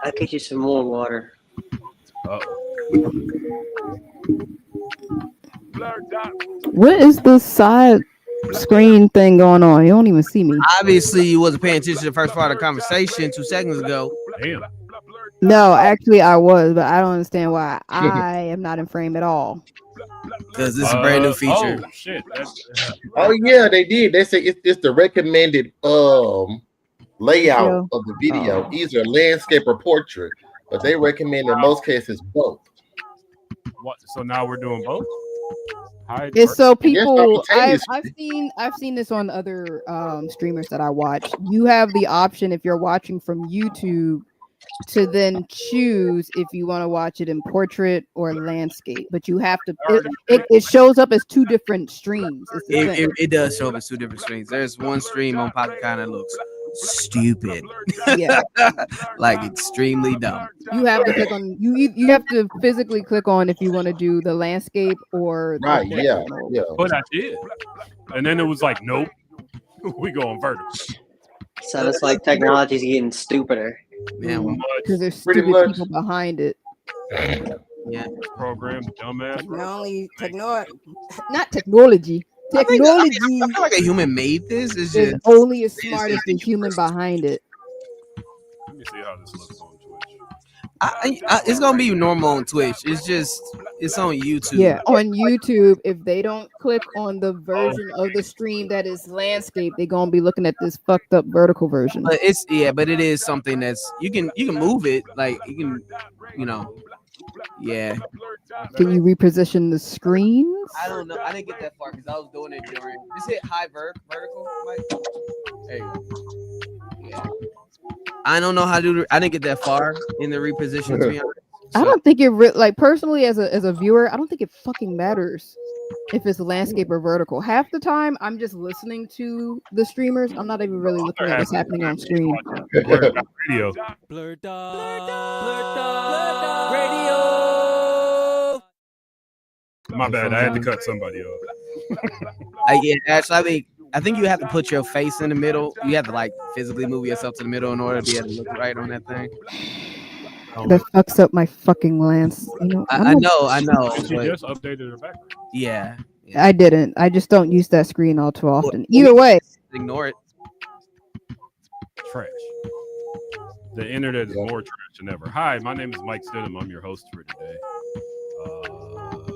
I'll get you some more water. What is this side screen thing going on? You don't even see me. Obviously, you wasn't paying attention to the first part of the conversation 2 seconds ago. Damn. No, actually I was, but I don't understand why I am not in frame at all. Because this is a brand new feature. Oh shit! Oh yeah, they did. They say it's the recommended layout Ratio? of the video, Oh. either landscape or portrait, but they recommend in most cases both. What? So now we're doing both. It's so I guess people simultaneously. I've seen this on other streamers that I watch. You have the option if you're watching from YouTube to then choose if you want to watch it in portrait or landscape, but you have to it shows up as two different streams. It does show up as two different streams. There's one stream on Pocket kind that looks stupid. Yeah. Like extremely dumb. You have to click on you have to physically click on if you want to do the landscape or Right, yeah. But I did, and then it was like, nope, we going vertical. So it's like technology's getting stupider. Yeah, because there's Pretty stupid much. people behind it. Yeah, program dumbass. Not technology. Technology I feel like a human made this. It's is just only as smart as the human behind it. Let me see how this looks on Twitch. it's gonna be normal on Twitch. It's on YouTube. Yeah, on YouTube, if they don't click on the version of the stream that is landscape, they're gonna be looking at this fucked up vertical version. But but it is something that's you can move it, like you can, yeah. Can you reposition the screens? I don't know. I didn't get that far because I was doing it during. Just hit high vertical. Like, there you go. Yeah. I don't know how to do. I didn't get that far in the reposition. To be honest. I don't think it like personally as a viewer, I don't think it fucking matters if it's landscape or vertical. Half the time, I'm just listening to the streamers. I'm not even really looking at what's happening on screen. Radio. Radio. My bad. I had to cut somebody off. Yeah, actually, I think you have to put your face in the middle. You have to like physically move yourself to the middle in order to be able to look right on that thing. That fucks up my fucking lens. I know. She But just updated her background. yeah, I didn't. I just don't use that screen all too often. Either way, ignore it. Trash. The internet is more trash than ever. Hi, my name is Mike Stidham. I'm your host for today.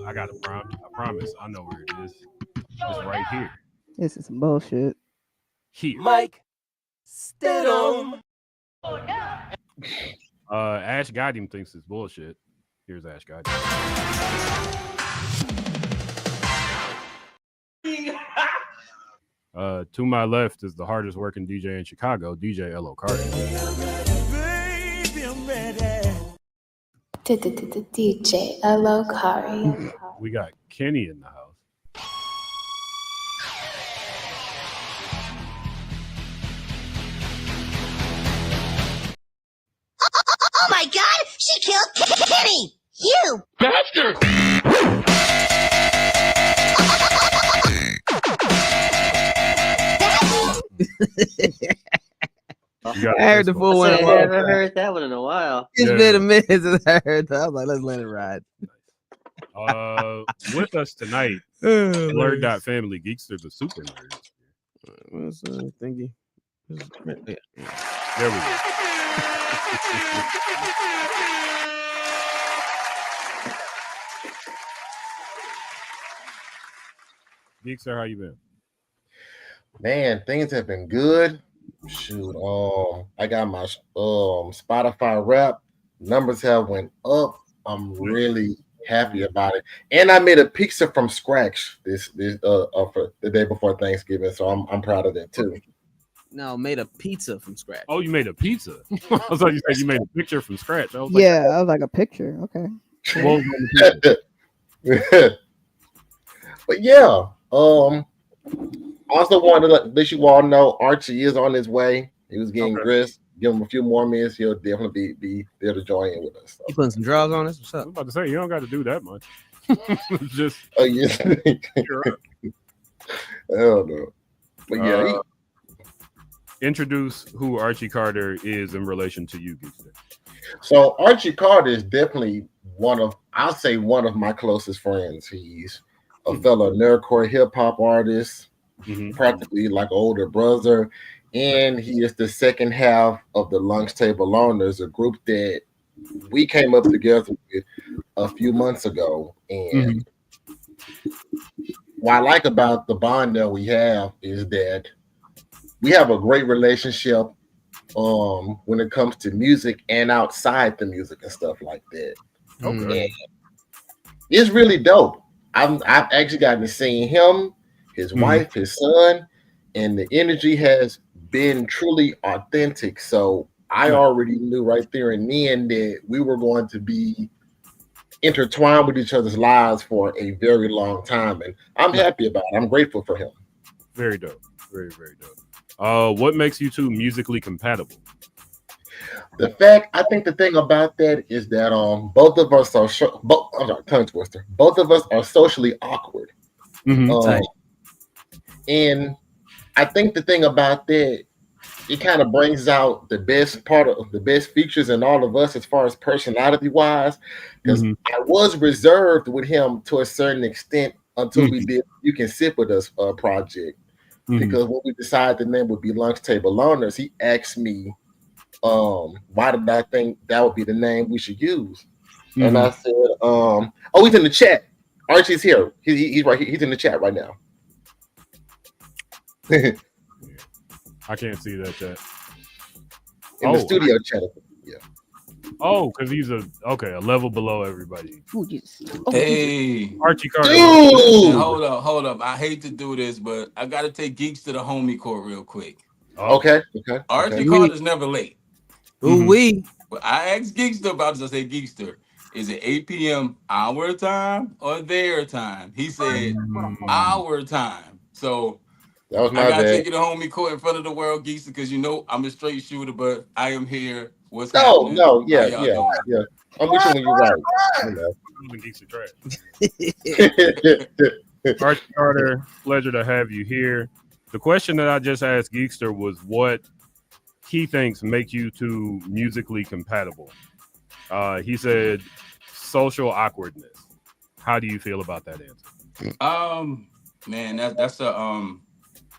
I got a prompt. I promise. I know where it is. It's right here. this is some bullshit. Here. Mike Stidham. Ash Goddam thinks it's bullshit. Here's Ash Goddam. To my left is the hardest working DJ in Chicago, DJ L.O. Carter. DJ L.O. Kari. We got Kenny in the house. Oh my God! She killed Kenny! You Bastard! I heard the full one. I haven't heard that one in a while. It's been a minute since I heard that. I was like, let's let it ride. With us tonight, Blurddot family geekster, the super nerd. What's thingy? There we go. Geekster, how you been? Man, things have been good. Shoot, I got my Spotify rap numbers have went up. I'm really happy about it, and I made a pizza from scratch this for the day before Thanksgiving, so I'm proud of that too. No, made a pizza from scratch. Oh, you made a pizza? I thought you said you made a picture from scratch. I was I was like a picture. Okay. What was on the picture? But yeah, also wanted to let you all know Archie is on his way. He was getting dressed. Give him a few more minutes. He'll definitely be there to join in with us. So. You putting some drugs on us? What's I up? was about to say, you don't got to do that much. Just Oh yeah. Hell no. But yeah. Introduce who Archie Carter is in relation to you, Geekster. So Archie Carter is definitely I'll say one of my closest friends. He's a fellow nerdcore hip hop artist, practically like an older brother, and he is the second half of the Lunchtable Loners, a group that we came up together with a few months ago. And what I like about the bond that we have is that we have a great relationship when it comes to music and outside the music and stuff like that. Okay. And it's really dope. I've actually gotten to see him, his wife, his son, and the energy has been truly authentic. So I already knew right there and then that we were going to be intertwined with each other's lives for a very long time. And I'm happy about it. I'm grateful for him. Very dope. Very, very dope. What makes you two musically compatible? I think the thing about that is that both of us are tongue twister. Both of us are socially awkward. And I think the thing about that, it kind of brings out the best features in all of us as far as personality wise. Because I was reserved with him to a certain extent until we did You Can Sit With Us project. Because when we decided the name would be Lunchtable Loners, he asked me, why did I think that would be the name we should use? And I said, he's in the chat. Archie's here. He's right here. He's in the chat right now. I can't see that chat. In the studio chat. Yeah. Oh, because he's a level below everybody. Ooh, Jesus. Hey, Archie Carter. listen, hold up. I hate to do this, but I got to take Geeks to the homie court real quick. Okay. Archie Carter's never late. We. But I asked Geekster about this. I said, Geekster, is it 8 p.m. our time or their time? He said, our time. So that was my I got to bad. take it to homie court in front of the world, Geekster, because you know I'm a straight shooter, but I am here. What's happening? Yeah. I'm with you when you're right. Geeks are trash. Archie Carter, pleasure to have you here. The question that I just asked Geekster was what he thinks make you two musically compatible. He said social awkwardness. How do you feel about that answer? Man,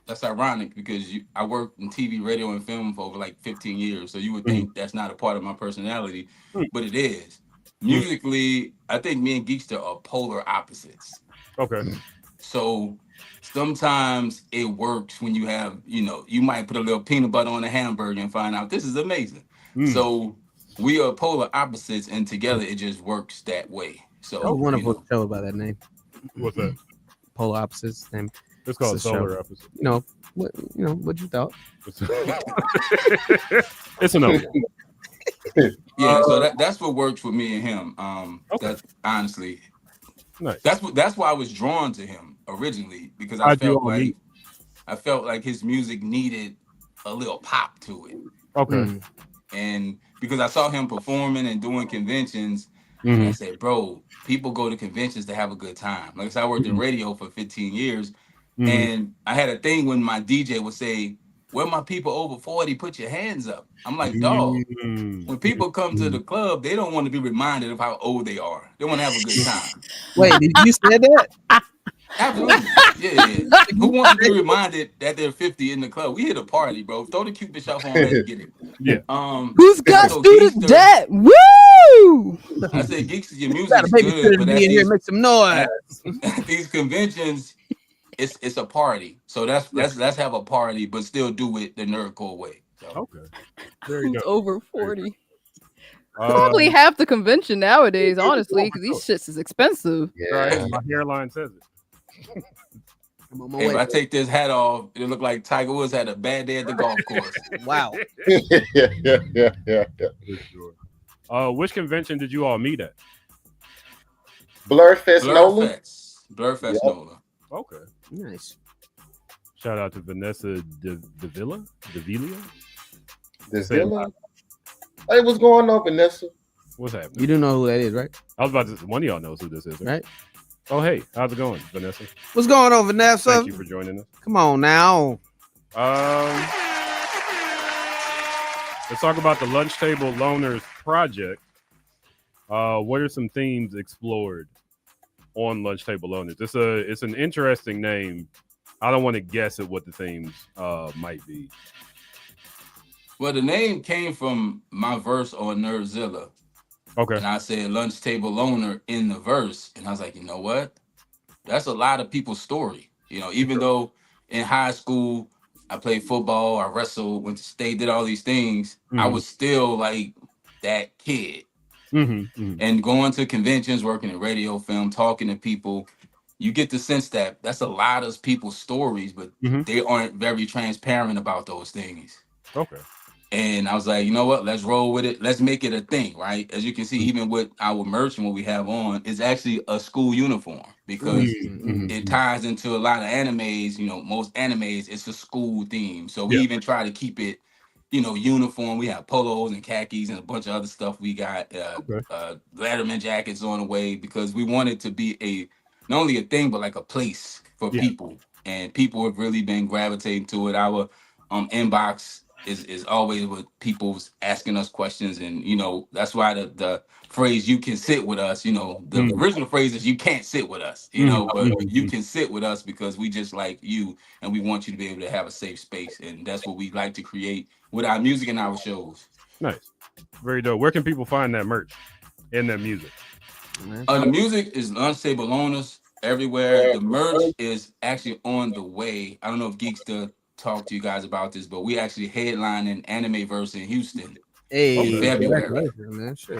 that's ironic because I worked in TV, radio, and film for over like 15 years. So you would think that's not a part of my personality, but it is. Musically, I think me and Geekster are polar opposites. Okay. So sometimes it works when you have, you might put a little peanut butter on a hamburger and find out this is amazing. So we are polar opposites, and together it just works that way. So a wonderful show about that name. What's that? Polar opposites name. It's called Solar Opposites. What you thought? It's enough. Yeah, so that's what works with me and him. That's honestly, nice. That's why I was drawn to him originally, because I felt like his music needed a little pop to it. Okay. And because I saw him performing and doing conventions, and I said, bro, people go to conventions to have a good time. Like I said, I worked in radio for 15 years, and I had a thing when my DJ would say, where my people over 40, put your hands up. I'm like, dog, when people come to the club, they don't want to be reminded of how old they are. They want to have a good time. Wait, did you say that? Absolutely. Yeah. Who wants to be reminded that they're 50 in the club? We hit a party, bro. Throw the Cupid shuffle on, let's get it. Yeah. Who's got student debt? Woo! I said, Geeks, your music's good, but be in here, make some noise. At these conventions, it's a party. So let's have a party, but still do it the nerdcore way. So. Okay. Very good. Over 40. Probably half the convention nowadays, honestly, because these shits is expensive. Yeah. Right? My hairline says it. If I take this hat off, it look like Tiger Woods had a bad day at the golf course. Wow. Yeah. Which convention did you all meet at? Blurfest Nola. Blurfest Nola. Okay. Nice. Shout out to Vanessa Davila. Hey, what's going on, Vanessa? What's happening? You do know who that is, right? I was about to. One of y'all knows who this is, right? Oh, hey, how's it going, Vanessa? What's going on, Vanessa? Thank you for joining us. Come on now. Let's talk about the Lunchtable Loners project, what are some themes explored on Lunchtable Owners? It's an interesting name. I don't want to guess at what the themes might be. Well, the name came from my verse on Nerdzilla. Okay. And I said Lunchtable Loner in the verse. And I was like, you know what? That's a lot of people's story. You know, even though in high school I played football, I wrestled, went to state, did all these things, I was still like that kid. And going to conventions, working in radio, film, talking to people, you get the sense that that's a lot of people's stories, but they aren't very transparent about those things. Okay. And I was like, you know what? Let's roll with it. Let's make it a thing, right? As you can see, even with our merch and what we have on, it's actually a school uniform because it ties into a lot of animes. You know, most animes, it's a school theme. So we even try to keep it, you know, uniform. We have polos and khakis and a bunch of other stuff. We got Letterman jackets on the way because we want it to be not only a thing, but like a place for people. And people have really been gravitating to it. Our inbox is always with people's asking us questions, and you know that's why the phrase "you can sit with us," you know, the original phrase is "you can't sit with us," you know, but you can sit with us because we just like you, and we want you to be able to have a safe space, and that's what we like to create with our music and our shows. Nice, very dope. Where can people find that merch and that music? The music is Lunchtable Owners everywhere. The merch is actually on the way. I don't know if Geeks to talk to you guys about this, but we actually headline an Animeverse in Houston in February. So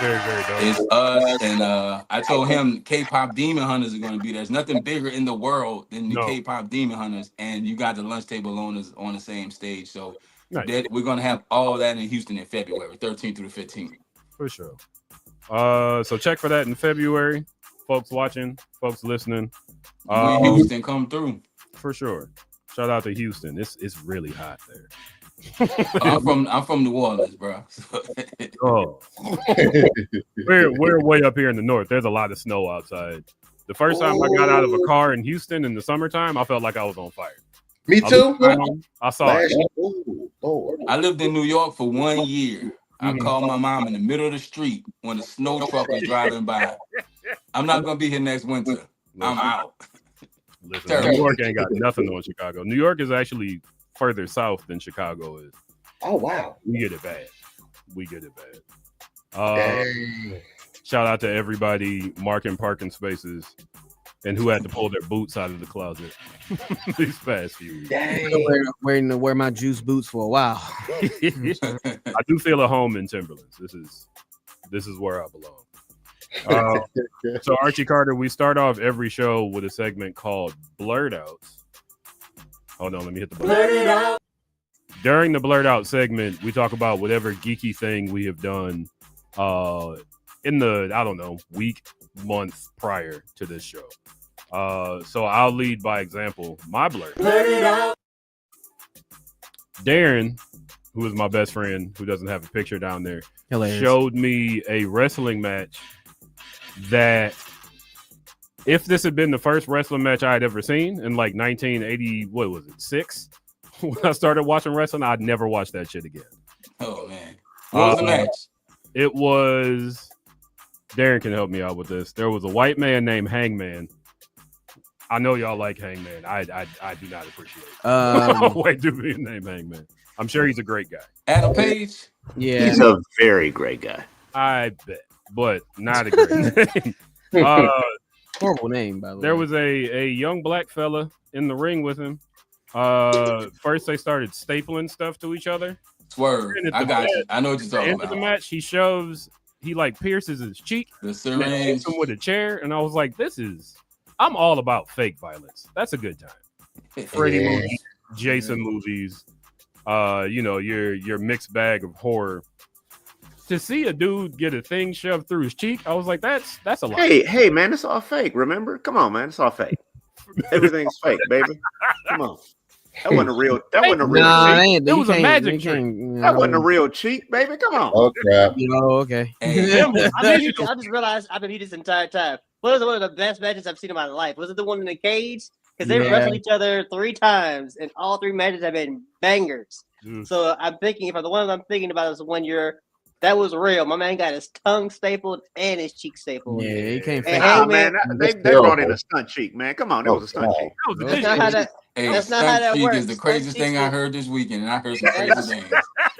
very dope. It's us, and I told him K-pop Demon Hunters are going to be there. There's nothing bigger in the world than the K-pop Demon Hunters, and you got the Lunchtable Owners on the same stage. So we're going to have all that in Houston in February, 13th through the 15th. For sure. So check for that in February. Folks watching, folks listening. When Houston come through. For sure. Shout out to Houston. It's really hot there. I'm from New Orleans, bro. We're way up here in the north. There's a lot of snow outside. The first time I got out of a car in Houston in the summertime, I felt like I was on fire. Me too. I saw it. I lived in New York for 1 year. I called my mom in the middle of the street when a snow truck was driving by. I'm not gonna be here next winter. I'm out. Listen, New York ain't got nothing on Chicago. New York is actually further south than Chicago is. Oh wow. We get it bad. Shout out to everybody marking parking spaces and who had to pull their boots out of the closet these past few weeks. Wear my juice boots for a while. I do feel at home in Timberlands. This is where I belong. So Archie Carter, we start off every show with a segment called Blurddouts. Hold on, let me hit the button. During the Blurrdot segment, we talk about whatever geeky thing we have done in the, I don't know, week, month prior to this show. So I'll lead by example. My blur. Darren, who is my best friend, who doesn't have a picture down there, showed me a wrestling match that, if this had been the first wrestling match I had ever seen in like 1980, what was it, 6? When I started watching wrestling, I'd never watch that shit again. Oh man, what was the match? It was, Darren can help me out with this. There was a white man named Hangman. I know y'all like Hangman. I do not appreciate it. White dude named Hangman. I'm sure he's a great guy. Adam Page? Yeah. He's a very great guy. I bet, but not a great name. Horrible name, by the way. There was a young black fella in the ring with him. First they started stapling stuff to each other. Swerve. I got you. I know what you're talking about. The match, he like pierces his cheek. The syringe. Hits him with a chair, and I was like, I'm all about fake violence. That's a good time. Freddy movies, Jason movies, your mixed bag of horror. To see a dude get a thing shoved through his cheek, I was like, that's a lot. Hey, man, it's all fake. Remember? Come on, man, it's all fake. Everything's fake, baby. Come on. That wasn't a real. That wasn't a real cheat. It was a magic trick. That wasn't a real cheat, baby. Come on. Okay. Okay. I just realized I've been here this entire time. What was one of the best matches I've seen in my life? Was it the one in the cage? Because they wrestled each other 3 times, and all 3 matches have been bangers. So I'm thinking, if the one I'm thinking about is the one you're That was real. My man got his tongue stapled and his cheek stapled. Yeah, he can't And fake Nah, Hangman, man, they brought in a stunt cheek, man. Come on, it was a stunt cheek. that's not how that. Hey, That's not how stunt that cheek works. is the Stunt craziest cheeks thing I is- heard this weekend, and I heard some That crazy is- things.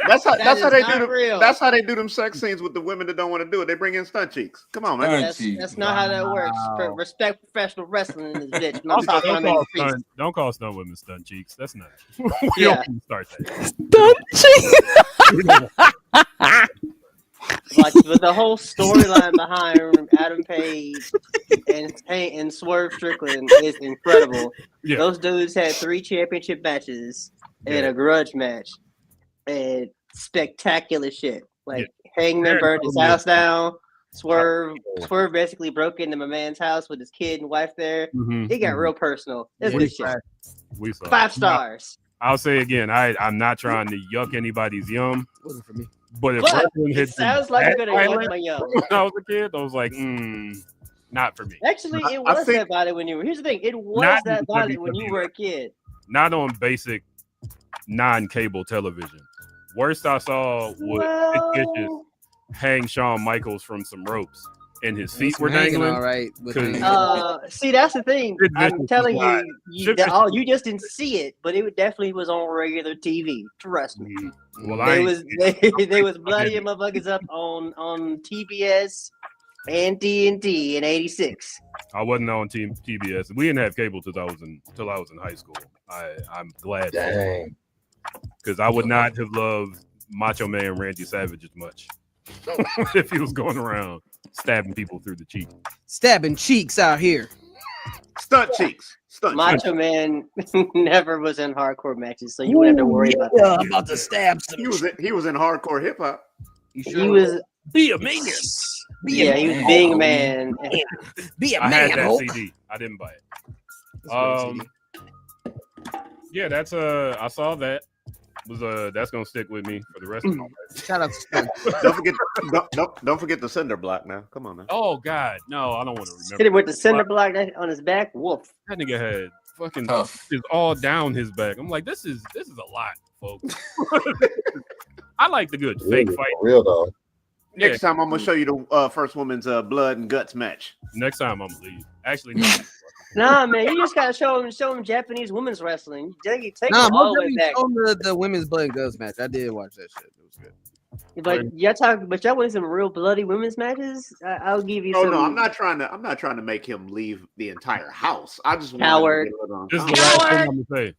That's how That is they not do real. that's how they do them sex scenes with the women that don't want to do it. They bring in stunt cheeks. Come on, man. Stunt That's cheek. not how that works. Wow. Respect professional wrestling in this bitch. I'm not Also, talking I'm in the streets. don't call stunt women stunt cheeks. That's not. We Yeah. don't even start that. Don't Like with the whole storyline behind Adam Page and Swerve Strickland is incredible. Yeah. Those dudes had 3 championship matches and Yeah. a grudge match, and spectacular shit. Like Hangman They're burned his totally- house down. Swerve basically broke into my man's house with his kid and wife there. Mhm, It got mhm. real personal. It's We good saw shit. it. We saw it. 5 stars. I'll say again, I'm not trying to yuck anybody's yum, Wasn't for me. but if But wrestling it hits sounds like you're gonna violent yuck my yum. when I was a kid, I was like, not for me. Actually, it I was think- that violent when you were. Here's the thing: it was Not that in violent when you WWE. were a kid. Not on basic non-cable television. Worst I saw was Sid Vicious Well, hang Shawn Michaels from some ropes, and his feet were Hanging dangling. all right. With 'Cause- hanging. see, that's the thing. Sid Vicious I'm was telling live. you, Sid that, Vicious- you just didn't see it, but it definitely was on regular TV. Trust me. Well, I They was bloodying motherfuckers up on TBS and TNT in '86. I wasn't on Team TBS. We didn't have cable till I was in high school. I'm glad Dang. because I would not have loved Macho Man Randy Savage as much if he was going around stabbing people through the cheek. Stabbing cheeks out here. Stunt cheeks. Stunt cheeks. Macho Man never was in hardcore matches, so you wouldn't have to worry about that. I'm about to stab some. He was in hardcore hip hop. He was. Be a man. Yeah, he was being a man. Be a I had man. that Hope. CD. I didn't buy it. Yeah, that's I saw that. That's gonna stick with me for the rest of my life. Shout out to Stunt. Don't forget the cinder block now. Come on now. Oh God, no, I don't want to Hit remember. him with the cinder block on his back. Woof. That nigga had fucking Tough. is all down his back. I'm like, this is a lot, folks. I like the good fake Really, fight. for real though. Yeah, Next time I'm gonna show you the first woman's blood and guts match. next time I'm gonna leave. Actually, no. Nah, man, you just gotta show him Japanese women's wrestling. You take Nah, them all most the way definitely back. show the women's blood and guts match. I did watch that shit. It was good. But y'all want some real bloody women's matches? I'll give you Oh some. no, I'm not trying to make him leave the entire house. I just want Coward. him to get a little This is the uncomfortable. last thing I'm gonna say.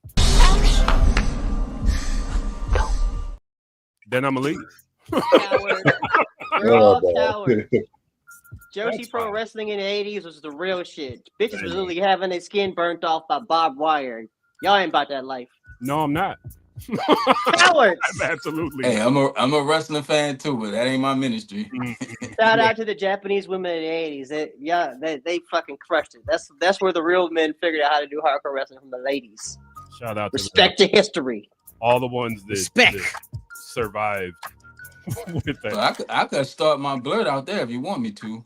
Then I'm gonna leave. Coward. We're Yeah, all dog. cowards. Joshi That's Pro fine. Wrestling in the 80s was the real shit. Bitches was literally having their skin burnt off by barbed wire. Y'all ain't about that life. No, I'm not. Cowards. I'm absolutely. Hey, I'm a wrestling fan too, but that ain't my ministry. Shout out to the Japanese women in the 80s. They fucking crushed it. That's where the real men figured out how to do hardcore wrestling from the ladies. Shout out to Respect to history. all the ones that Respect. survived with that. So I could start my blurt out there if you want me to.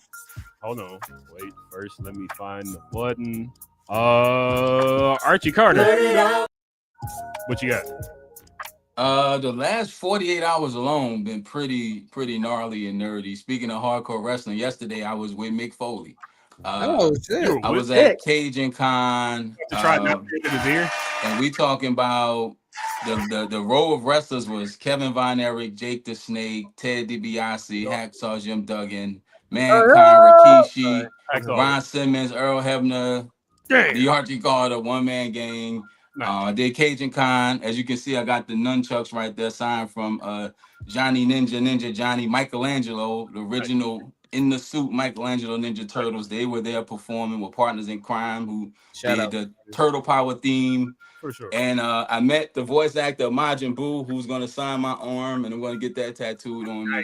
Hold on. Wait. First, let me find the button. Archie Carter. What you got? The last 48 hours alone been pretty gnarly and nerdy. Speaking of hardcore wrestling, yesterday I was with Mick Foley. Oh shit! You were I was with at Cajun Con, to try not to get in his ear. and we talking about the row of wrestlers was Kevin Von Erich, Jake the Snake, Ted DiBiase, Hacksaw Jim Duggan, Mankind, Rikishi, Ron Simmons, Earl Hebner, the Archie Carter, One Man Gang. I did Cajun Con. As you can see, I got the nunchucks right there signed from Johnny Ninja Johnny Michelangelo, the original in the suit Michelangelo Ninja Turtles. They were there performing with Partners in Crime, who did the Turtle Power theme. For sure. And I met the voice actor Majin Buu, who's gonna sign my arm, and I'm gonna get that tattooed on me.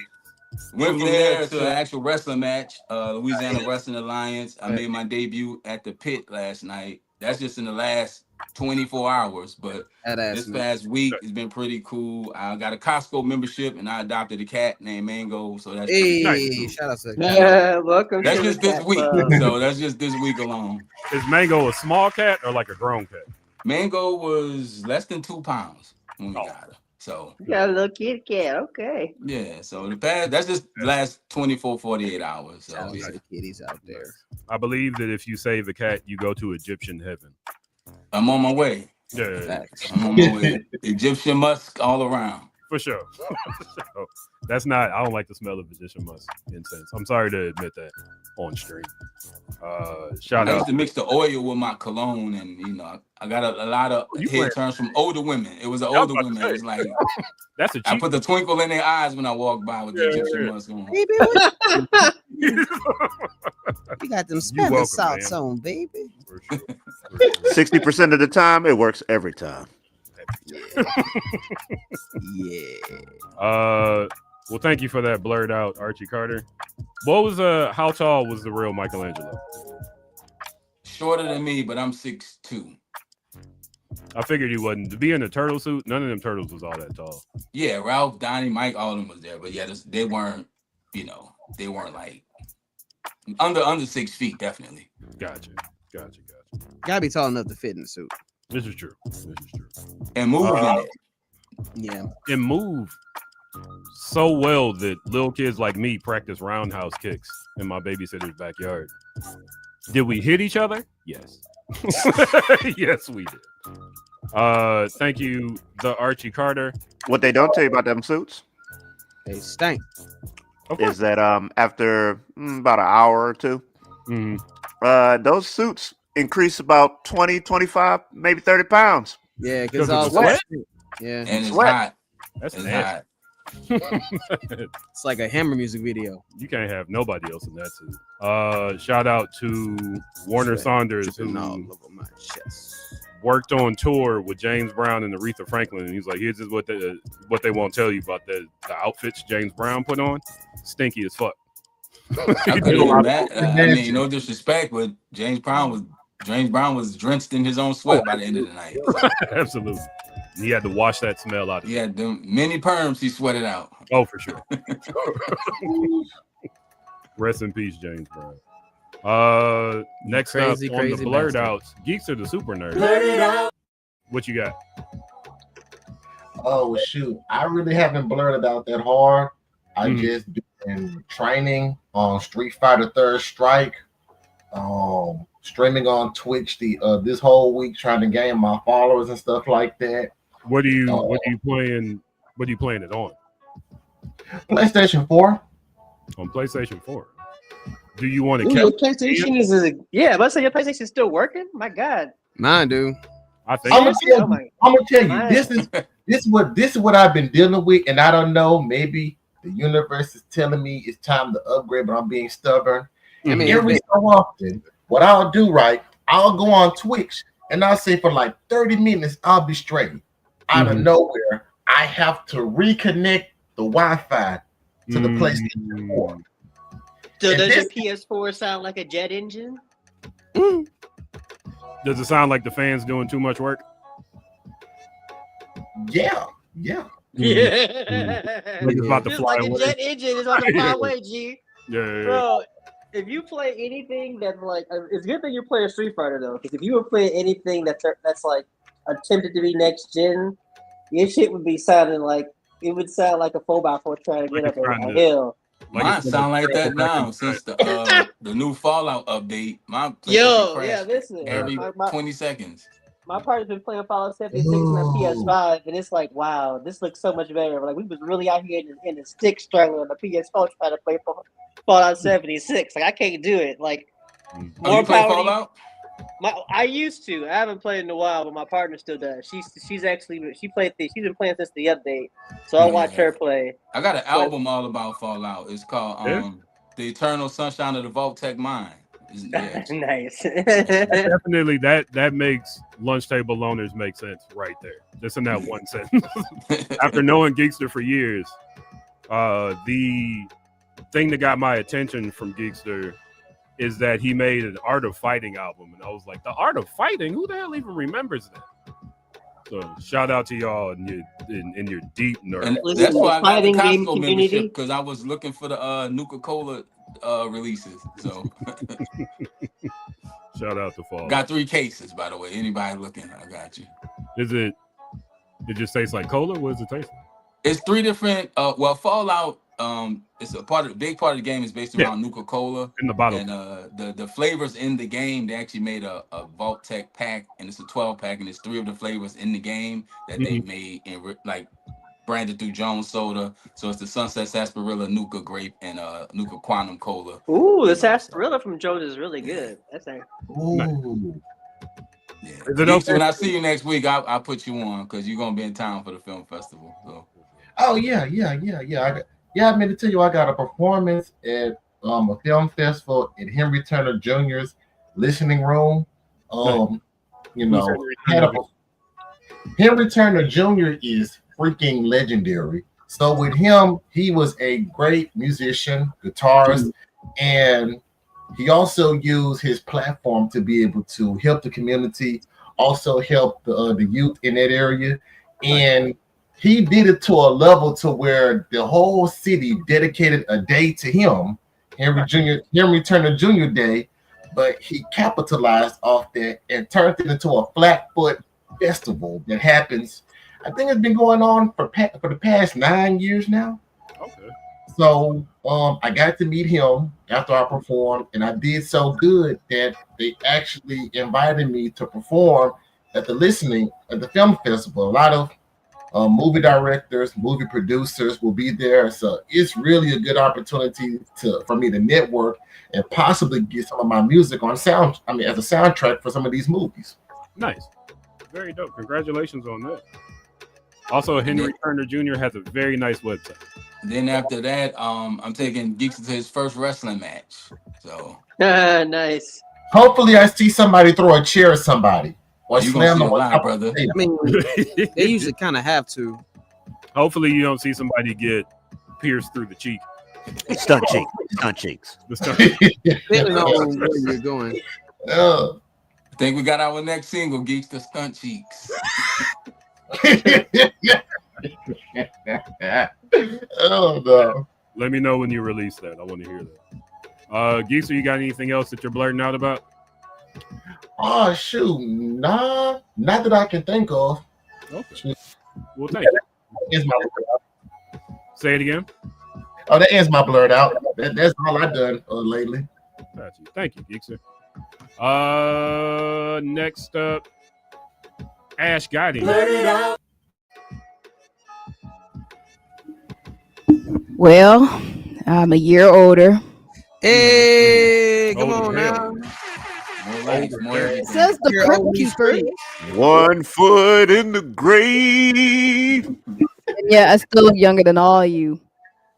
Went from there to an actual wrestling match, Louisiana Wrestling Alliance. I made my debut at the Pit last night. That's just in the last 24 hours, but this past week has been pretty cool. I got a Costco membership, and I adopted a cat named Mango, so that's Hey, shout out to that. Welcome. that's to just the this Cat week. Club. So that's just this week alone. Is Mango a small cat or like a grown cat? Mango was less than 2 pounds when we got her. So You got a little kitty cat. Okay. yeah, so the past that's just last 24, 48 hours. So Shout out yeah. to the kitties out there. I believe that if you save a cat, you go to Egyptian heaven. I'm on my way. Yeah, Facts. I'm on my way. Egyptian musk all around. for sure. So, that's not. I don't like the smell of Egyptian musk incense. I'm sorry to admit that on stream. Shout I out. used to mix the oil with my cologne, and I got a lot of head turns from older women. It was an older woman. It was like that's a cheap. I put the twinkle in their eyes when I walked by with the Egyptian musk on. You got them Spanish salts on, baby. 60% of the time, it works every time. Yeah. Well, thank you for that blurred out, Archie Carter. What was how tall was the real Michelangelo? Shorter than me, but I'm 6'2". I figured he wasn't. To be in a turtle suit, none of them turtles was all that tall. Yeah, Ralph, Donnie, Mike, all of them was there, but yeah, they weren't. They weren't like under 6 feet, definitely. Gotcha. Gotta be tall enough to fit in the suit. This is true. And move in it. Yeah. And move so well that little kids like me practice roundhouse kicks in my babysitter's backyard. Did we hit each other? Yes. Yes, we did. Thank you, the Archie Carter. What they don't tell you about them suits They stink. is that after about an hour or two, those suits increase about 20, 25, maybe 30 pounds. Yeah, because sweat. Yeah, and it's hot. That's it's nasty. hot. It's like a Hammer music video. You can't have nobody else in that suit. Shout out to Warner Saunders, who worked on tour with James Brown and Aretha Franklin, and he's like, "Here's what they won't tell you about the outfits James Brown put on. Stinky as fuck." I mean, no disrespect, but James Brown was drenched in his own sweat by the end of the night. Absolutely. He had to wash that smell out of He had them many perms he sweated out. Oh, for sure. Rest in peace, James Brown. Next Crazy, up on the crazy blurred bastard. outs, Geeks are the super nerds. Blurt it out. What you got? Oh shoot, I really haven't blurred it out that hard. I just been training on Street Fighter Third Strike, streaming on Twitch this whole week, trying to gain my followers and stuff like that. What are you playing? What are you playing it on? PlayStation 4. On PlayStation 4. Do you want to your PlayStation is let's say your PlayStation is still working? My God. Mine do. I think I'm gonna tell you, this is what I've been dealing with, and I don't know, maybe the universe is telling me it's time to upgrade, but I'm being stubborn. I mean, every so often, what I'll do, I'll go on Twitch and I'll say for like 30 minutes, I'll be straight. Out of nowhere, I have to reconnect the Wi-Fi to the PlayStation 4. So does your PS4 sound like a jet engine? Does it sound like the fans doing too much work? Yeah. Like it's about to Just fly like away. a jet engine is about to fly away, G. Yeah. Bro, if you play anything that's like, it's a good thing you're playing Street Fighter though, because if you were playing anything that's like attempted to be next gen, your shit would be sounding like it would sound like a 4x4 trying to get up a hill. Mine sound like that now since the new Fallout update. My PlayStation crashed every 20 seconds. My partner's been playing Fallout 76 on PS5, and it's like, wow, this looks so much better. Like we was really out here in the stick struggling on the PS4 trying to play Fallout 76. Like I can't do it. Like more you play Fallout? I used to. I haven't played in a while, but my partner still does. She's been playing since the update, so I watch her play. I got an album all about Fallout. It's called "The Eternal Sunshine of the Vault-Tec Mind." Nice. Definitely, that makes Lunchtable Loners make sense right there. Just in that one sentence. After knowing Geekster for years, the thing that got my attention from Geekster is that he made an Art of Fighting album, and I was like, the Art of Fighting? Who the hell even remembers that? So shout out to y'all in your deep nerd. And that's why I got the Costco membership, because I was looking for the Nuka-Cola releases. So shout out to Fall. Got 3 cases, by the way. Anybody looking, I got you. Is it It just tastes like cola. What does it taste like? It's 3 different. Well, Fallout. It's a big part of the game is based around Nuka-Cola in the bottle. And the flavors in the game, they actually made a Vault Tech pack, and it's a 12-pack, and it's 3 of the flavors in the game that they made in like branded through Jones Soda. So it's the Sunset Sarsaparilla, Nuka Grape, and Nuka Quantum Cola. Ooh, the sarsaparilla from Jones is really good. That's a Ooh. Yeah. Is it okay? When I see you next week, I'll put you on because you're gonna be in town for the film festival. So. Oh yeah. I meant to tell you, I got a performance at a film festival at Henry Turner Jr.'s listening room. Henry Turner Jr. is freaking legendary. So with him, he was a great musician, guitarist, and he also used his platform to be able to help the community, also help the youth in that area. And he did it to a level to where the whole city dedicated a day to him, Henry Turner Jr. Day, but he capitalized off that and turned it into a Flatfoot festival that happens. I think it's been going on for the past 9 years now. Okay. So I got to meet him after I performed, and I did so good that they actually invited me to perform at the film festival. A lot of movie directors, movie producers will be there. So it's really a good opportunity for me to network and possibly get some of my music on as a soundtrack for some of these movies. Nice. Very dope. Congratulations on that. Also, Henry Turner Jr. has a very nice website. Then after that, I'm taking Geeks to his first wrestling match. So nice. Hopefully I see somebody throw a chair at somebody. Or you slam them live, brother. I mean, they usually kind of have to. Hopefully you don't see somebody get pierced through the cheek. Stunt cheeks. The stunt. Depending on where you're going. I think we got our next single, Geeks the Stunt Cheeks. Oh no. Let me know when you release that. I want to hear that. Geezer, you got anything else that you're blurting out about? Oh shoot, nah, not that I can think of. Okay. Well, thank you. Say it again. Oh, that ends my blurred out. That's all I've done lately. Got you. Thank you, Geezer. Next up, Ash got him. Well, I'm a year older. Hey, come on now. It says the Crypt Keeper. 1 foot in the grave. Yeah, I still look younger than all of you.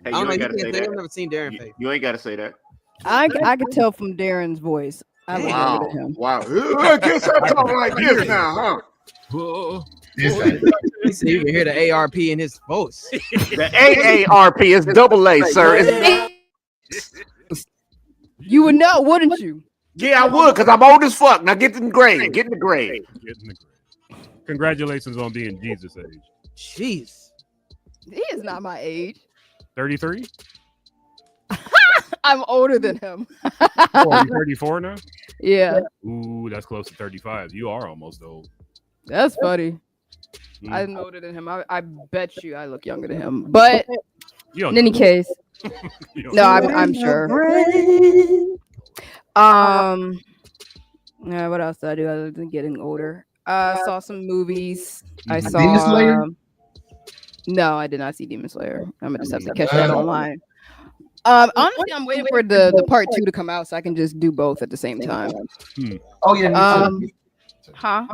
Hey, I don't know. ain't gotta say that. I've never seen Darren face. You ain't got to say that. I could tell from Darren's voice. I look younger than him. Wow. I guess I'm talking like this now, huh? He said you can hear the ARP in his voice. The AARP is double A, sir. You would know, wouldn't you? Yeah, I would, because I'm old as fuck. Now get in the grave. Get in the grave. Congratulations on being Jesus' age. Jeez. He is not my age. 33? I'm older than him. Are you 34 now? Yeah. Ooh, that's close to 35. You are almost old. That's funny. I'm older than him. I bet you I look younger than him. But in any case, no, I'm sure. What else did I do other than getting older? I saw some movies. I saw Demon Slayer? No, I did not see Demon Slayer. I'm gonna just have to catch that online. Honestly, I'm waiting for the part 2 to come out so I can just do both at the same time. Oh yeah, me too. Huh?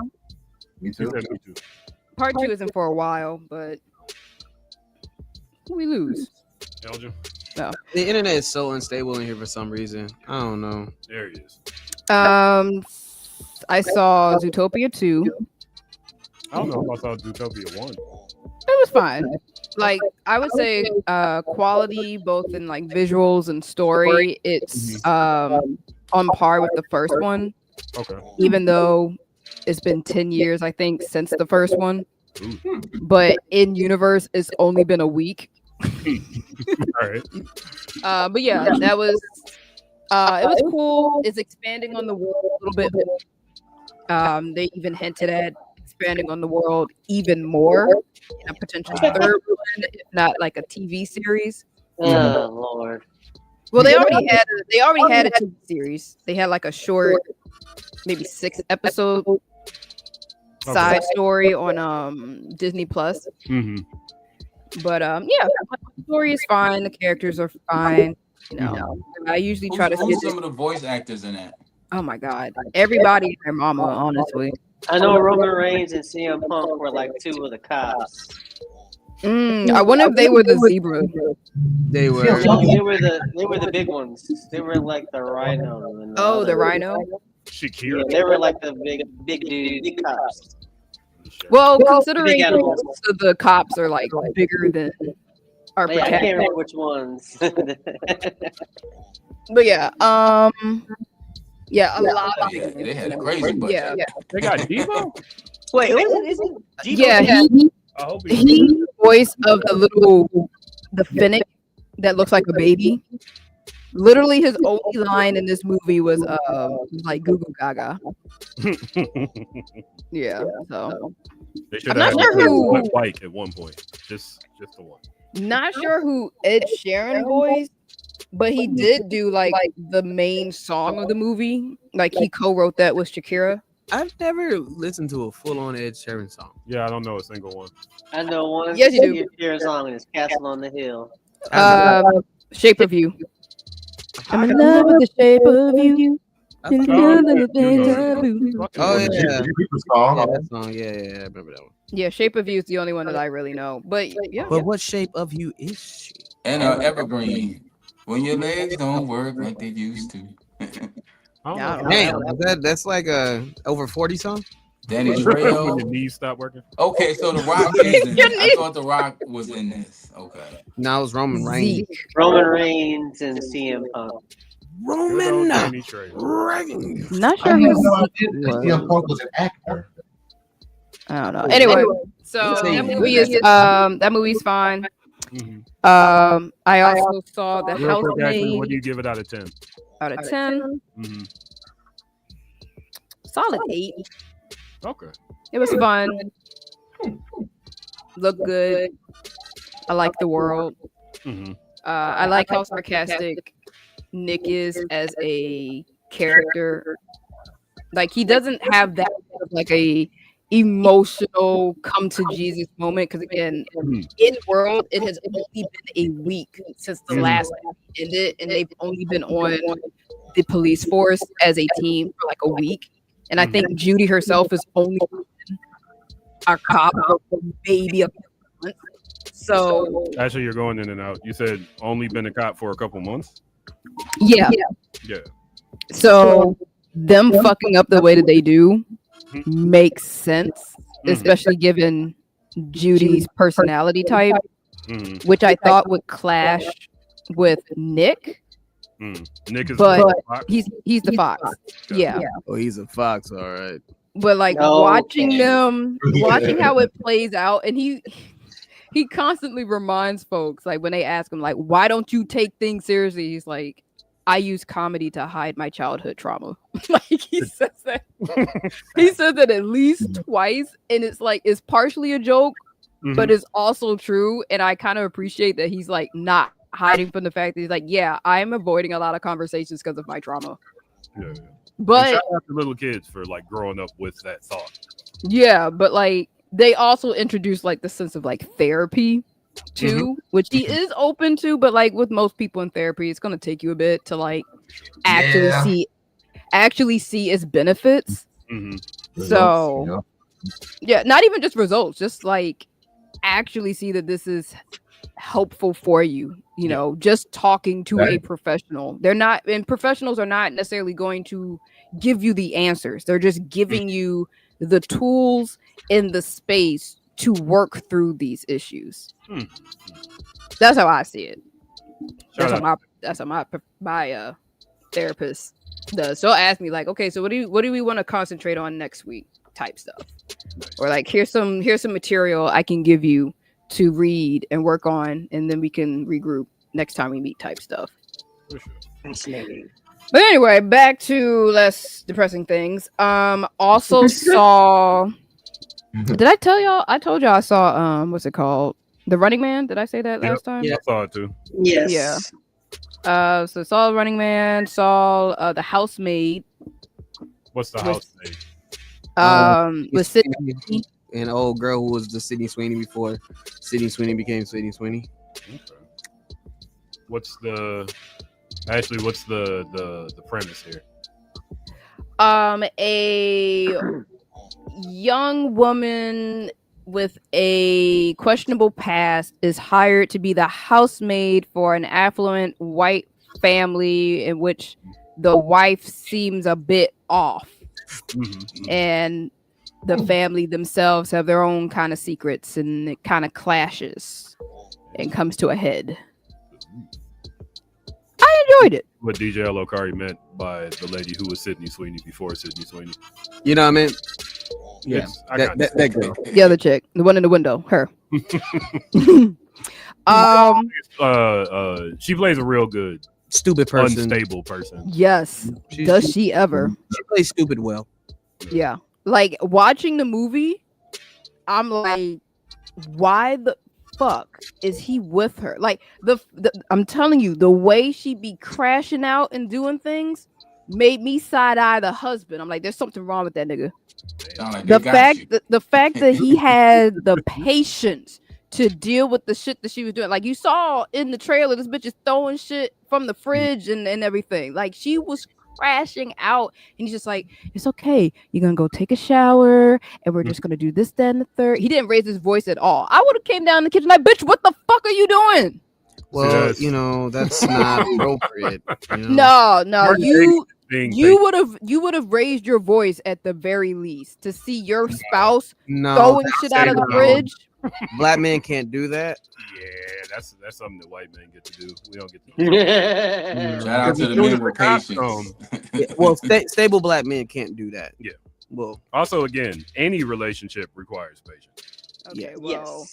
Me too. Part 2 isn't for a while, but we lose. Elgin? No. The internet is so unstable in here for some reason. I don't know. There he is. I saw Zootopia 2. I don't know if I saw Zootopia 1. It was fine. Like, I would say quality, both in like visuals and story, it's on par with the first one. Okay. Even though it's been 10 years, I think, since the first one. But in universe, it's only been a week. All right. But yeah, that was it was cool. It's expanding on the world a little bit. They even hinted at expanding on the world even more in a potential third one, if not like a TV series. Oh Lord. Well, they already had a TV series. They had like a short, maybe 6 episode side story on Disney Plus. But yeah, the story is fine. The characters are fine. You know, I usually try to. Who's some of the voice actors in that? Oh my God, everybody and their mama, honestly. I know Roman Reigns and CM Punk were like 2 of the cops. I wonder if they were the zebra. They were. No, they were the big ones. They were like the rhino. And the rhino. Shakira. Yeah, they were like the big cops. Well, considering most of the cops are like bigger than our I can't remember which ones. But yeah, yeah, a lot of they had a crazy bunch. Yeah. They got Devo? Wait, isn't Devo? Yeah, he's the voice of the Finnick that looks like a baby. Literally, his only line in this movie was like "Goo Goo Gaga." Yeah, so They should have had one bike at one point. Just the one. Not sure who Ed Sheeran voiced, but he did do like the main song of the movie. Like he co-wrote that with Shakira. I've never listened to a full-on Ed Sheeran song. Yeah, I don't know a single one. I know one. Yes, you do. Shakira song and it's Castle on the Hill. Shape of You. I'm in love with the shape of you. Oh yeah. That song. Yeah, I remember that one. Yeah, Shape of You is the only one that I really know. But yeah. But what shape of you is she? And Evergreen. When your legs don't work like they used to. Damn, that's like a over 40 song. Danny Trejo. When your knees stop working. Okay, so The Rock is in this. I thought The Rock was in this. Okay. No, it was Roman Reigns. Roman Reigns and CM Punk. Roman Reigns. Not sure who CM Punk was an actor. I don't know. Anyway, so that movie's fine. I also saw The Housemaid. What do you give it out of 10? Out of 10, solid 8. Okay. It was fun. Looked good. I like the world. I like how sarcastic Nick is as a character. Like he doesn't have that like a emotional come to Jesus moment because again, in world it has only been a week since the last movie ended, and they've only been on the police force as a team for like a week. And I think Judy herself is only our cop for maybe a few months. So actually, you're going in and out. You said only been a cop for a couple months. Yeah. So them fucking up the way that they do makes sense, especially given Judy's personality type, which I thought would clash with Nick. Nick is but he's the fox. Yeah. Oh, he's a fox, all right. But like watching how it plays out, and he constantly reminds folks, like when they ask him, like, why don't you take things seriously? He's like, I use comedy to hide my childhood trauma. Like he says that. He says that at least twice, and it's like it's partially a joke, but it's also true. And I kind of appreciate that he's like not hiding from the fact that he's like, yeah, I'm avoiding a lot of conversations because of my trauma. Yeah. But shout out to little kids for like growing up with that thought. Yeah, but like they also introduce like the sense of like therapy too, which he is open to, but like with most people in therapy, it's gonna take you a bit to like actually see its benefits. So yeah, not even just results, just like actually see that this is helpful for you. You know, just talking to a professional. Professionals are not necessarily going to give you the answers. They're just giving you the tools in the space to work through these issues. That's how I see it. That's how my therapist does. So ask me like, okay, so what do we want to concentrate on next week? Type stuff, or like here's some material I can give you to read and work on, and then we can regroup next time we meet. Type stuff. But anyway, back to less depressing things. Also saw Did I tell y'all? I told y'all I saw what's it called? The Running Man. Did I say that last time? I saw it too. Yes. Yeah. So saw Running Man, saw The Housemaid. What's the housemaid? With Sydney and an old girl who was the Sydney Sweeney before Sydney Sweeney became Sydney Sweeney. Okay. What's the premise here? A young woman with a questionable past is hired to be the housemaid for an affluent white family in which the wife seems a bit off. And the family themselves have their own kind of secrets, and it kind of clashes and comes to a head. I enjoyed it. What DJ Lokari meant by the lady who was Sydney Sweeney before Sydney Sweeney. You know what I mean? Yeah, that girl. The other chick, the one in the window, her. She plays a real good stupid person, unstable person. Yes. Does she ever? She plays stupid well. Yeah. Like watching the movie, I'm like, why the fuck is he with her? Like I'm telling you, the way she be crashing out and doing things made me side eye the husband. I'm like, there's something wrong with that nigga. Like The fact that he had the patience to deal with the shit that she was doing. Like you saw in the trailer, this bitch is throwing shit from the fridge and everything. Like she was crashing out, and he's just like, it's okay, you're gonna go take a shower and we're just gonna do this, that, and the third. He didn't raise his voice at all. I would have came down in the kitchen like, bitch, what the fuck are you doing? Well, you know, that's not appropriate. You know? No, you would have raised your voice at the very least to see your spouse throwing shit out of the fridge. Black men can't do that. Yeah, that's something that white men get to do. We don't get to do. Shout out to the men with patience. Well, stable black men can't do that. Yeah. Well, also, again, any relationship requires patience. Okay, well,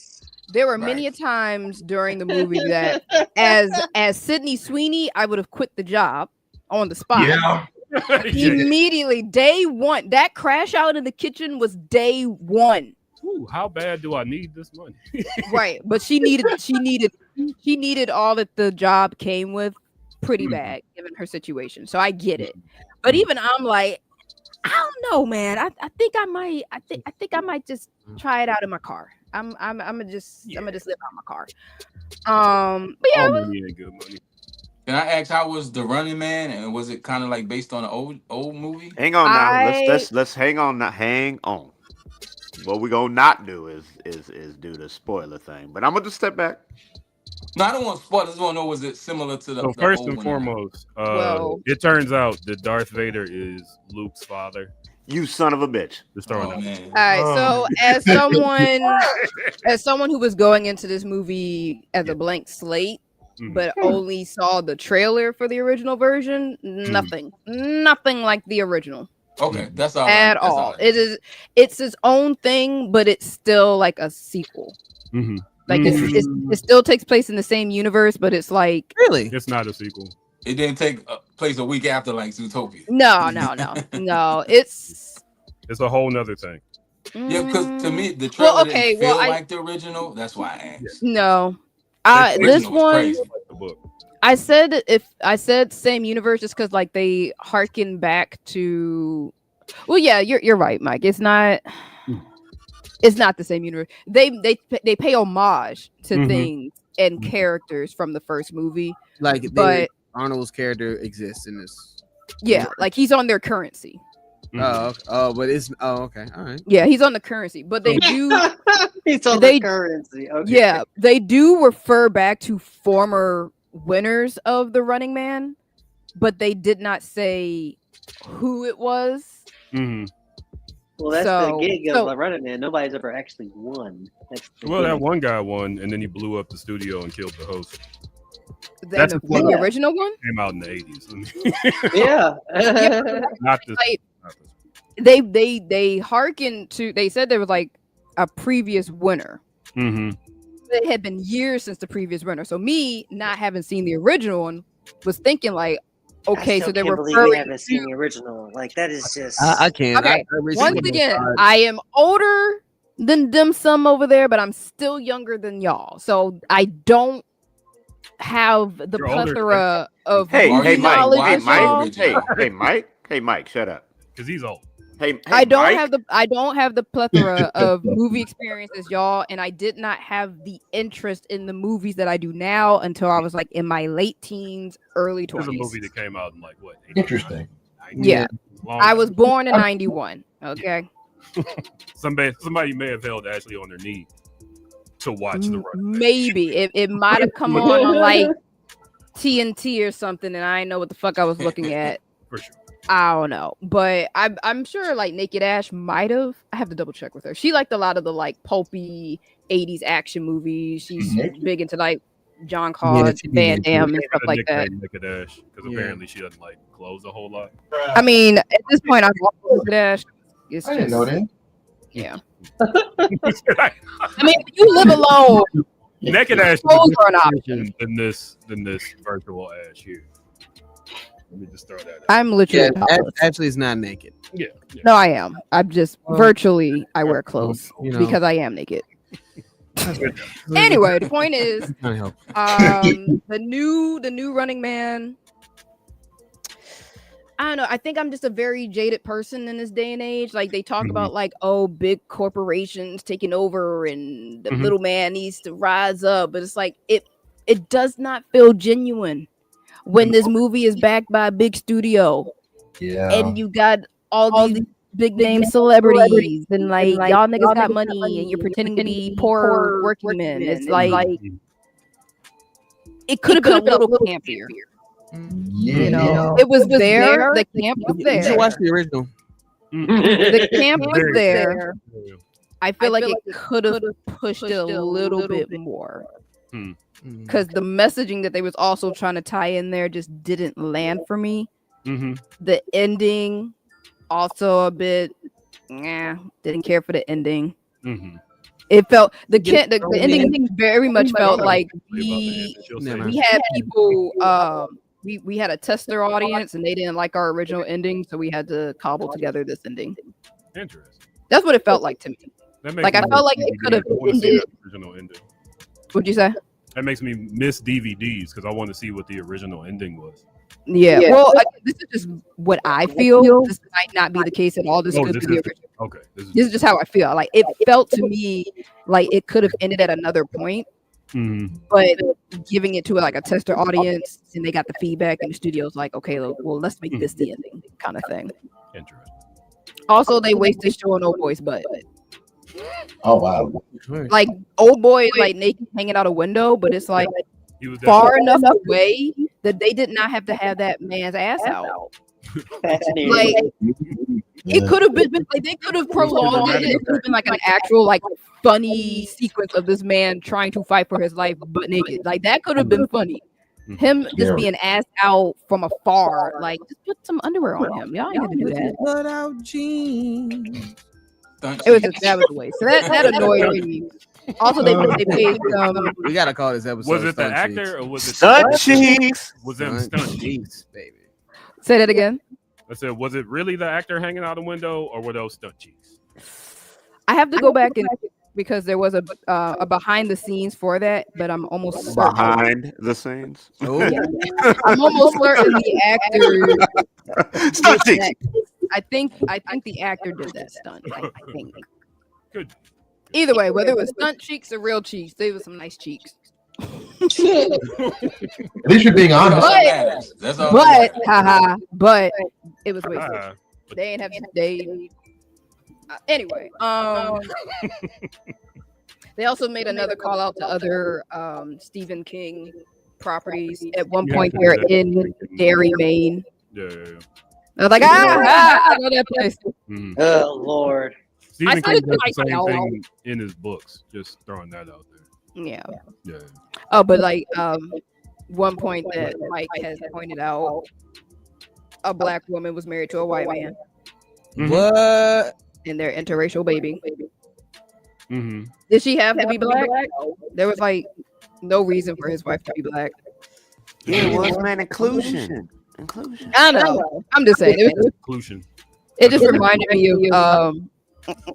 there were many a times during the movie that as Sydney Sweeney, I would have quit the job on the spot. Yeah. Immediately, day one. That crash out in the kitchen was day one. Ooh, how bad do I need this money? Right, but she needed all that the job came with pretty bad given her situation. So I get it. But even I'm like, I don't know, man. I think I might just try it out in my car. I'm gonna just live out my car. But yeah, money ain't good money. Can I ask, how was The Running Man, and was it kind of like based on an old movie? Hang on now. Let's hang on. Hang on. What we're gonna not do is do the spoiler thing. But I'm gonna just step back. No, I don't want spoilers. I just want to know, was it similar to the? So first and foremost, it turns out that Darth Vader is Luke's father. You son of a bitch. Just throwing All right. So as someone who was going into this movie as a blank slate, but only saw the trailer for the original version, nothing like the original. Okay, that's all. At all. It's its own thing, but it's still like a sequel. Like it still takes place in the same universe, but it's like it's not a sequel. It didn't take place a week after like Zootopia. No. It's a whole nother thing. Yeah, because to me the trailer didn't feel like the original. That's why I asked. No, this one. I said same universe just because like they harken back to. Well, yeah, you're right, Mike. It's not the same universe. They pay homage to things and characters from the first movie. But Arnold's character exists in this. Yeah, like he's on their currency. But it's okay, all right. Yeah, he's on the currency, but they do. He's on the currency. Okay. Yeah, they do refer back to former winners of the Running Man, but they did not say who it was. Well, that's the gig of the Running Man. Nobody's ever actually won. That one guy won, and then he blew up the studio and killed the host. That's the original one. Came out in the 80s. Yeah. Not this. They hearken to. They said there was like a previous winner. It had been years since the previous winner. So me not having seen the original one was thinking like, okay, so they were referring haven't to seen the original. Like that is just. I can't. Okay. Once again, I am older than dim sum over there, but I'm still younger than y'all, so I don't have the You're older, plethora of Hey, movie hey, Mike. knowledge Hey, as y'all. Mike. Hey, Mike. Hey, Mike. Shut up. because he's old. Hey, I don't Mike. have the plethora of movie experience as y'all, and I did not have the interest in the movies that I do now until I was like in my late teens, early There's a 20s. movie that came out in like what? 89? Interesting. Yeah. Long I time. was born in 91. Okay. Somebody may have held Ashley on their knee to watch the run. Maybe it might have come on like TNT or something, and I didn't know what the fuck I was looking at. For sure. I don't know, but I'm sure like Naked Ash might have. I have to double check with her. She liked a lot of the like pulpy 80s action movies. She's big into like John Claude Van Damme and stuff like that. Naked Ash, because apparently she doesn't like clothes a whole lot. I mean, at this point, I love Naked Ash. It's I didn't know that. Yeah. I mean, you live alone. Naked Ash is Clothes a are an different option than this virtual Ash here. Let me just throw that out. I'm literally Ashley's not naked. Yeah. No, I am. I'm just virtually. I wear clothes You know. because I am naked. Anyway, the point is, the new Running Man. I don't know. I think I'm just a very jaded person in this day and age. Like they talk about like, oh, big corporations taking over and the little man needs to rise up. But it's like it does not feel genuine when this movie is backed by a big studio. Yeah. And you got all these big name celebrities and like y'all niggas got money and you're pretending to be poor working men. It's like it could have been a little campier. You know, it was there. The camp was there. You should watch the original. The camp was there. I feel like it could have pushed it a little bit more because the messaging that they was also trying to tie in there just didn't land for me. The ending also a bit. Didn't care for the ending. It felt the ending very much felt like we had people. We had a tester audience and they didn't like our original ending, so we had to cobble together this ending. Interesting. That's what it felt like to me. Like I felt like it could have ended. Original ending. What'd you say? That makes me miss DVDs because I want to see what the original ending was. Yeah. Well, this is just what I feel. This might not be the case at all. This could be the original. Okay. This is just how I feel. Like it felt to me like it could have ended at another point. But giving it to like a tester audience and they got the feedback and the studio's like, okay, well, let's make this the ending kind of thing. Interesting. Also, they wasted showing Old Boy's butt. Oh wow! Like Old Boy is like naked hanging out a window, but it's like far enough away that they did not have to have that man's ass out. Like it could have been like they could have prolonged it. It could have been like an actual like funny sequence of this man trying to fight for his life but naked. Like that could have been funny. Him just being ass out from afar, like just put some underwear on him. Y'all ain't gonna do that. Without jeans. It was just that was the way. So that annoyed me. Also, they paid. We gotta call this episode. Was it the actor or was it Stunt cheeks? Was it stunt cheeks, baby? Say that again. I said, was it really the actor hanging out the window, or were those stunt cheeks? I have to go back and because there was a behind the scenes for that, but I'm almost certain. Behind the scenes. Oh, yeah. I'm almost certain the actor. Stunt cheeks. I think the actor did that stunt. I think. Good. Either way, whether it was stunt cheeks or real cheeks, they were some nice cheeks. At least you're being honest. But it was wasted. They ain't have anyway. They also made another call out to other Stephen King properties. At one point, they're in Derry, Maine. Yeah. I was like, I know that place. Oh Lord. Stephen King does the same thing in his books. Just throwing that out there. Yeah. Yeah. Oh, but like one point that Mike has pointed out, a black woman was married to a white man. What? And their interracial baby. Did she have to be black? There was like no reason for his wife to be black. It was man inclusion. I know. I'm just saying. Inclusion. It just reminded me of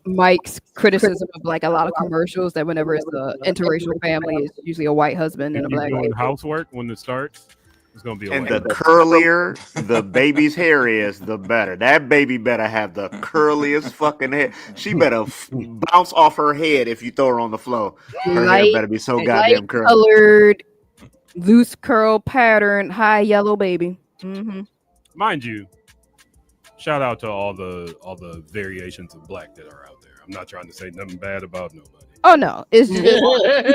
Mike's criticism of like a lot of commercials that whenever it's an interracial family, it's usually a white husband and a If you're black doing lady. housework when it starts, it's gonna be a And white the curlier the baby's hair is, the better. That baby better have the curliest fucking hair. She better bounce off her head if you throw her on the floor. Her hair better be so goddamn curly. Colored, loose curl pattern, high yellow baby. Mm-hmm. Mind you, shout out to all the variations of black that are out there. I'm not trying to say nothing bad about nobody. Oh no, it's just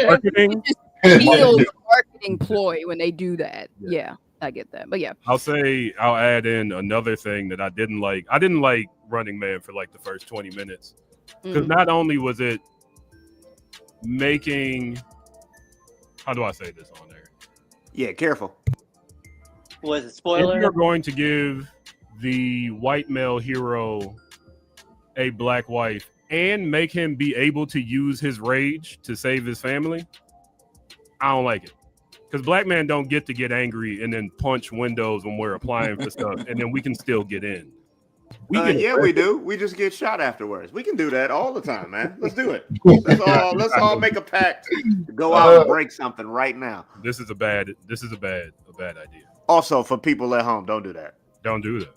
Marketing. feels marketing ploy when they do that. Yeah, I get that. But yeah, I'll add in another thing that I didn't like. I didn't like Running Man for like the first 20 minutes because not only was it making, how do I say this on there? Yeah, careful. Was it spoiler? If you're going to give the white male hero a black wife and make him be able to use his rage to save his family, I don't like it. Because black men don't get to get angry and then punch windows when we're applying for stuff, and then we can still get in. We do. We just get shot afterwards. We can do that all the time, man. Let's do it. Let's all make a pact to go out and break something right now. This is a bad idea. Also, for people at home, don't do that. Don't do that.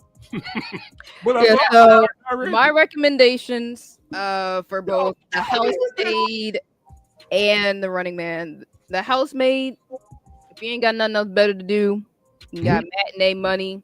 Yeah, so my recommendations for both The Housemaid and The Running Man. The Housemaid, if you ain't got nothing else better to do, you got matinee money,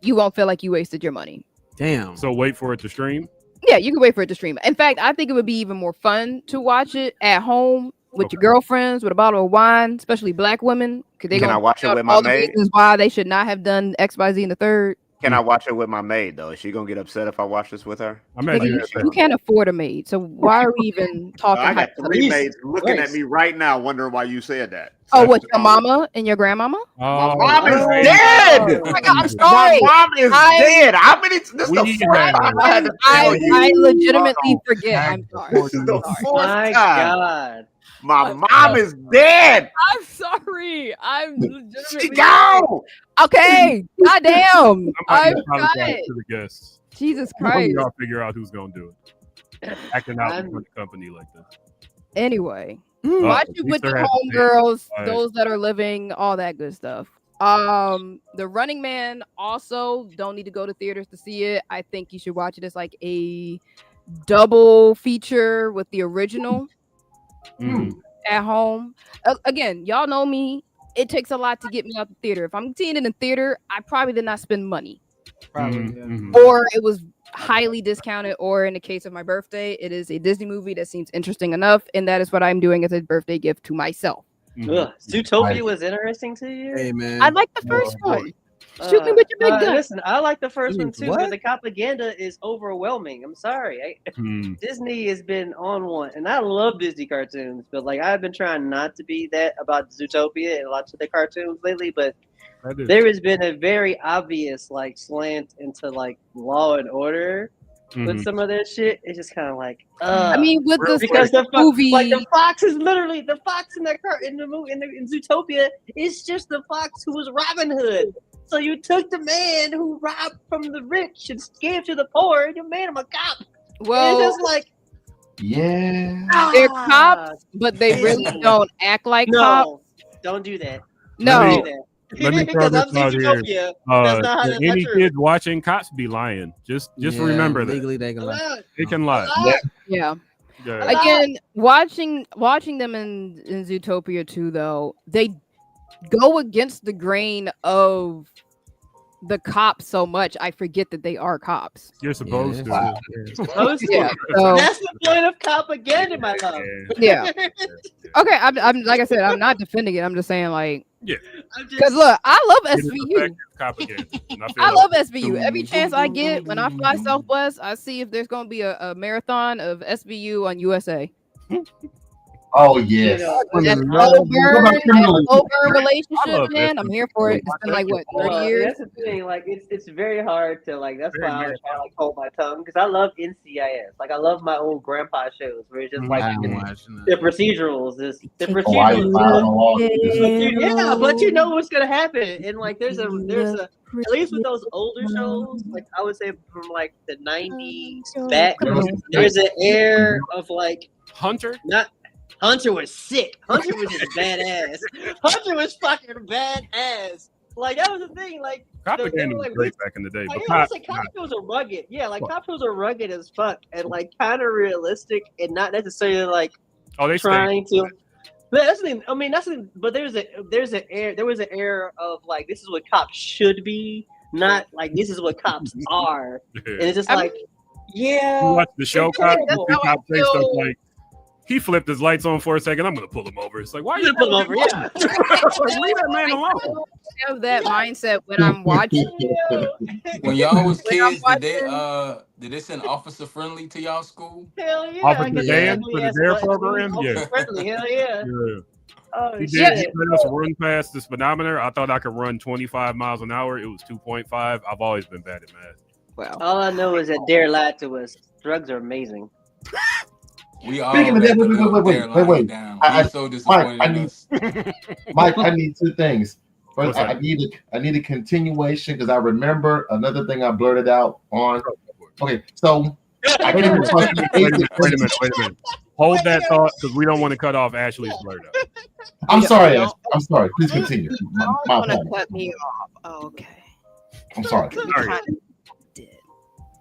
you won't feel like you wasted your money. Damn. So wait for it to stream? Yeah, you can wait for it to stream. In fact, I think it would be even more fun to watch it at home with your girlfriends with a bottle of wine, especially black women. Can I watch it with my all the maid? reasons why they should not have done X, Y, Z in the third. Can I watch it with my maid though? Is she gonna get upset if I watch this with her? You can't afford a maid, so why are we even talking? I got 3 maids looking at me right now, wondering why you said that. Oh, what, your mama and your grandmama? My mom is dead. Oh my God, I'm sorry. My mom is dead. How many? This is the fourth time I had to tell you. I legitimately forget. I'm sorry. This is the fourth My time. God. My mom is dead. I'm sorry. I'm legitimately. She gone. Okay. Goddamn. I'm I'm about to sorry. to the guests. Jesus One of Christ. y'all figure out who's gonna do it. Acting out in front of the company like this. Anyway, watch it with the homegirls, those that are living, all that good stuff. The Running Man also don't need to go to theaters to see it. I think you should watch it as like a double feature with the original at home. Again, y'all know me. It takes a lot to get me out the theater. If I'm seeing it in theater, I probably did not spend money. Or it was highly discounted, or in the case of my birthday, it is a Disney movie that seems interesting enough, and that is what I'm doing as a birthday gift to myself. Zootopia was interesting to you? Hey man, I like the first one. Shoot me with your big gun. Listen, I like the first one too, what? but the propaganda is overwhelming. I'm sorry. Disney has been on one, and I love Disney cartoons, but like I've been trying not to be that about Zootopia and lots of the cartoons lately, but there has been a very obvious like slant into like Law and Order with some of that shit. It's just kind of like, I mean, with the because the movie, like the fox is literally the fox in that in the movie in Zootopia. It's just the fox who was Robin Hood. So you took the man who robbed from the rich and gave to the poor, and you made him a cop. well, And it's just like, they're cops, but they really don't act like cops. no, don't do that. No. Don't do that. Let me throw Because this I've out seen here. Zootopia. That's not how that's Any not true. kids watching cops be lying. Just remember that. legally they can lie. They can lie. Yeah. Yeah. Again, watching them in Zootopia too, though, they go against the grain of the cops so much. I forget that they are cops. You're supposed to. Yeah, so, that's the point of propaganda, my love. Yeah. Okay, I'm like I said, I'm not defending it. I'm just saying, like, yeah. Because look, I love It is SVU. effective propaganda. And feel I like- love SVU. Every chance I get when I fly Southwest, I see if there's going to be a marathon of SVU on USA. Oh yes. That slow burn relationship, man. I'm here for it. It's been like what, 30 years? That's the thing. Like it's very hard to like. That's why I was trying to like hold my tongue because I love NCIS. Like I love my old grandpa shows where it's just like the procedurals. The procedurals. Yeah, but you know what's gonna happen, and like there's a at least with those older shows, like I would say from like the 90s back, there's an air of like Hunter. Not Hunter was sick. Hunter was just badass. Hunter was fucking badass. Like that was the thing. Like Cop they Again were was like, great back in the day. like, But yeah, I was like, cop shows are rugged. Yeah, like cop shows are rugged as fuck and like kind of realistic and not necessarily like they trying to. But that's the thing. I mean, that's the thing, but there was an air of like this is what cops should be, not like this is what cops are. And it's just like, yeah. You watch the show, Cop. You see Cop say stuff feel. like, he flipped his lights on for a second. I'm gonna pull him over. It's like, why are you pull him over? Yeah. Leave that man alone. I have that mindset when I'm watching. When y'all was kids, did they send Officer Friendly to y'all school? Hell yeah. Officer Dan for the DARE program? Yeah. Friendly. Hell yeah. Oh, He shit. did let us run past the speedometer. I thought I could run 25 miles an hour. It was 2.5. I've always been bad at math. Wow. All I know is that Dare lied to us. Drugs are amazing. We all Speaking of that, wait. I'm so disappointed in us. Mike, I need two things. First, What's that? I need a continuation because I remember another thing I blurted out on. Okay, so I Wait a came minute. across Wait a minute. Hold that thought because we don't want to cut off Ashley's blurred out. I'm sorry, Ash. I'm sorry. Please continue. My Want to apologies. cut me off? Oh, okay. I'm sorry. Sorry.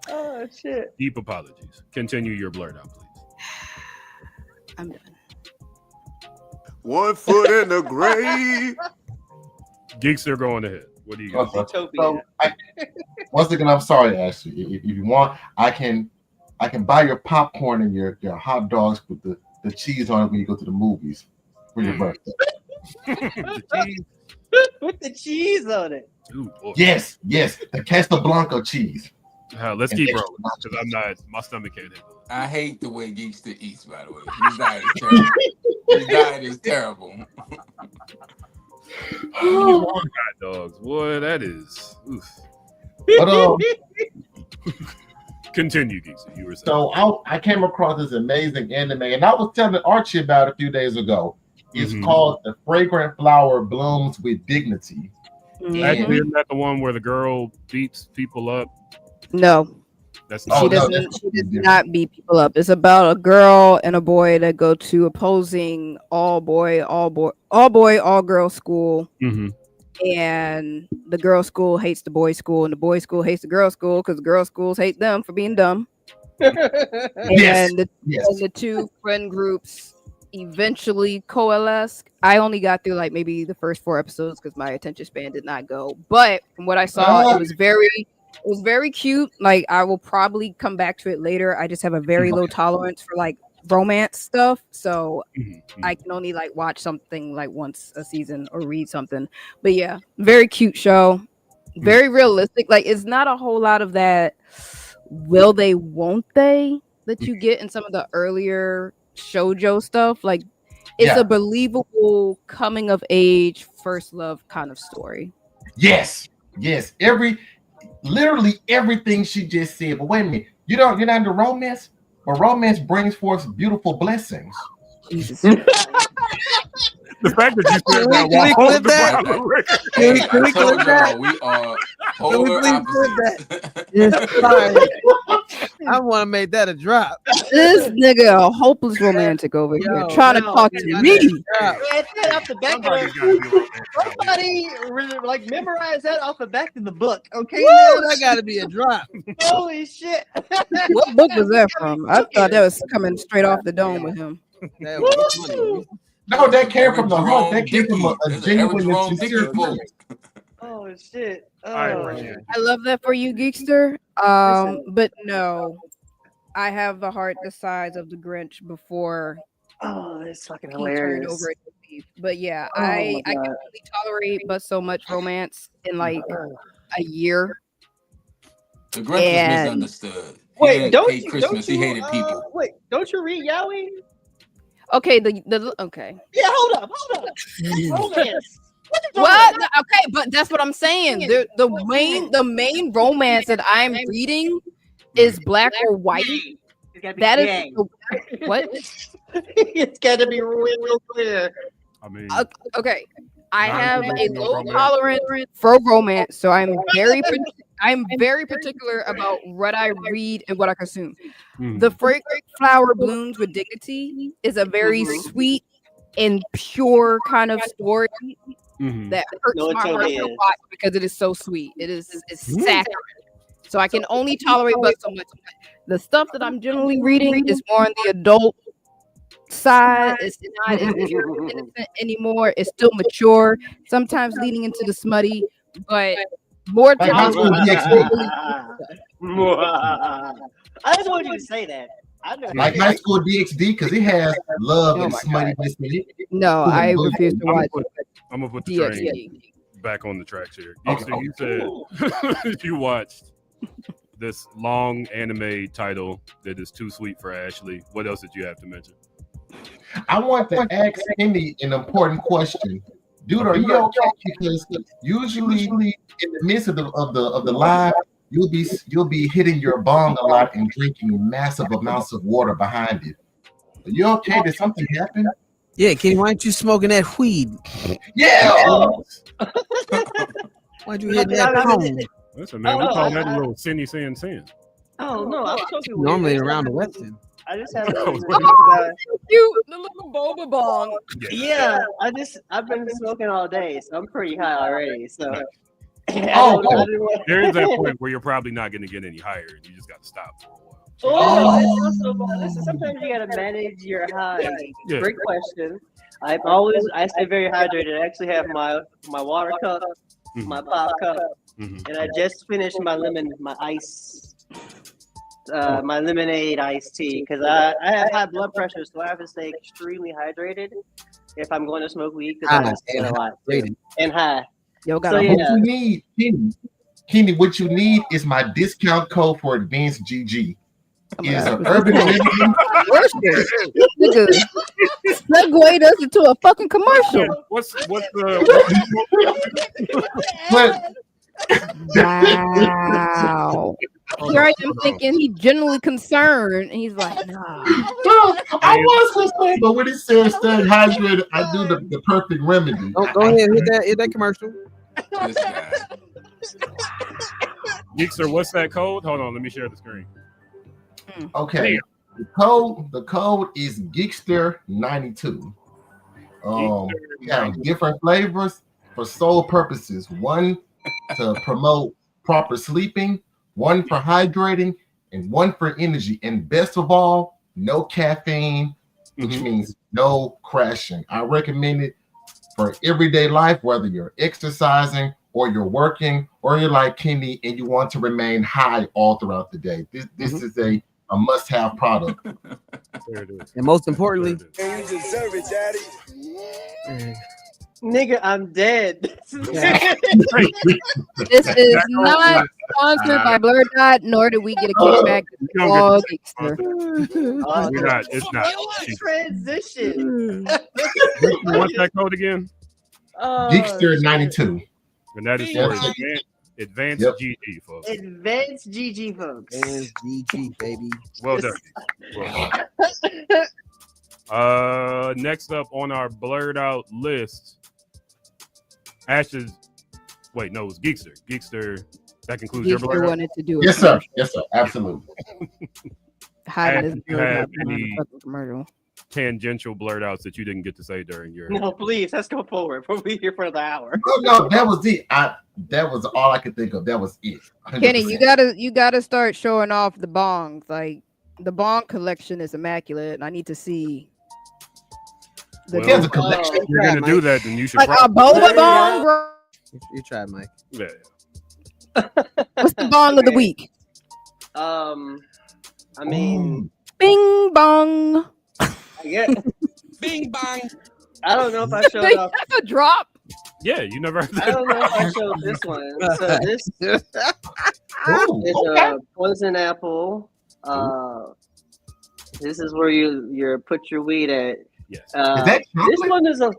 Oh shit. Deep apologies. Continue your blurred out, please. I'm done. 1 foot in the grave. Geeks are going ahead. What do you got? So, once again, I'm sorry, Ashley. If you want, I can buy your popcorn and your hot dogs with the cheese on it when you go to the movies for your birthday. With the cheese on it. Ooh, Yes, the Casablanca cheese. Let's keep rolling because I'm not. My stomach can't handle it. I hate the way Geekster eats, by the way. His diet is terrible. His diet is terrible. Hot dogs, boy, that is. Oof. But Continue, Geeksy. You were saying. so I came across this amazing anime, and I was telling Archie about it a few days ago. It's called The Fragrant Flower Blooms with Dignity. Actually, isn't that the one where the girl beats people up? No. That's She does not beat people up. It's about a girl and a boy that go to opposing all girl school. And the girl school hates the boys school, and the boys school hates the girl school because the girl schools hate them for being dumb. And the two friend groups eventually coalesce. I only got through like maybe the first 4 episodes because my attention span did not go. But from what I saw, it was very cute. Like I will probably come back to it later. I just have a very low tolerance for like romance stuff, so I can only like watch something like once a season or read something. But yeah, very cute show, very realistic. Like it's not a whole lot of that will they won't they that you get in some of the earlier shoujo stuff. Like it's a believable coming of age first love kind of story. Yes. Literally everything she just said. But wait a minute, you're not into romance? But romance brings forth beautiful blessings. Jesus. The fact that you said that while holding the bottle. I told y'all we are polar opposites. I want to make that a drop. This nigga a hopeless romantic over here trying to talk to me. Off the back somebody like memorize that off the back of the book. Okay, that gotta be a drop. Holy shit! What book was that from? I thought that was coming straight off the dome with him. No, that came from the heart. That came from a genuine and sincere feeling. Oh shit! I love that for you, Geekster. But no, I have the heart the size of the Grinch before. Oh, it's fucking he hilarious. turned over a new leaf. But yeah, Oh I my can God. only tolerate but so much romance in like a year. The Grinch was misunderstood. He Wait, didn't don't hate you? Christmas. Don't He you, hated people. Wait, don't you read Yowie? Okay, the okay. Yeah, hold up. Romance. What? Okay, but that's what I'm saying. The main romance that I'm reading is black or white. That is what? It's got to be real clear. I mean, Okay. I have a Non-conventional low romance. tolerance for romance, so I'm very particular about what I read and what I consume. The fragrant flower blooms with dignity is a very sweet and pure kind of story that hurts No, it my heart totally to is. watch because it is so sweet. It's saccharine. So I can only tolerate but so much. The stuff that I'm generally reading is more on the adult side. It's not as pure and innocent anymore. It's still mature, sometimes leading into the smutty, but more Like High School tolerable. DxD. I just wanted you to say that. I know. Like High School DxD, because it has love Oh and my smuttiness in it. No, I refuse to watch I'm gonna put the train DxD. back on the tracks here. Okay. So you said you watched this long anime title that is too sweet for Ashley. What else did you have to mention? I want to ask Cindy an important question. Dude, are you okay? Because usually in the midst of the live, you'll be hitting your bong a lot and drinking massive amounts of water behind it. Are you okay? Did something happen? Yeah, Kenny, why aren't you smoking that weed? Yeah. Why'd you hit that phone? Listen, man, we call that a little Cindy saying sin. Oh no, I'm talking Normally around the Western. I just have a You, the little boba bong. Yeah, I've been smoking all day, so I'm pretty high already. So There is that point where you're probably not going to get any higher. You just got to stop for a while. It's also listen. Sometimes you gotta manage your high. Yeah. Great question. I stay very hydrated. I actually have my water cup, my pop cup, and I just finished my my lemonade iced tea because I have high blood pressure, so I have to stay extremely hydrated if I'm going to smoke weed because I stand a lot and high. Yo, got So, What you need, Kenny, what you need is my discount code for Advanced GG. Is an urban remedy. Nigga, segued us into a fucking commercial. What's Wow. Here I am thinking he's genuinely concerned, and he's like, nah. I was concerned, but when it says stay hydrated, I do the perfect remedy. Oh, go ahead, hit that commercial. Geekster, what's that code? Hold on, let me share the screen. Okay. The code is Geekster92. Yeah, different flavors for sole purposes. One to promote proper sleeping, one for hydrating, and one for energy. And best of all, no caffeine, which means no crashing. I recommend it for everyday life, whether you're exercising or you're working, or you're like Kenny and you want to remain high all throughout the day. This is a must-have product. There it is. And most importantly, you deserve it, Daddy. Nigga, I'm dead. This is not sponsored by Blurddot, nor do we get a kickback. It's not. Transition. What's that code again? Geekster92. And that is for Advanced GG, folks. Advanced GG, folks. Advanced GG, baby. Well done. Next up on our blurred out list, Ash's. Wait, no, it's Geekster. Geekster. That concludes your blurred out. Wanted to do Yes, sir. Yes, sir. Absolutely. Do you have any tangential blurred outs that you didn't get to say during your? No, please, let's go forward. We'll be here for another hour. No, that was it. That was all I could think of. That was it. 100%. Kenny, you gotta start showing off the bongs. Like the bong collection is immaculate, and I need to see. There's a collection. If you're gonna do that, then you should. Like a boba bong, bro. You try, Mike. Yeah. What's the bong of the week? I mean, Bing bong. Yeah. Bing bong. I don't know if I showed off. That's a drop. Yeah, you never heard that. I don't know if I showed this one. So this is a poison apple. This is where you put your weed at. Yes. Is that this one is a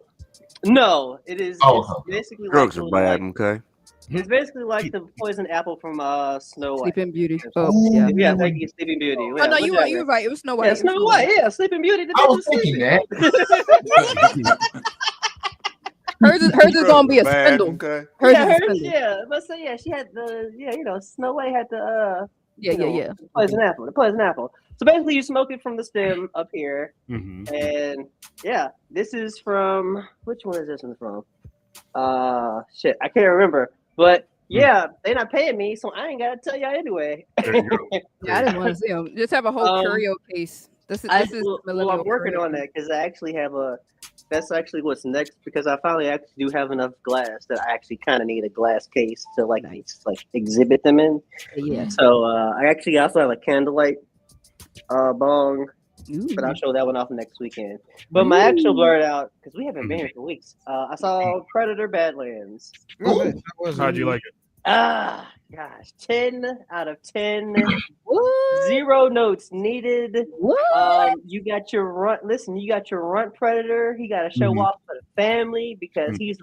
no. It is. It's basically Drugs like are bad, okay? It's basically like the poison apple from Snow White. Sleeping Beauty. Yeah, thank you, Sleeping Beauty. Oh no, you were right. It was Snow White. Yeah, Snow White. Yeah, Sleeping Beauty. I was thinking that. Hers is gonna be a spindle. Okay. Hers yeah, is a hers, spindle. yeah. But so yeah, she had the Snow White had the Yeah, yeah. poison apple. The poison apple. So basically, you smoke it from the stem up here, Mhm. and yeah, this is from which one is this one from? Shit, I can't remember. But yeah, they're not paying me, so I ain't gotta tell y'all anyway. There you go. Yeah, I didn't want to see them. Just have a whole curio case. This is Well, millennial I'm working curio on that because I actually have that's actually what's next because I finally actually do have enough glass that I actually kind of need a glass case to like exhibit them in. Yeah. So I actually also have a candlelight bong, but I'll show that one off next weekend. But my actual blurred out because we haven't been here for weeks. I saw Predator Badlands. How'd you like it? Gosh, 10 out of 10. 0 notes needed. You got your runt. Listen, you got your runt predator. He got to show off for the family because he's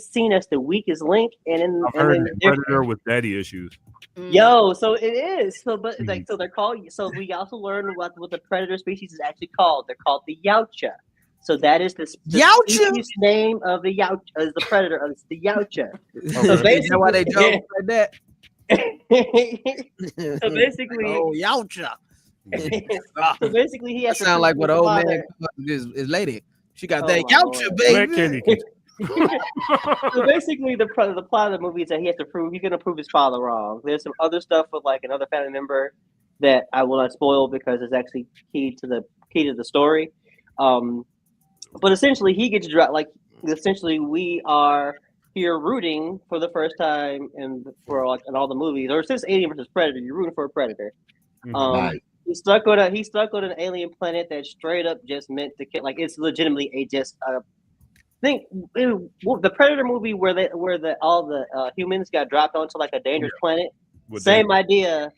seen as the weakest link. And I've heard predator with daddy issues. Yo, so it is. So, but like, so they're called. So we also learned what the predator species is actually called. They're called the Yautja. So that is the species name of the Yautja. Is the predator? It's the Yautja. So basically, is that why they joke like that? So basically, oh Yautja. So basically, he has that to sound like what old man father. his lady. She got that Yautja, baby. So basically, the plot of the movie is that he's going to prove his father wrong. There's some other stuff with like another family member that I will not spoil because it's actually key to the story. But essentially, he gets dropped. Like essentially, we are here rooting for the first time in all the movies, or since Alien versus Predator, you're rooting for a predator. Right. He's stuck on an alien planet that's straight up just meant to kill. Like it's legitimately the Predator movie where all the humans got dropped onto like a dangerous planet. Same idea,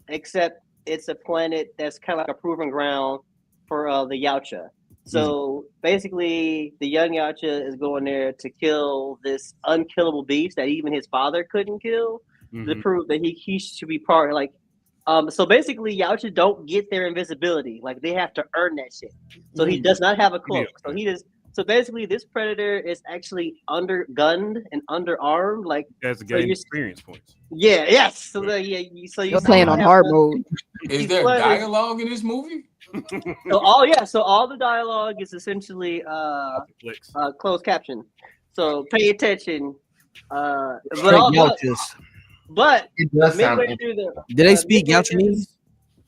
except it's a planet that's kind of like a proving ground for the Yautja. So basically, the young Yautja is going there to kill this unkillable beast that even his father couldn't kill to prove that he should be part. Like, so basically, Yautja don't get their invisibility. Like they have to earn that shit. So he does not have a cloak. So basically, this predator is actually undergunned and underarmed. Like as a game experience points. Yeah. Yes. So you're playing on hard mode. Is there dialogue in this movie? So all the dialogue is essentially closed caption. So pay attention. But it does sound through do they speak Yautjanese?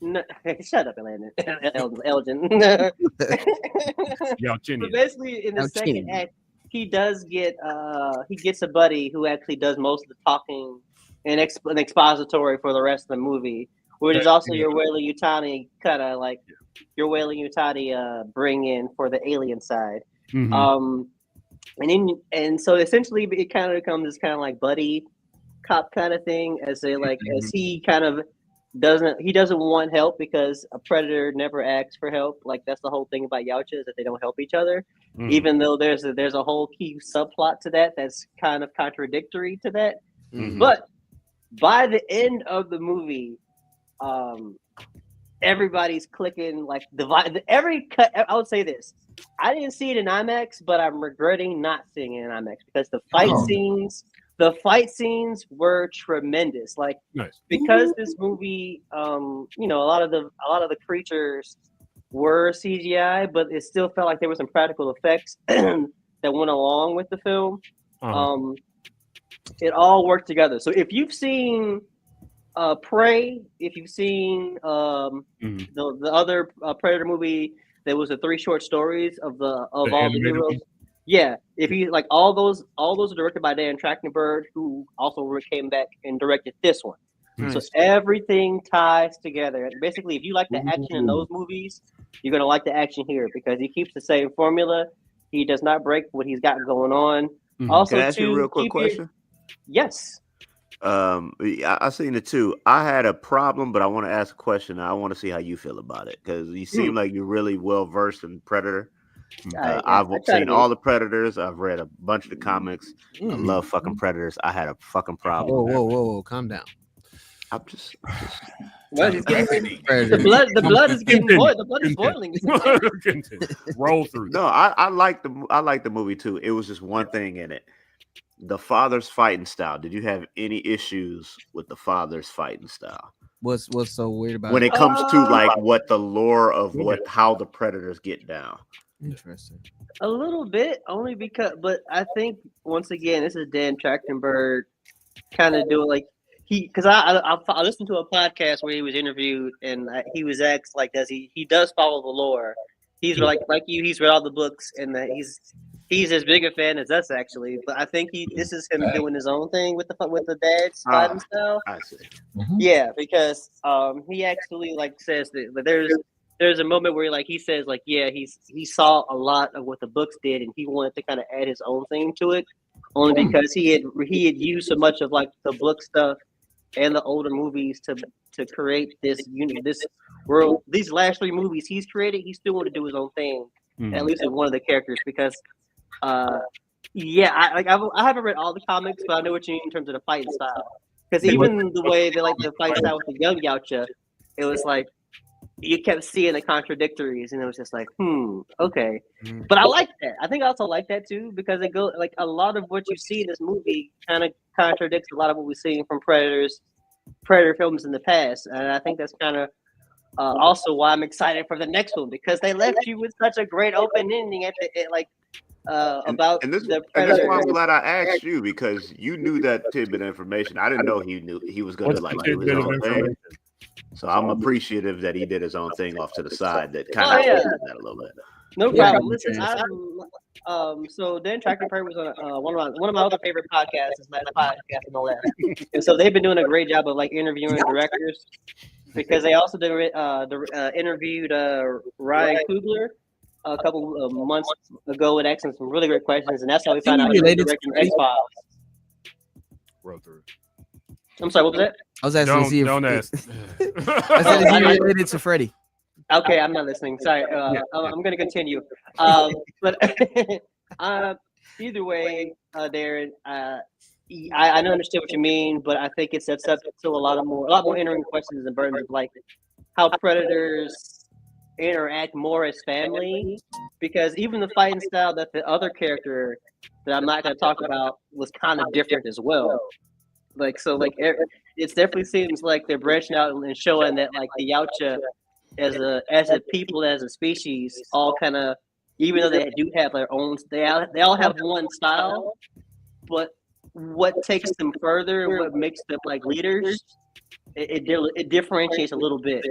No, shut up, Elgin. But basically, in the second act, he does get he gets a buddy who actually does most of the talking and expository for the rest of the movie, which is also your Weyland Yutani kind of like your Weyland Yutani bring in for the alien side. And so essentially, it kind of becomes this kind of like buddy cop kind of thing as he kind of doesn't want help because a predator never asks for help. Like that's the whole thing about Yautja is that they don't help each other, even though there's a whole key subplot to that that's kind of contradictory to that. But by the end of the movie, everybody's clicking like every cut. I would say this: I didn't see it in IMAX, but I'm regretting not seeing it in IMAX because the fight scenes were tremendous. Like because this movie, a lot of the creatures were CGI, but it still felt like there were some practical effects that went along with the film. It all worked together. So if you've seen Prey, if you've seen the other Predator movie, there was the 3 short stories of all the heroes. Yeah, if you like all those are directed by Dan Trachtenberg, who also came back and directed this one. So everything ties together. Basically, if you like the action in those movies, you're gonna like the action here because he keeps the same formula. He does not break what he's got going on. Also, can I ask you a real quick question? Yes. I seen it too. I had a problem, but I want to ask a question. I want to see how you feel about it because you seem like you're really well versed in Predator. I've seen all the Predators. I've read a bunch of the comics. I love fucking Predators. I had a fucking problem. Whoa, calm down. I'm just Well, he's getting Predator. the blood is getting boiled. The blood is boiling. Roll through. No, I like the movie too. It was just one thing in it. The father's fighting style. Did you have any issues with the father's fighting style? What's so weird about When it? it comes to like what the lore of how the predators get down? Interesting. A little bit, only because, but I think once again, this is Dan Trachtenberg kind of doing like because I listened to a podcast where he was interviewed and he was asked like, does he does follow the lore? He's like you, he's read all the books and that he's as big a fan as us actually. But I think this is him doing his own thing with the dad's fighting style. I see. Yeah, because he actually like says that there's a moment where he says like he saw a lot of what the books did and he wanted to kind of add his own thing to it, only because he had used so much of like the book stuff and the older movies to create this this world. These last 3 movies he's created, he still wanted to do his own thing, at least with one of the characters because I haven't read all the comics, but I know what you mean in terms of the fighting style. Because even the way they like the fight style with the young Yautja, it was like you kept seeing the contradictories, and it was just like, okay. But I like that. I think I also like that too because it goes like a lot of what you see in this movie kind of contradicts a lot of what we've seen from Predator films in the past, and I think that's kind of also why I'm excited for the next one because they left you with such a great open ending about the Predator. And that's why I'm glad I asked you because you knew that tidbit of information. I didn't know he was going to like do his own thing. So I'm appreciative that he did his own thing off to the side that kind of that a little bit. No problem. Listen, so Dan Trachtenberg was on one of my other favorite podcasts is Last Podcast on the Left, and so they've been doing a great job of like interviewing directors because they also interviewed Ryan Coogler a couple of months ago and asking some really great questions, and that's how we found out he was directing X-Files. Roll through. I'm sorry, what was that? I was asking to see if don't ask. I said, is he related to Freddy? Okay, I'm not listening. Sorry, I'm going to continue. But either way, Darren, I understand what you mean, but I think it sets up to a lot more interesting questions in terms of like how predators interact more as family. Because even the fighting style that the other character that I'm not going to talk about was kind of different as well. It definitely seems like they're branching out and showing that like the Yautja as a people, as a species, all kind of, even though they do have their own, they all have one style, but what takes them further and what makes them like leaders, it differentiates a little bit.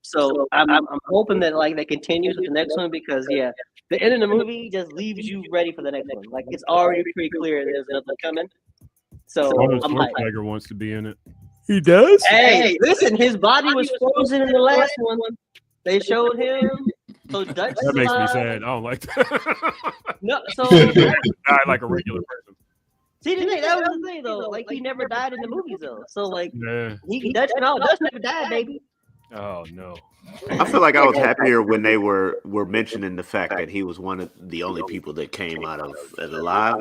So I'm hoping that like that continues with the next one because the end of the movie just leaves you ready for the next one. Like it's already pretty clear there's nothing coming. So Arnold I'm Schwarzenegger wants to be in it. He does? Hey, listen, his body was frozen in the last one. They showed him. So Dutch That makes me alive. sad. I don't like that. No, so Die like a regular person. see, that was the thing though. Like he never died in the movies though. So like Yeah. Dutch never died, baby. Oh no. I feel like I was happier when they were mentioning the fact that he was one of the only people that came out of it alive.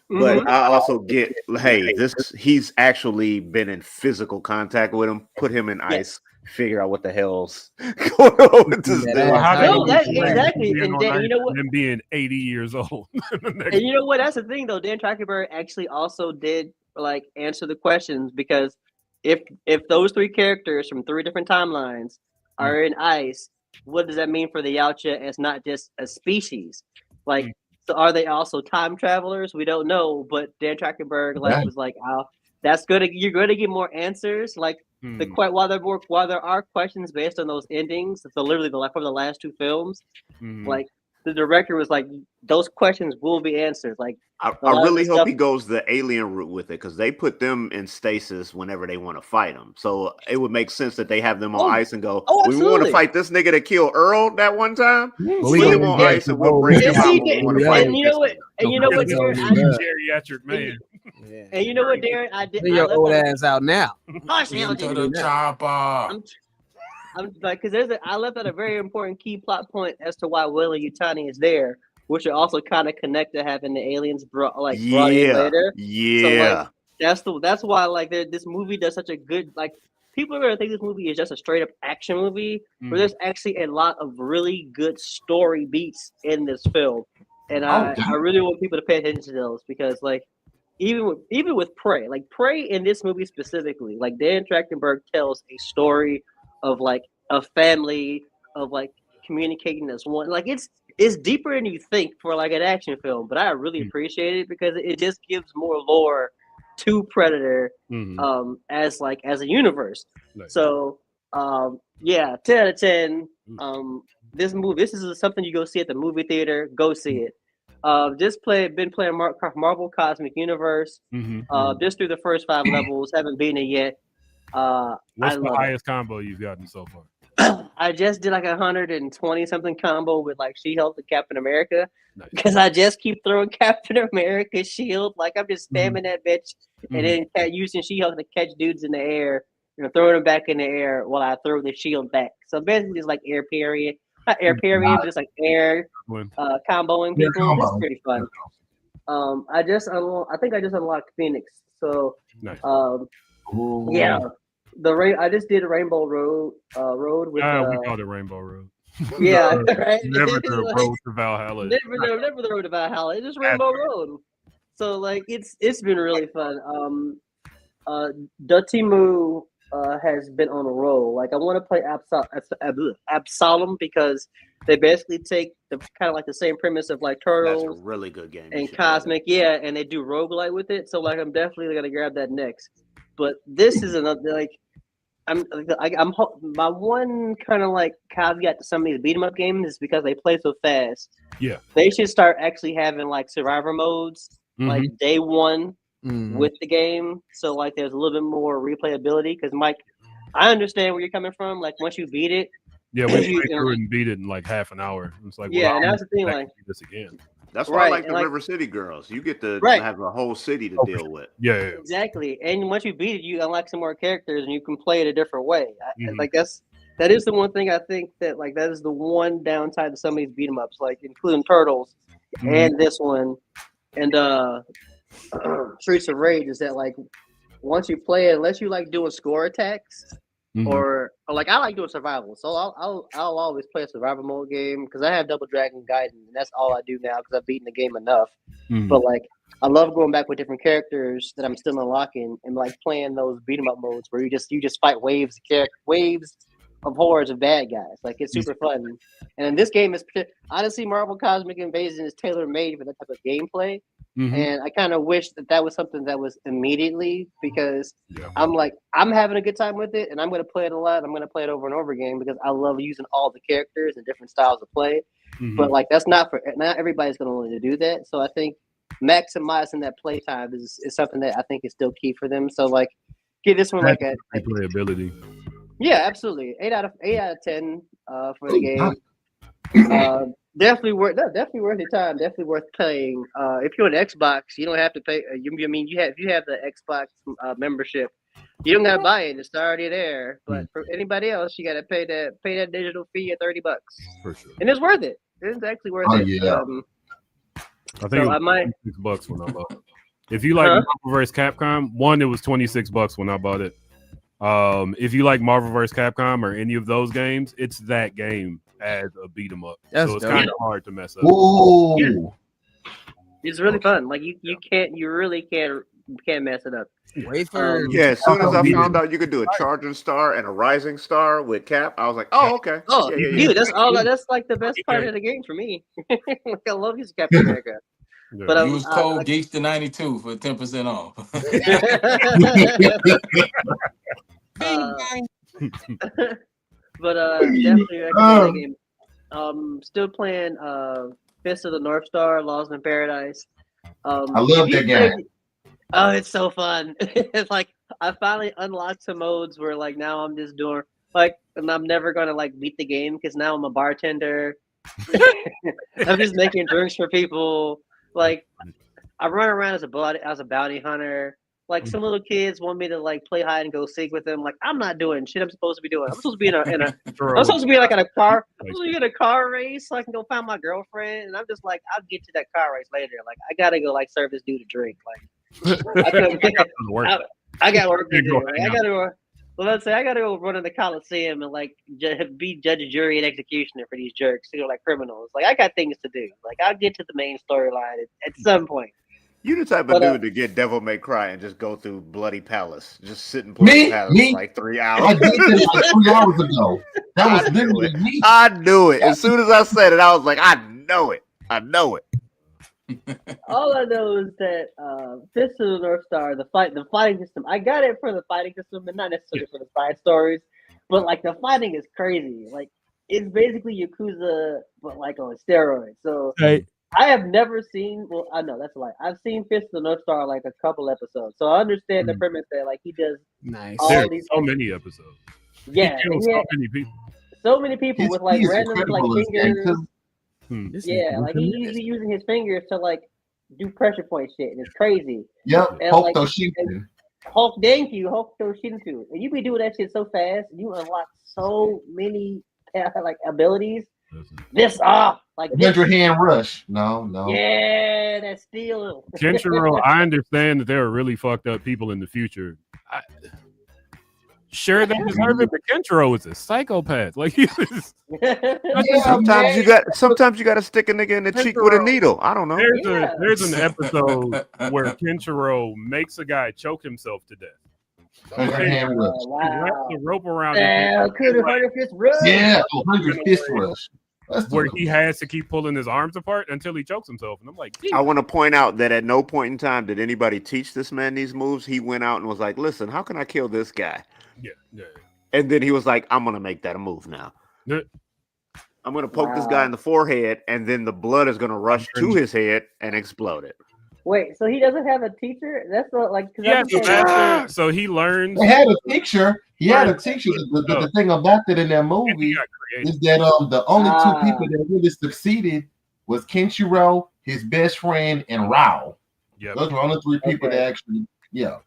But I also get, hey, he's actually been in physical contact with him. Put him in ice. Figure out what the hell's going on with this dude. Exactly. And then, you know what? And being 80 years old. And you know what? That's the thing, though. Dan Trachtenberg actually also did like answer the questions because if those 3 characters from 3 different timelines are in ice, what does that mean for the Yautja as not just a species? Like, so are they also time travelers? We don't know. But Dan Trachtenberg was like, "Oh, that's good. You're going to get more answers." Like while there are questions based on those endings, so literally from the last 2 films, like the director was like, "Those questions will be answered." Like, I really hope he goes the alien route with it because they put them in stasis whenever they want to fight them. So it would make sense that they have them on ice and go, we want to fight this nigga that killed Earl that one time. Well, we him on ice and we'll bring him out. And you know what? And you know what, Darren? Geriatric man. And you know what, Darren? I did. Bring your old ass out now. I'm like, because I left out a very important key plot point as to why Weyland-Yutani is there, which are also kind of connect to having the aliens brought in later. Yeah. That's why like this movie does such a good like. People are gonna think this movie is just a straight up action movie, but there's actually a lot of really good story beats in this film, and I really want people to pay attention to those because like even with Prey, like Prey in this movie specifically, like Dan Trachtenberg tells a story of like a family of like communicating as one. Like it's deeper than you think for like an action film, but I really appreciate it because it just gives more lore to Predator as a universe. Nice. So yeah, 10 out of 10. This is something you go see at the movie theater. Go see it. Been playing Marvel Cosmic Universe. Just through the first 5 levels. Haven't beaten it yet. What's the highest combo you've gotten so far? I just did like 120 something combo with like She-Hulk and Captain America because I just keep throwing Captain America's shield. Like I'm just spamming that bitch and then using She-Hulk to catch dudes in the air, throwing them back in the air while I throw the shield back. So basically just like air period, not air period, just like air comboing people. It's pretty fun. I think I just unlocked Phoenix. So yeah. I just did a Rainbow Road with. We called it Rainbow Road. Yeah, right. Never the road to Valhalla. Never the road to Valhalla. It's just Rainbow Road. So like it's been really fun. Dotemu has been on a roll. Like I want to play Absalom because they basically take the kind of like the same premise of like Turtles. That's a really good game. And Cosmic, and they do roguelite with it. So like I'm definitely gonna grab that next. But this is another like I'm my one kind of like caveat to some of these beat 'em up games is because they play so fast. Yeah, they should start actually having like survivor modes like day one with the game. So like there's a little bit more replayability. Because Mike, I understand where you're coming from. Like once you beat it, we played through and beat it in like half an hour. It's like and that's the thing. Like this again. That's why I like the River City Girls. You get to have a whole city to deal with. Yeah, exactly. And once you beat it, you unlock some more characters, and you can play it a different way. Like that is the one thing I think that like that is the one downside to some of these beat 'em ups, like including Turtles and this one, and Streets of Rage is that like once you play it, unless you like doing score attacks. Or like I like doing survival, so I'll always play a survival mode game because I have Double Dragon Gaiden, and that's all I do now because I've beaten the game enough. But like I love going back with different characters that I'm still unlocking and like playing those beat 'em up modes where you just fight waves of hordes of bad guys. Like it's super fun. And this game is honestly Marvel Cosmic Invasion is tailor made for that type of gameplay. And I kind of wish that was something that was immediately because I'm having a good time with it and I'm going to play it a lot. I'm going to play it over and over again because I love using all the characters and different styles of play. But like that's not everybody's going to want to do that. So I think maximizing that play time is something that I think is still key for them. So like give this one like a replayability. Yeah, absolutely. 8 out of 10 for the game. Definitely worth your time. Definitely worth playing. If you're on Xbox, you don't have to pay. If you have the Xbox membership, you don't gotta buy it. It's already there. But for anybody else, you gotta pay that digital fee of $30 for sure. And it's worth it. It's actually worth it. Yeah. I think it was $26 when I bought it. If you like Marvel vs. Capcom, it was $26 when I bought it. If you like Marvel vs. Capcom or any of those games, it's that game as a beat 'em up. So it's kind of hard to mess up. Ooh. Yeah. It's really fun. Like you really can't mess it up. As soon as I found out you could do a charging star and a rising star with Cap, I was like, oh, okay. Oh, dude, that's like the best part of the game for me. Like I love using Captain America. Yeah. But use code Geeks92 for 10% off. But definitely recommend the game. Still playing Fist of the North Star, Lost in Paradise. I love that game. Oh, it's so fun. It's like I finally unlocked some modes where like now I'm just doing and I'm never gonna like beat the game because now I'm a bartender. I'm just making drinks for people. Like I run around as a bounty hunter. Like some little kids want me to like play hide and go seek with them. Like I'm not doing shit I'm supposed to be doing. I'm supposed to be I'm supposed to be like in a car. I'm supposed to be in a car race so I can go find my girlfriend. And I'm just like, I'll get to that car race later. Like I gotta go like serve this dude a drink. Like I got work to do. Go Like, hang I out. gotta go. Well, let's say I gotta go run in the Coliseum and like be judge, jury, and executioner for these jerks, like criminals. Like I got things to do. Like I'll get to the main storyline at some point. You the type of But, dude to get Devil May Cry and just go through Bloody Palace. Just sit and play the Palace for like 3 hours. I did that like 3 hours ago. That was literally me. I knew it. As soon as I said it, I was like, I know it. I know it. all I know is that Fist of the North Star, the fighting system. I got it for the fighting system, and not necessarily for the side stories. But like the fighting is crazy. Like it's basically Yakuza, but like on steroids. So Right. I have never seen. Well, I know that's a lie. I've seen Fist of the North Star like a couple episodes, so I understand the premise that like he does all There's these. so many episodes. Yeah, He kills and so many people. so many people His with like key is random like incredible in this game, fingers. too. Yeah, like he's usually using his fingers to like do pressure point shit, and it's crazy. Yep, And, Hulk like, Toshinden. Hulk, thank you, Hulk Toshinden. And you be doing that shit so fast, you unlock so many like abilities. This like this. 100 hand rush. No. Yeah, that's still Kenshiro, I understand that there are really fucked up people in the future. Sure, they deserve it, but Kenshiro is a psychopath. Like he's sometimes you got to stick a nigga in the cheek with a needle. I don't know. There's an episode where Kenshiro makes a guy choke himself to death. Hand rush. Wraps the rope around could have heard of fist rush. Yeah, 100 fist rush. Where he has to keep pulling his arms apart until he chokes himself. And I'm like, I want to point out that at no point in time did anybody teach this man these moves. He went out and was like, listen, how can I kill this guy? Yeah. And then he was like, I'm going to make that a move now. Yeah. I'm going to poke this guy in the forehead, and then the blood is going to rush to his head and explode it. Wait, so he doesn't have a teacher? That's not like. So he learns. He had a teacher. The thing about it in that movie is that the only two people that really succeeded was Kenshiro, his best friend, and Rao. Yep. Those were only 3 people that actually. Yeah.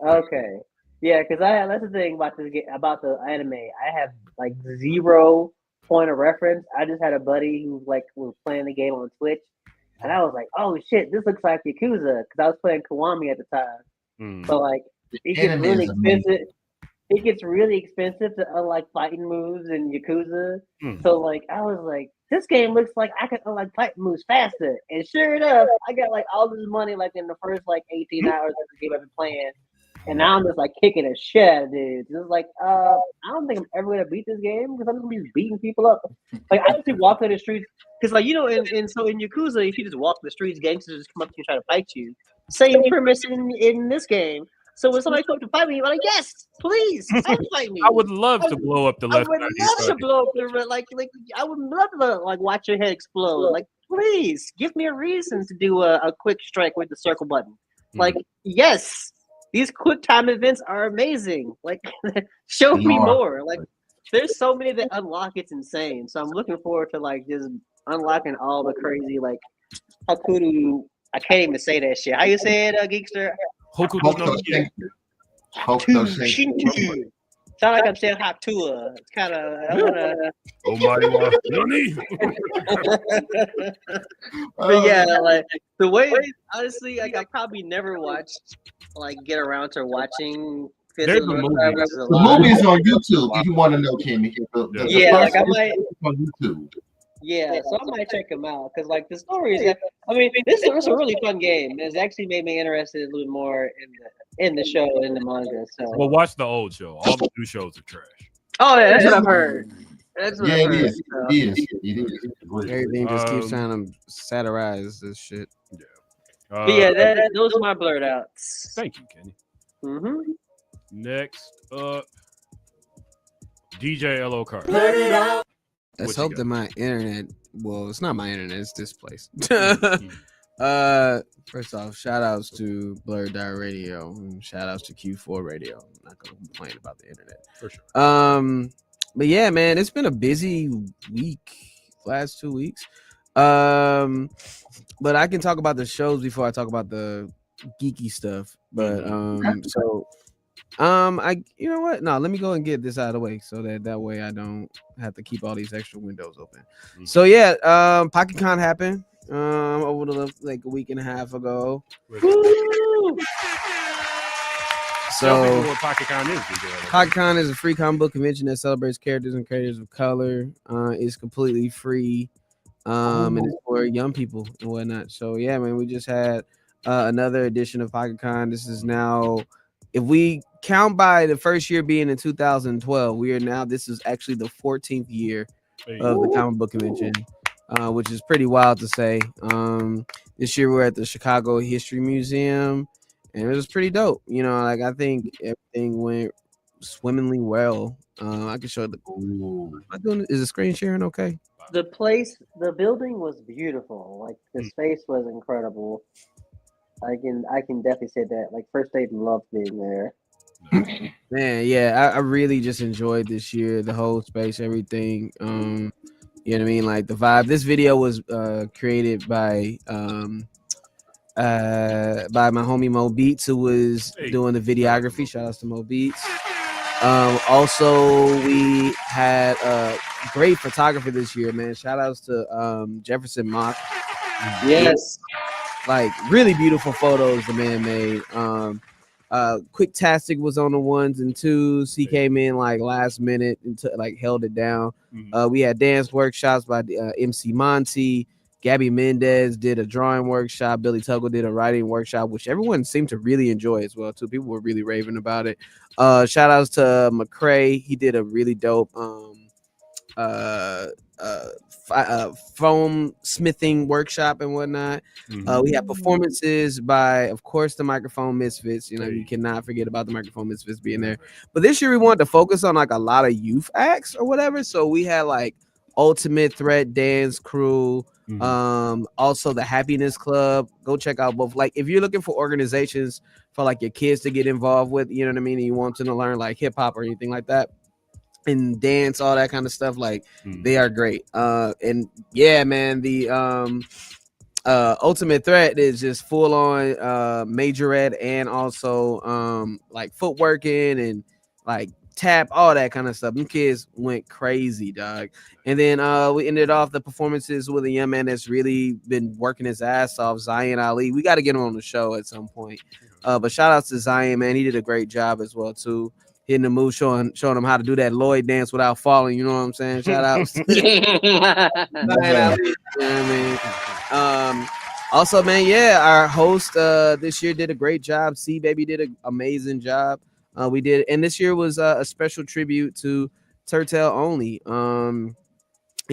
Okay. Yeah, because that's the thing about about the anime. I have like 0 point of reference. I just had a buddy who like was playing the game on Twitch, and I was like, "Oh shit, this looks like Yakuza," because I was playing Kiwami at the time. So like, it gets really expensive. It gets really expensive to unlock fighting moves in Yakuza. So like, I was like, this game looks like I can unlock fighting moves faster. And sure enough, I got like all this money like in the first like 18 hours of the game I've been playing. And now I'm just like kicking a shit out of dudes. It's like, I don't think I'm ever gonna beat this game because I'm gonna be beating people up. Like I just walk in the streets because, like, in Yakuza, if you just walk the streets, gangsters just come up to you and try to fight you. Same premise in this game. So when somebody comes to fight me, you're like, yes, please, fight me. I would love to blow up the left. I would love to blow up the like. I would love to like watch your head explode. Like, please give me a reason to do a quick strike with the circle button. Like, yes. These quick time events are amazing. Like, show me more. Like, there's so many that unlock. It's insane. So I'm looking forward to like just unlocking all the crazy like Hakudu. I can't even say that shit. How you say it, Geekster? Hokushinki. Sound like I'm saying Hatua. It's kind of. Oh my But yeah, like the way. Honestly, like I probably never watched. Like get around to watching. There's a movie. The movie is on YouTube. If you want to know, Kimmy. Yeah, like I might. On YouTube. Yeah, so I might check them out because like the story is. I mean, this is a really fun game. It's actually made me interested a little bit more in the show and in the manga. So. Well, watch the old show. All the new shows are trash. Oh yeah, that's what I've heard. That's what I've heard. It is. Everything just keeps trying to satirize this shit. Yeah. But yeah, those are my blurred outs. Thank you, Kenny. Mm-hmm. Next up, DJ LO Card. Let's hope that my internet. Well, it's not my internet. It's this place. First off, shout outs to Blurddot Radio and shout outs to Q4 Radio. I'm not gonna complain about the internet for sure. But yeah, man, it's been a busy week. Last 2 weeks. But I can talk about the shows before I talk about the geeky stuff. But you know what? No, let me go and get this out of the way so that way I don't have to keep all these extra windows open. So yeah, PocketCon happened. over like a week and a half ago. Tell people So what PocketCon is. PocketCon is a free comic book convention that celebrates characters and creators of color. It's completely free, and it's for young people and whatnot. So yeah, man, we just had another edition of PocketCon. This is now, if we count by the first year being in 2012, we are now. This is actually the 14th year of the comic book convention, which is pretty wild to say. This year we're at the Chicago History Museum. And it was pretty dope. You know, like I think everything went swimmingly well. I can show the. Am I doing? Is the screen sharing okay? The building was beautiful. Like the space was incredible. I can definitely say that. Like First Aid loved being there. Man, yeah, I really just enjoyed this year, the whole space, everything. You know what I mean? Like the vibe. This video was created by my homie Mo Beats, who was doing the videography. Shout out to Mo Beats. Also, we had a great photographer this year, man. Shout outs to Jefferson Mock. Yes, like really beautiful photos the man made. Quick Tastic was on the 1s and 2s. He came in like last minute and like held it down. We had dance workshops by MC Monty. Gabby Mendez did a drawing workshop. Billy Tuggle did a writing workshop, which everyone seemed to really enjoy as well, too. People were really raving about it. Shout outs to McCrae. He did a really dope foam smithing workshop and whatnot. We have performances by, of course, the Microphone Misfits. You know, you cannot forget about the Microphone Misfits being there. But this year we wanted to focus on like a lot of youth acts or whatever. So we had like Ultimate Threat Dance Crew. Also the Happiness Club. Go check out both. Like if you're looking for organizations for like your kids to get involved with, you know what I mean, and you want them to learn like hip hop or anything like that and dance, all that kind of stuff, like they are great. And yeah, man, the Ultimate Threat is just full on majorette and also like footworking and like tap, all that kind of stuff. Them kids went crazy, dog. And then we ended off the performances with a young man that's really been working his ass off, Zion Ali. We got to get him on the show at some point. But shout out to Zion, man. He did a great job as well too, hitting the move, showing him how to do that Lloyd dance without falling. You know what I'm saying? Shout out to Zion Ali. You know what I mean? Also, man, yeah, our host this year did a great job. C Baby did an amazing job. We did, and this year was a special tribute to Turtle Only.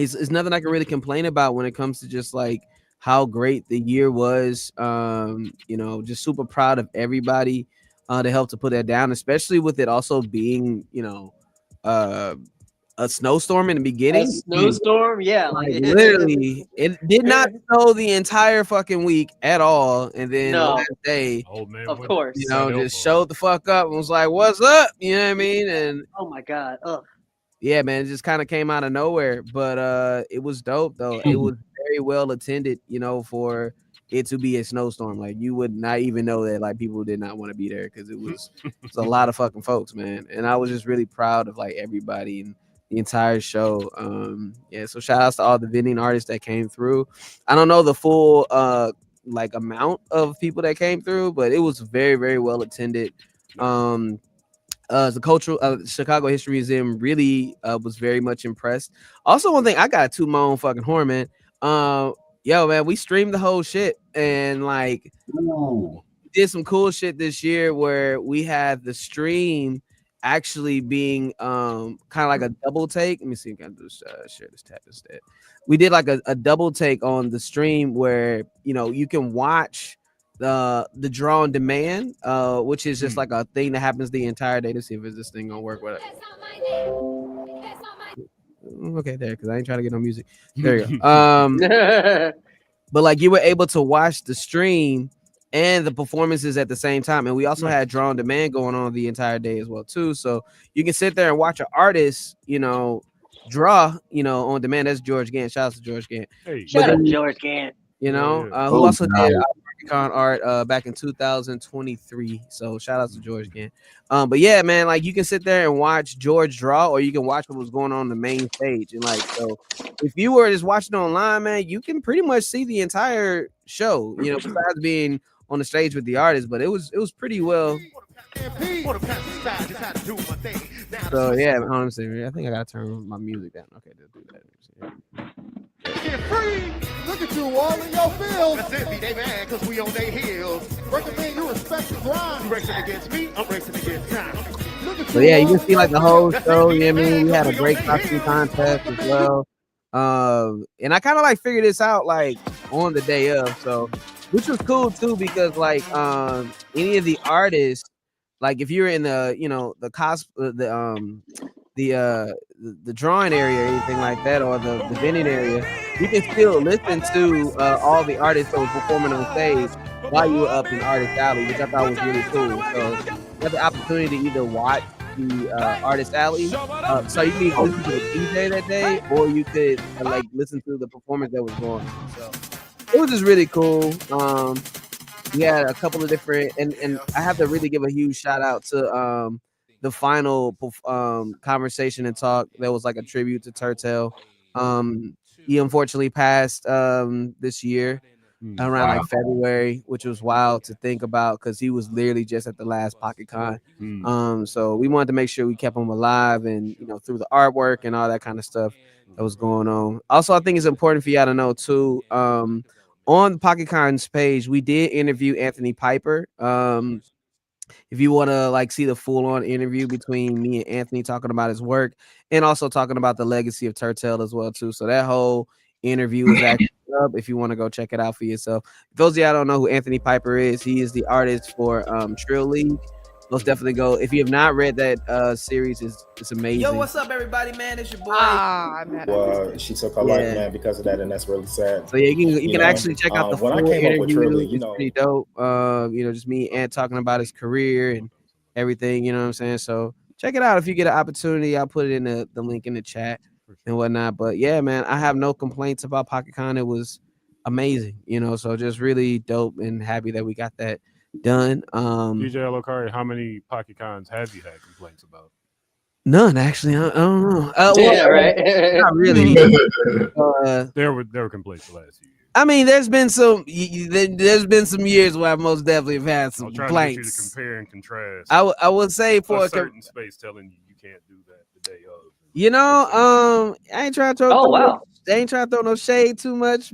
It's nothing I can really complain about when it comes to just like how great the year was. You know, just super proud of everybody to help to put that down, especially with it also being, you know, a snowstorm in the beginning. A snowstorm, yeah, like literally, it did not snow the entire fucking week at all, and then last day, of course, you know, just showed the fuck up and was like, "What's up?" You know what I mean? And oh my god, yeah, man, it just kind of came out of nowhere, but it was dope though. It was very well attended, you know, for it to be a snowstorm. Like you would not even know that like people did not want to be there because it was a lot of fucking folks, man. And I was just really proud of like everybody and the entire show. Yeah, so shout outs to all the vending artists that came through. I don't know the full like amount of people that came through, but it was very, very well attended. The cultural Chicago History Museum really was very much impressed. Also, one thing I got to toot my own fucking horn, man. Yo, man, we streamed the whole shit and like did some cool shit this year where we had the stream actually being kind of like a double take. Let me see if I can just share this tab instead. We did like a double take on the stream where, you know, you can watch the draw on demand, which is just like a thing that happens the entire day. To see if this thing gonna work with it. Okay, there, because I ain't trying to get no music. There you go. But like you were able to watch the stream and the performances at the same time, and we also had draw on demand going on the entire day as well too. So you can sit there and watch an artist, you know, draw, you know, on demand. That's George Gant. Shout out to George Gant. Hey, shout out to George Gant. You know, who also did PocketCon art back in 2023. So shout out to George again. But yeah, man, like you can sit there and watch George draw, or you can watch what was going on the main stage. And like, so if you were just watching online, man, you can pretty much see the entire show, you know, besides being on the stage with the artist. But it was pretty well. So yeah, honestly, I think I gotta turn my music down. Okay, to do that. Get free. Look at you all in your field. That's it, they mad because we on their heels. Recommend you respect the grind. You racing against me, I'm racing against time. So yeah, you can see like the whole show. You know what I mean? We had a great costume contest as well. And I kind of like figured this out like on the day of, so which was cool too, because like any of the artists, like if you're in the, you know, the the drawing area or anything like that, or the vending area, you can still listen to all the artists that were performing on stage while you were up in Artist Alley, which I thought was really cool. So you have the opportunity to either watch the Artist Alley, so you can listen to the DJ that day, or you could like listen to the performance that was going on. So it was just really cool. We had a couple of different, and I have to really give a huge shout out to the final conversation and talk that was like a tribute to Turtle. He unfortunately passed this year around like February, which was wild to think about because he was literally just at the last PocketCon. So we wanted to make sure we kept him alive, and you know, through the artwork and all that kind of stuff that was going on. Also, I think it's important for y'all to know too. On the PocketCon's page, we did interview Anthony Piper. If you want to like see the full-on interview between me and Anthony talking about his work and also talking about the legacy of Turtle as well too. So that whole interview is actually up if you want to go check it out for yourself. Those of y'all don't know who Anthony Piper is, he is the artist for Trill League. Most definitely go. If you have not read that series, it's amazing. Yo, what's up, everybody, man? It's your boy. She took her life, man, because of that, and that's really sad. So yeah, you can actually check out the full when I came up with interview. Truly, It's pretty dope. You know, just me and talking about his career and everything. You know what I'm saying? So check it out if you get an opportunity. I'll put it in the link in the chat and whatnot. But yeah, man, I have no complaints about PocketCon. It was amazing. You know, so just really dope and happy that we got that done. DJ Alokari, how many PocketCons have you had complaints about? None, actually. I don't know. Yeah, right. Not really. There were complaints the last year. I mean, there's been some years where I most definitely have had some complaints. To get you to compare and contrast. I would say for a certain space telling you can't do that the day of. You know, I ain't trying to throw. They ain't trying to throw no shade too much,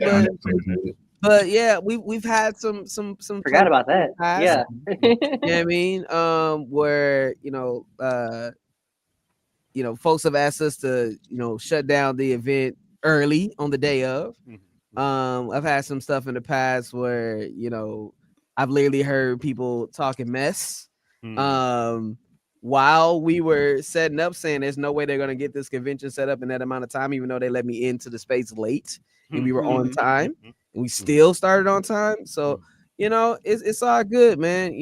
but yeah, we've had some forgot about that. Yeah. You know what I mean? Where folks have asked us to, shut down the event early on the day of. I've had some stuff in the past where, I've literally heard people talking mess while we were setting up, saying there's no way they're going to get this convention set up in that amount of time, even though they let me into the space late and we were on time and we still started on time. So, it's all good, man.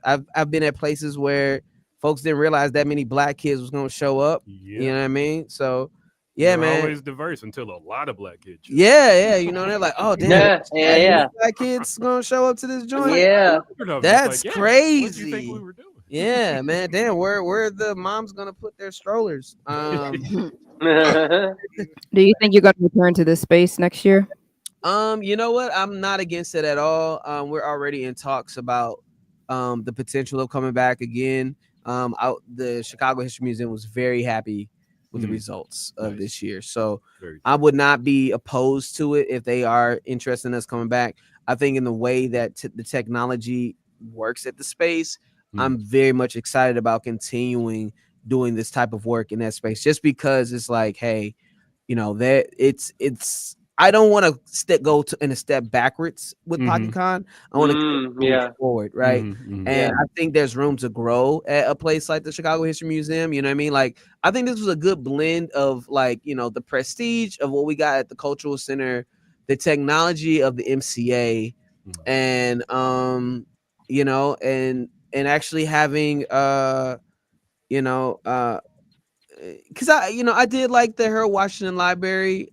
I've been at places where folks didn't realize that many black kids was going to show up. You know what I mean? So, yeah, they're man. Always diverse until a lot of black kids. Yeah. They're like, oh damn, yeah. Black kids gonna show up to this joint. Yeah, that's like, crazy. What do you think we were doing? Yeah, man. Damn, where the moms gonna put their strollers? Do you think you're gonna return to this space next year? You know what? I'm not against it at all. We're already in talks about the potential of coming back again. The Chicago History Museum was very happy with the results of this year. So I would not be opposed to it if they are interested in us coming back. I think in the way that the technology works at the space, I'm very much excited about continuing doing this type of work in that space, just because it's like, hey, that it's I don't want to go in a step backwards with PocketCon. I want to move forward, right? And I think there's room to grow at a place like the Chicago History Museum. You know what I mean? Like, I think this was a good blend of the prestige of what we got at the Cultural Center, the technology of the MCA, and and actually having because I did like the Harold Washington Library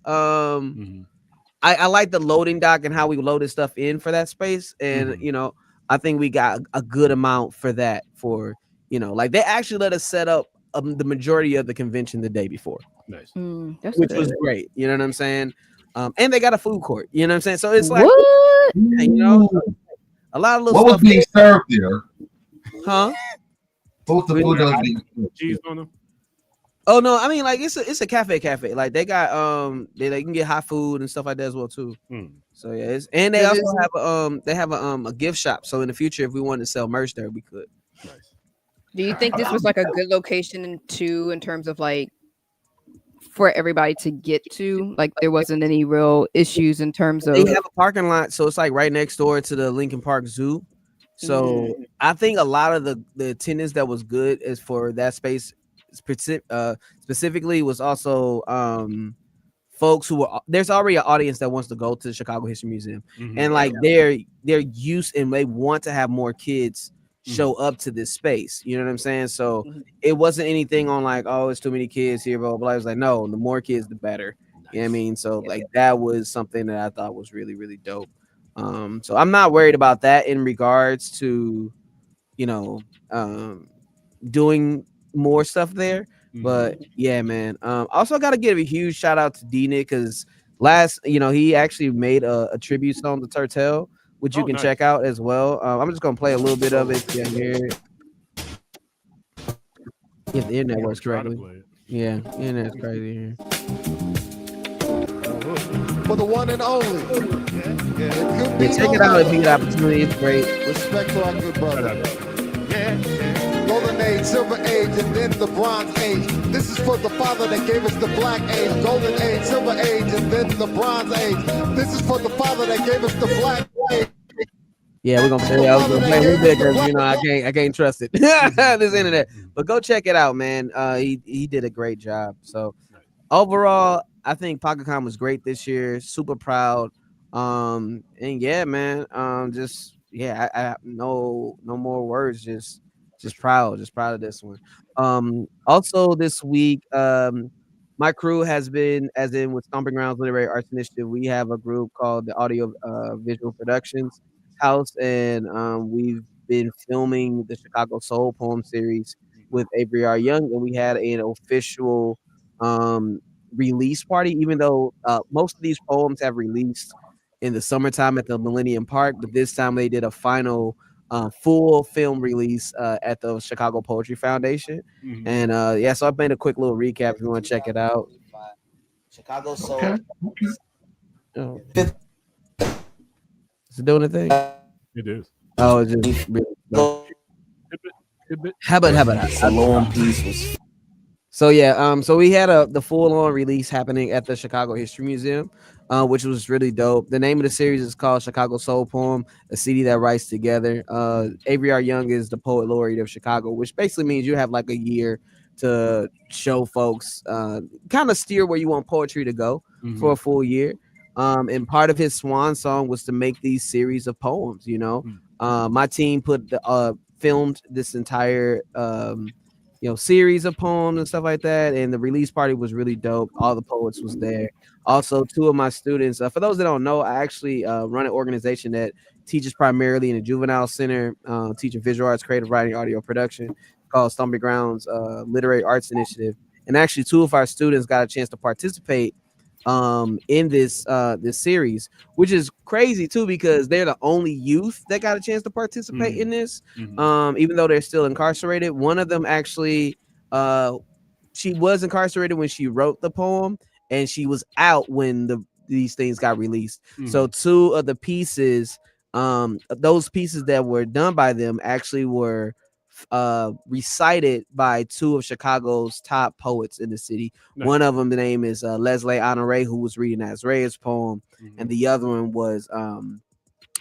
I like the loading dock and how we loaded stuff in for that space, and Mhm. you know, I think we got a good amount for that. For you know, like they actually let us set up the majority of the convention the day before, Nice. That's which good. was great. You know what I'm saying? And they got a food court. You know what I'm saying? So it's like, What? yeah, you know, a lot of little What was stuff. being served there? Huh? What was the food that was being served? Cheese on them. Oh no, I mean like it's a cafe. Like they got they can get hot food and stuff like that as well too. So yeah, and they Does also this- have a gift shop. So in the future, if we wanted to sell merch there, we could. Nice. Do you think this was like a good location too, in terms of like for everybody to get to? Like there wasn't any real issues in terms of. They have a parking lot, so it's like right next door to the Lincoln Park Zoo. So I think a lot of the attendance that was good is for that space specifically was also folks who were there's already an audience that wants to go to the Chicago History Museum, and like they're used and they want to have more kids show up to this space. You know what I'm saying? So it wasn't anything on like, oh, it's too many kids here, blah blah blah. It was like, no, the more kids, the better. You know what I mean? So like that was something that I thought was really, really dope. So I'm not worried about that in regards to, you know, doing more stuff there. But yeah, man. Also got to give a huge shout out to D-Nick because he actually made a tribute song to Turtel, which you can check out as well. I'm just gonna play a little bit of it. Yeah, here. If the internet works correctly. Yeah, the internet's crazy here. For the one and only. Yeah, check it out if you get opportunity. It's great. Respect to our good brother. Golden Age, Silver Age, and then the Bronze Age. This is for the father that gave us the Black Age. Golden Age, Silver Age, and then the Bronze Age. This is for the father that gave us the Black Age. Yeah, we're gonna play a little bit because you know I can't trust it. This internet. But go check it out, man. He did a great job. So overall, I think PocketCon was great this year. Super proud. And yeah, man. Just yeah, I no more words. Just proud of this one. Also this week, my crew has been, as in with Stomping Grounds Literary Arts Initiative, we have a group called the Audio Visual Productions House, and we've been filming the Chicago Soul Poem series with Avery R. Young, and we had an official release party, even though most of these poems have released in the summertime at the Millennium Park, but this time they did a final full film release at the Chicago Poetry Foundation. And yeah, so I've made a quick little recap if you want to check it out. Chicago Soul. Oh. Is it doing a thing? It is. Oh, it's just how about Salon piece was. So yeah, so we had the full-on release happening at the Chicago History Museum, which was really dope. The name of the series is called Chicago Soul Poem, a city that writes together. Avery R. Young is the poet laureate of Chicago, which basically means you have like a year to show folks, kind of steer where you want poetry to go for a full year. And part of his swan song was to make these series of poems. You know, my team filmed this entire series of poems and stuff like that, and the release party was really dope. All the poets was there. Also, two of my students, for those that don't know, I actually run an organization that teaches primarily in a juvenile center, teaching visual arts, creative writing, audio production, called Stomping Grounds Literary Arts Initiative. And actually two of our students got a chance to participate in this series, which is crazy too, because they're the only youth that got a chance to participate in this, even though they're still incarcerated. One of them actually she was incarcerated when she wrote the poem, and she was out when these things got released. So two of the pieces, those pieces that were done by them actually were recited by two of Chicago's top poets in the city. Nice. One of them, the name is Leslie Honore, who was reading Azraea's poem, and the other one was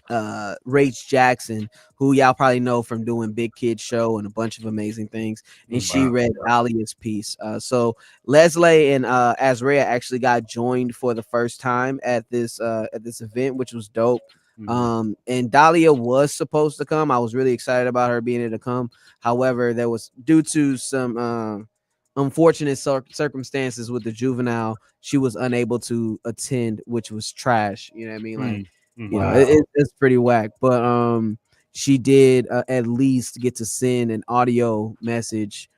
Rach Jackson, who y'all probably know from doing Big Kid Show and a bunch of amazing things, and she read Alia's piece. So Leslie and Azraea actually got joined for the first time at this event, which was dope. And Dahlia was supposed to come. I was really excited about her being able to come. However, there was, due to some unfortunate circumstances with the juvenile, she was unable to attend, which was trash. You know what I mean? Like, you know, it's pretty whack. But she did at least get to send an audio message,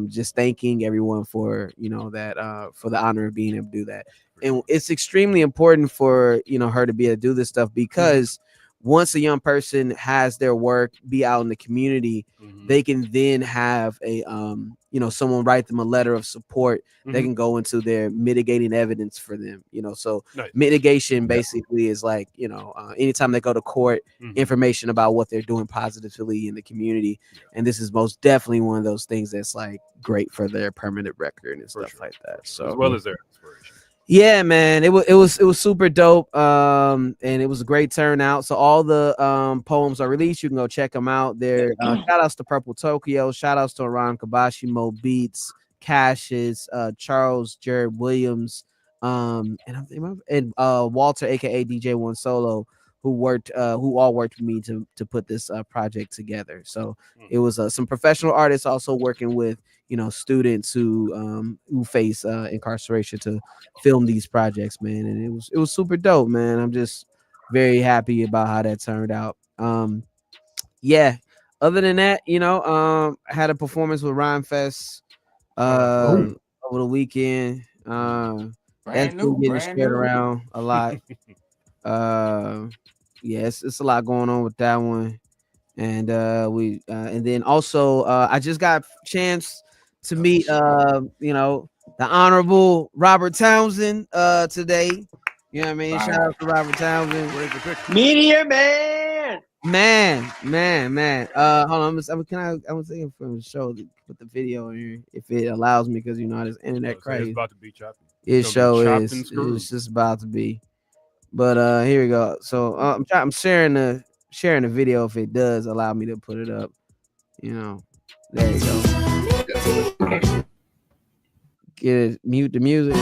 just thanking everyone for, you know, that for the honor of being able to do that. And it's extremely important for, you know, her to be able to do this stuff, because once a young person has their work be out in the community, they can then have a you know, someone write them a letter of support. They can go into their mitigating evidence for them, you know. So mitigation basically is like, you know, anytime they go to court, information about what they're doing positively in the community. And this is most definitely one of those things that's like great for their permanent record and stuff like that. So as well as their inspiration. Yeah, man, it was super dope, and it was a great turnout. So all the poems are released. You can go check them out. There, shout outs to Purple Tokyo, shout outs to Iran Kabashi, Mo Beats, Cassius, Charles, Jared Williams, and Walter, aka DJ One Solo, who all worked with me to put this project together. So it was some professional artists also working with, you know, students who face incarceration to film these projects, man. And it was super dope, man. I'm just very happy about how that turned out. Yeah. Other than that, you know, I had a performance with Rhyme Fest over the weekend. That's been getting shared around a lot. Yeah, it's a lot going on with that one. And and then also I just got a chance to meet you know, the Honorable Robert Townsend today. You know what I mean? Shout out to Robert Townsend. Meteor Man. Man. Hold on, I'm thinking from the show to put the video in here if it allows me, because you know this internet crazy. It's about to be chopping. It show is it's just about to be. But here we go. So I'm sharing the video if it does allow me to put it up. You know, there you go. Get it, mute the music.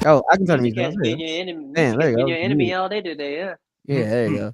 Oh, I can turn the music off. Damn, there you go. Your enemy all day today, yeah. Yeah, there you go.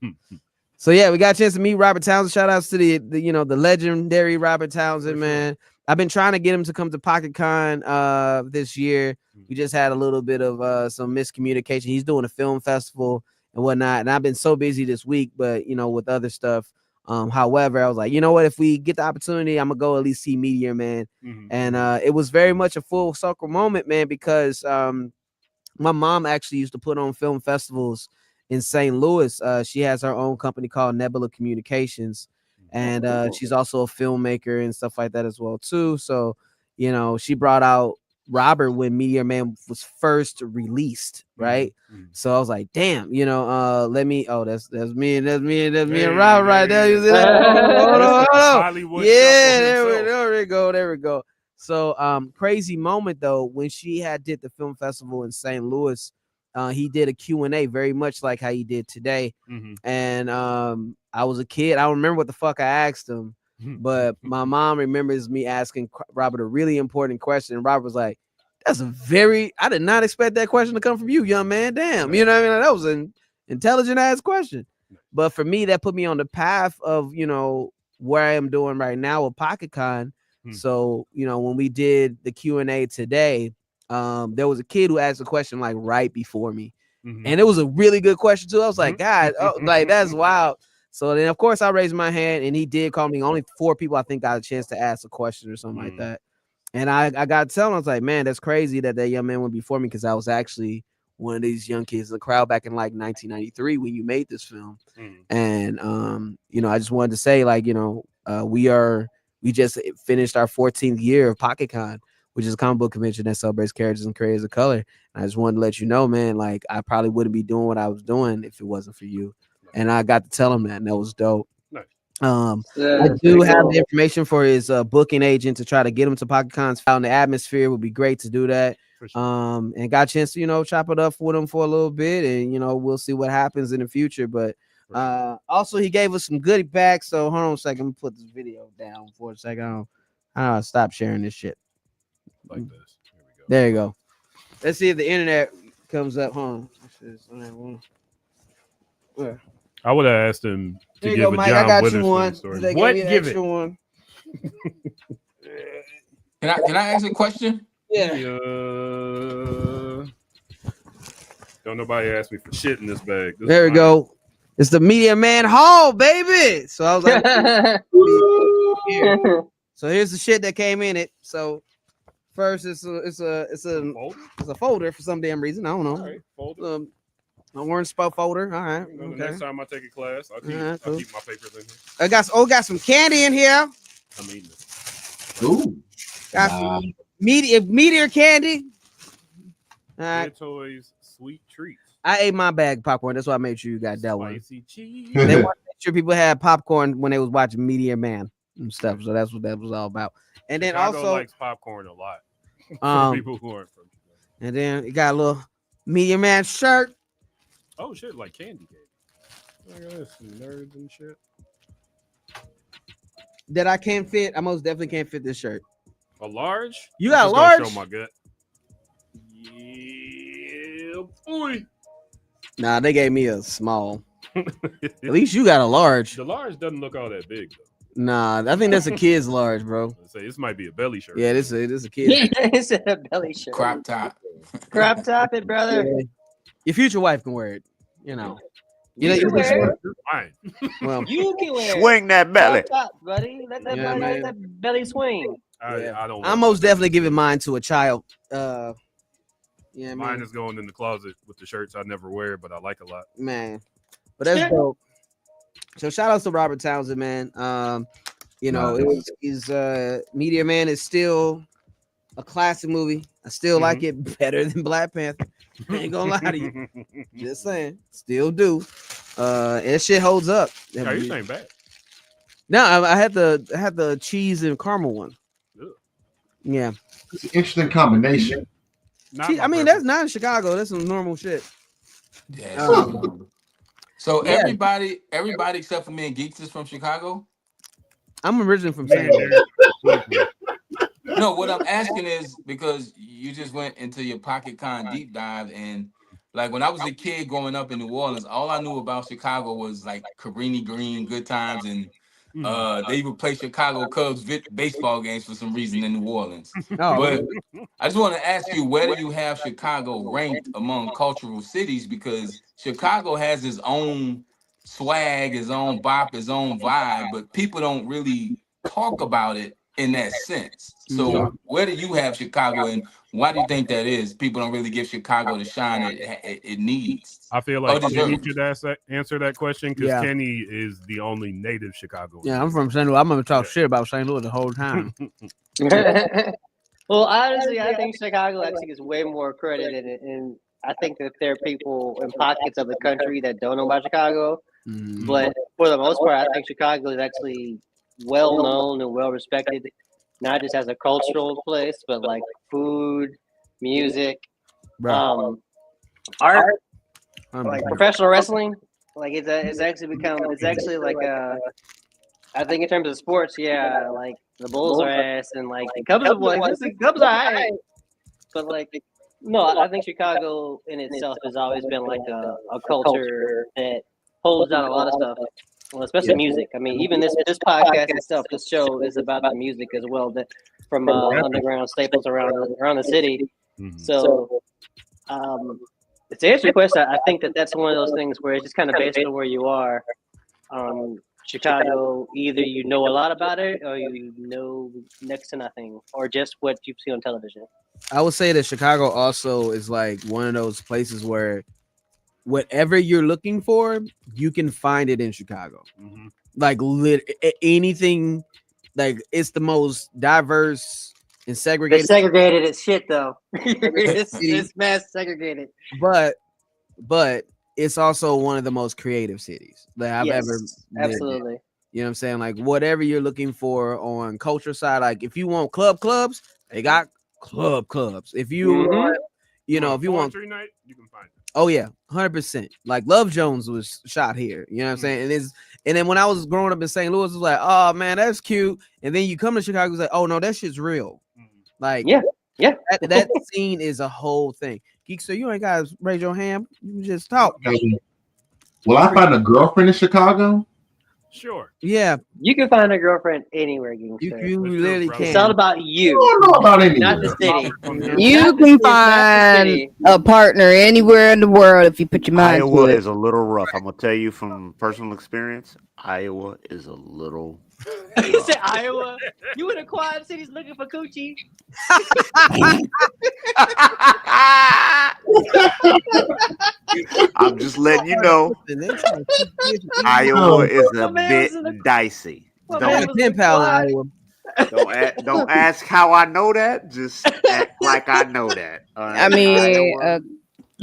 So yeah, we got a chance to meet Robert Townsend. Shout outs to the you know, the legendary Robert Townsend, man. I've been trying to get him to come to PocketCon this year. We just had a little bit of some miscommunication. He's doing a film festival and whatnot, and I've been so busy this week, but you know, with other stuff. However, I was like, you know what, if we get the opportunity, I'm gonna go at least see Meteor Man. And it was very much a full circle moment, man, because my mom actually used to put on film festivals in St. Louis. She has her own company called Nebula Communications, and she's also a filmmaker and stuff like that as well too. So, you know, she brought out Robert when Meteor Man was first released, right? So I was like, damn, you know, let me. Oh, that's me and Robert right there. You see that? Hold on. Yeah, there we go. So crazy moment though, when she had did the film festival in St. Louis. He did a Q&A very much like how he did today. And I was a kid. I don't remember what the fuck I asked him, but my mom remembers me asking Robert a really important question. And Robert was like, I did not expect that question to come from you, young man. Damn. You know what I mean? Like, that was an intelligent ass question. But for me, that put me on the path of, you know, where I am doing right now with PocketCon. So, you know, when we did the Q&A today, there was a kid who asked a question like right before me, and it was a really good question too. I was like, God, like that's wild. So then, of course, I raised my hand, and he did call me. Only 4 people I think got a chance to ask a question or something like that. And I got to tell him, I was like, man, that's crazy that young man went before me, because I was actually one of these young kids in the crowd back in like 1993 when you made this film. And you know, I just wanted to say, like, you know, we just finished our 14th year of PocketCon, which is a comic book convention that celebrates characters and creators of color. And I just wanted to let you know, man, like I probably wouldn't be doing what I was doing if it wasn't for you. And I got to tell him that, and that was dope. I do have the information for his booking agent to try to get him to PocketCon's out in the atmosphere. Would be great to do that. And got a chance to, you know, chop it up with him for a little bit, and you know, we'll see what happens in the future. But also he gave us some goodie bags. So hold on a second, let me put this video down for a second. I don't stop sharing this shit. Like this. Here we go. There you go. Let's see if the internet comes up. Hold on. I would have asked him to Here you give go, a Mike. I John got you Witherspoon one. story. They What? gave me an Give extra it. one. Can I ask a question? Yeah. Don't nobody ask me for shit in this bag. This There is we go. It's the Media Man Hall, baby. So I was like, here. So here's the shit that came in it. So first, it's a folder for some damn reason. I don't know. All right, folder. An orange folder. All right. The Okay. next time I take a class, I'll keep, Cool. I'll keep my papers in here. I got some candy in here. I'm eating it. Ooh. Got some meteor candy. All right. Kid toys, sweet treats. I ate my bag of popcorn. That's why I made sure you got that one. Spicy cheese. They wanted to make sure people had popcorn when they was watching Meteor Man and stuff. So that's what that was all about. And then Chicago also likes popcorn a lot. For people who aren't from Chicago. And then you got a little Meteor Man shirt. Oh shit, like candy cane. Look at this, some nerds and shit. That I can't fit. I most definitely can't fit this shirt. A large? You got a Just gonna large? Show my gut. Yeah, boy. Nah, they gave me a small. At least you got a large. The large doesn't look all that big though. Nah, I think that's a kid's large, bro. Say this might be a belly shirt. Yeah, this is a kid. It's a belly shirt. Crop top. Crop top it, brother. Yeah. Your future wife can wear it. You know. You can wear it. Fine. Well, You can wear it. Swing that belly. Crop top, buddy. Let that, Yeah, belly, man. let that belly swing. I don't. I'm most definitely giving mine to a child. Yeah, Mine man. is going in the closet with the shirts I never wear, but I like a lot. Man. But that's dope. So shout out to Robert Townsend, man. You know, his Meteor Man is still a classic movie. I still like it better than Black Panther. I ain't gonna lie to you. Just saying, still do. And shit holds up. No, you're saying bad. No, I had the cheese and caramel one. Ugh. Yeah, It's an interesting combination. I mean, that's not in Chicago. That's some normal shit. Yeah. So everybody except for me and Geeks is from Chicago. I'm originally from San Diego. No, what I'm asking is because you just went into your Pocket Con deep dive, and like when I was a kid growing up in New Orleans, all I knew about Chicago was like Cabrini Green, Good Times, and they even play Chicago Cubs baseball games for some reason in New Orleans. But I just want to ask you, where do you have Chicago ranked among cultural cities? Because Chicago has its own swag, its own bop, its own vibe, but people don't really talk about it in that sense. So where do you have Chicago, and why do you think that is? People don't really give Chicago the shine it needs. I feel like Kenny deserves. should answer that question because Yeah. Kenny is the only native Chicagoan. Yeah, I'm from St. Louis. I'm gonna talk shit about St. Louis the whole time. Well, honestly, I think Chicago actually gets way more credit in it, and I think that there are people in pockets of the country that don't know about Chicago. But for the most part, I think Chicago is actually well known and well respected, not just as a cultural place, but like food, music, art, like professional wrestling. Like it's actually like I think in terms of sports, yeah, like the Bulls are ass and like the Cubs are the Cubs are alright. But like no, I think Chicago in itself has always been like a culture that holds down a lot of stuff. Well, especially music. I mean, even this podcast itself, this show is about the music as well, that from underground staples around the city. So, to answer your question, I think that's one of those things where it's just kind of based on where you are. Chicago, either you know a lot about it, or you know next to nothing, or just what you've seen on television. I would say that Chicago also is like one of those places where whatever you're looking for, you can find it in Chicago. Like anything, like it's the most diverse and segregated. It's segregated as shit, though. it's mass segregated. But it's also one of the most creative cities that I've ever lived in. Absolutely. You know what I'm saying? Like whatever you're looking for on culture side, like if you want clubs, they got clubs. If you want, if you want poetry night, you can find it. Oh yeah, 100%. Like Love Jones was shot here. You know what I'm saying? And then when I was growing up in St. Louis, it was like, oh man, that's cute. And then you come to Chicago, it's like, oh no, that shit's real. Like yeah. That scene is a whole thing. Geek, so you ain't gotta raise your hand. You can just talk. Will I find a girlfriend in Chicago? Sure. Yeah. You can find a girlfriend anywhere, You Gangster. literally can. It's all about you. I don't know about anywhere. Not the city. You can find a partner anywhere in the world if you put your mind to Iowa it. is a little rough. I'm gonna tell you from personal experience. Iowa is a little. You said Iowa? You in the Quad Cities looking for coochie? I'm just letting you know. Iowa is a bit dicey. Pen pal in Iowa. Don't ask how I know that. Just act like I know that. All right? I mean,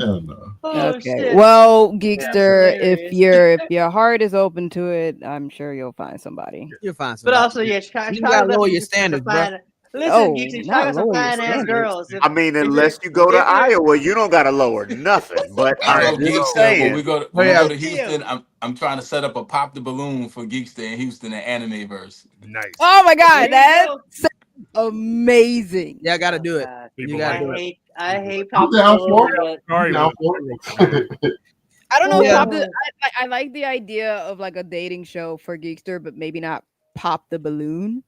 Oh, okay. shit. Well, That's Geekster, if hilarious. your heart is open to it, I'm sure you'll find somebody. You'll find But somebody. also, yeah, Chicago. You gotta lower your standards, bro. Listen, Oh, Geeksy, not Chicago some lower your fine ass standards. girls. I mean, unless you go to Iowa, you don't gotta lower nothing. But I I'm know just Geekster. saying. When we go to Houston, I'm trying to set up a pop the balloon for Geekster in Houston and Anime Verse. Nice. Oh my God, There you that's amazing. Yeah, I gotta do it. People You gotta like do it. I hate I'm pop down for balloon, it. but I'm down for it. I don't know. Yeah. I like the idea of like a dating show for Geekster, but maybe not pop the balloon.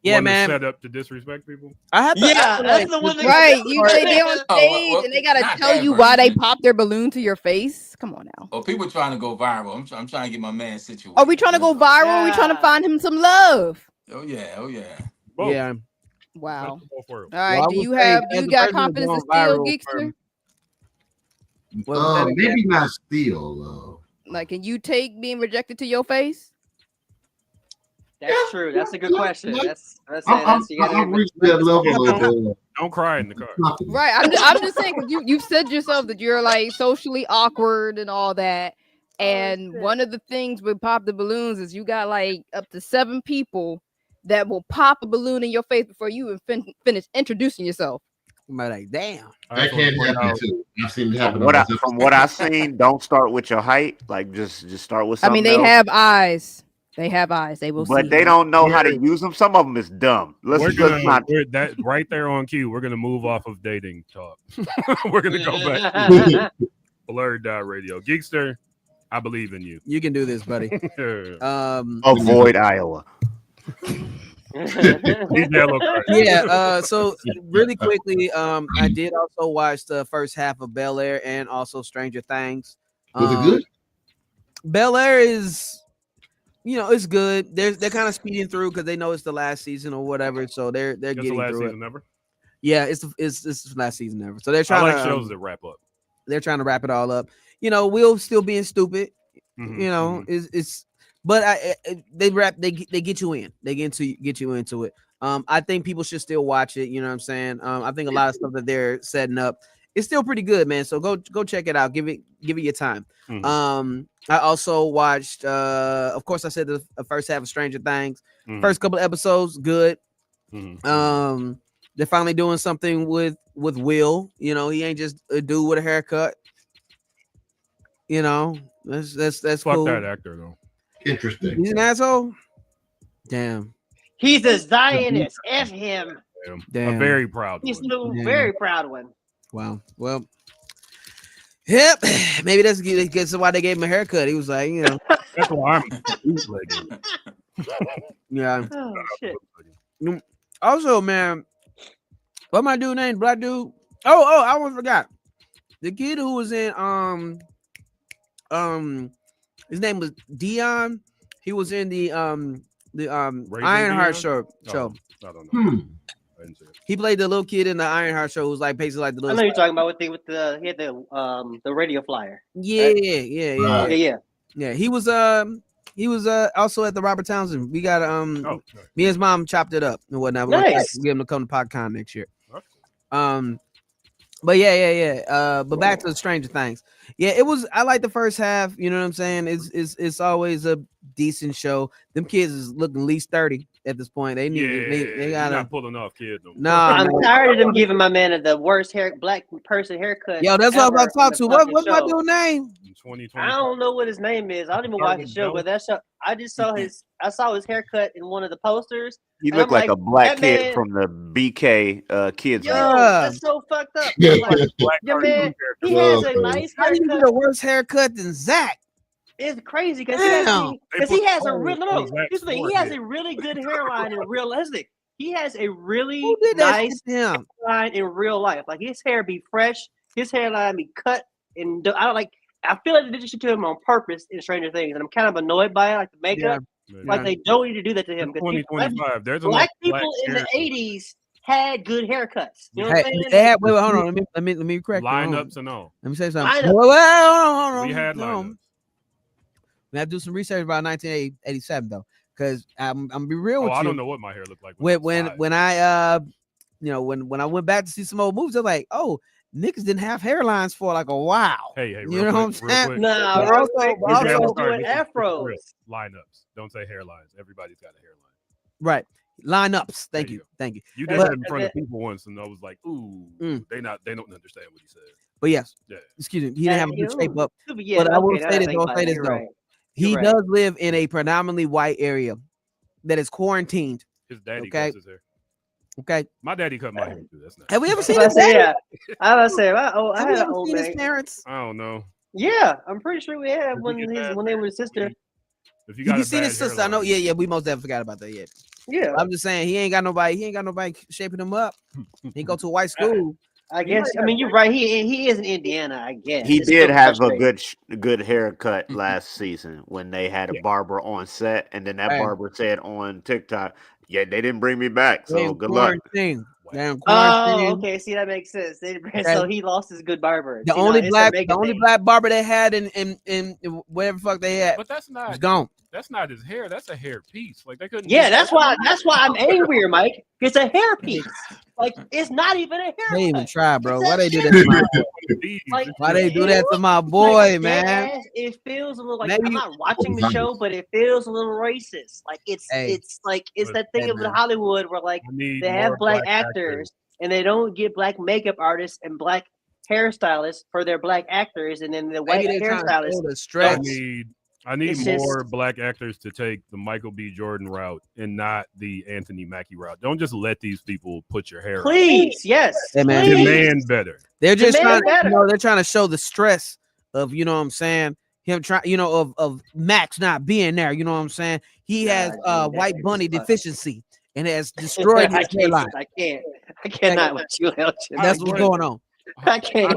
Yeah, One to man. set up to disrespect people. I have to. yeah, that's the one. Right, you they on stage well, and they gotta not tell that you why they version. pop their balloon to your face. Come on now. Oh, people trying to go viral. I'm trying to get my man situated. Are we trying to go viral? Are we trying to find him some love? Oh yeah, oh yeah. Both. Yeah. Wow. Both worlds. All right. Well, I Do will you say, have as you a got person that's confidence to going steal, viral Geekster? Maybe not steal. Like, can you take being rejected to your face? That's true. That's a good question. That's you I've gotta reached that level of. Don't cry in the car. Right. I'm just saying because you've said yourself that you're like socially awkward and all that. And one of the things with pop the balloons is you got like up to 7 people that will pop a balloon in your face before you even finish introducing yourself. I'm like, damn. That can happen too. I've seen it happen. From what I've seen, don't start with your height. Like just start with I something. mean, they else. have eyes. They have eyes. They will see. But they don't know how to use them. Some of them is dumb. We're Let's that right there on cue. We're gonna move off of dating talk. We're gonna go back to Blurddot Radio. Geekster, I believe in you. You can do this, buddy. avoid Iowa. Yeah. So really quickly, I did also watch the first half of Bel Air and also Stranger Things. Was it good? Bel Air is, it's good. They're kind of speeding through because they know it's the last season or whatever, so they're getting the last through season it. Ever? Yeah, it's the last season ever. So they're trying I like to shows that wrap up. They're trying to wrap it all up. Will still being stupid. It's but they get you in. They get you into it. I think people should still watch it. You know what I'm saying? I think a lot of stuff that they're setting up is still pretty good, man. So go check it out. Give it your time. I also watched of course I said the first half of Stranger Things. First couple of episodes, good. They're finally doing something with Will. He ain't just a dude with a haircut. That's Fuck cool. that actor though. Interesting. He's an asshole. Damn. He's a Zionist. F him. Damn. A very proud He's one. a very proud one. Wow. Well. Yep. Maybe that's why they gave him a haircut. He was like, That's why I'm. Yeah. Oh shit. Also, man, what my dude named Black dude? Oh, I almost forgot. The kid who was in his name was Dion. He was in the Ironheart show. I don't know. I didn't see it. He played the little kid in the Ironheart show. Who was like basically like the I little. know you're talking about he had the radio flyer. Yeah, right? yeah. He was also at the Robert Townsend. We got me and his mom chopped it up and whatnot. We're gonna get him to come to PodCon next year. But yeah. But back to the Stranger Things. Yeah, it was. I like the first half. You know what I'm saying? It's always a decent show. Them kids is looking at least 30 at this point. They need. They gotta not pulling off kids. I'm tired of them giving my man the worst black person haircut. Yo, that's what I was about to talk to. What's my dude's name? 2020. I don't know what his name is. I don't even watch the show, but that show. I just saw I saw his haircut in one of the posters. He looked like a black kid from the BK kids. Yo, that's so fucked up. Like, your man, he has a nice haircut. you get a worse haircut than Zach? It's crazy because Damn. he has a They real put on Zach's here's the thing, he has a really good hairline in real life. He has a really Who did that nice shit to him? hairline in real life. Like his hair be fresh, his hairline be cut, and I don't like. I feel like they did this shit to him on purpose in Stranger Things, and I'm kind of annoyed by it. Like the makeup, like they don't need to do that to him. 2025. There's Black enough people in the characters. '80s had good haircuts. You know Hey, what I'm saying? they had, wait, hold on. Let me correct you. Hold on. Lineups and all. Let me say something. Lineup. Hold on. We had lineups. We have to do some research about 1987 though, because I'm gonna be real Oh, with you. I don't know what my hair looked like. When I when I went back to see some old movies, I was like, oh, niggas didn't have hairlines for like a while. Hey, you know what I'm saying? Nah, But also doing afros. Lineups. Don't say hairlines. Everybody's got a hairline. Right. Lineups. Thank you. You did that in front of people once, and I was like, ooh, they don't understand what he said. But yes, yeah. Excuse me, he didn't have a good shape up. Yeah, but I will okay, say this, now I think though. about it. He You're does live in a predominantly white area that is quarantined. His daddy Okay. cuts his hair. Okay. My daddy cut my hair too. That's not. Have we ever seen I his say, daddy? yeah. I was say, I Have we had an ever old seen man. his parents? I don't know. Yeah, I'm pretty sure we had when they were his sister. If you You got a seen his bad sister? I know. hairline, Yeah. We most definitely forgot about that. Yeah. Yeah. I'm just saying he ain't got nobody shaping him up. He go to a white school. I guess. I mean, you're right. He is in Indiana. I guess He It's did still have a frustrating. good haircut last season when they had a barber on set, and then that Right. barber said on TikTok, "Yeah, they didn't bring me back, so Damn good luck." quarantine. Damn Oh, quarantine. okay. See, that makes sense. Okay. So he lost his good barber. The See, only it's a black mega thing. barber they had in whatever the fuck they had. but that's was not gone. That's not his hair. That's a hair piece. Like they couldn't. Yeah, that's why I'm angrier, Mike. It's a hairpiece. Like it's not even a haircut. They even try, bro. It's Why a they do that to my boy? Like, Why they do that to my like, boy, dead man? ass, it feels a little like Maybe I'm not watching the show, but it feels a little racist. Like it's like it's that thing Hey, of man. Hollywood where like need they have more black black actors and they don't get black makeup artists and black hairstylists for their black actors, and then the white Maybe they trying to hairstylists. show the stretch. I need It's more just- black actors to take the Michael B. Jordan route and not the Anthony Mackie route. Don't just let these people put your hair. Please, yes, Hey, man. please. Demand better. They're just Demand trying, better. they're trying to show the stress of, you know what I'm saying, him trying, of Max not being there. You know what I'm saying? He has white bunny deficiency and has destroyed his hairline. I cannot let you help you. That's what's going on. I can't.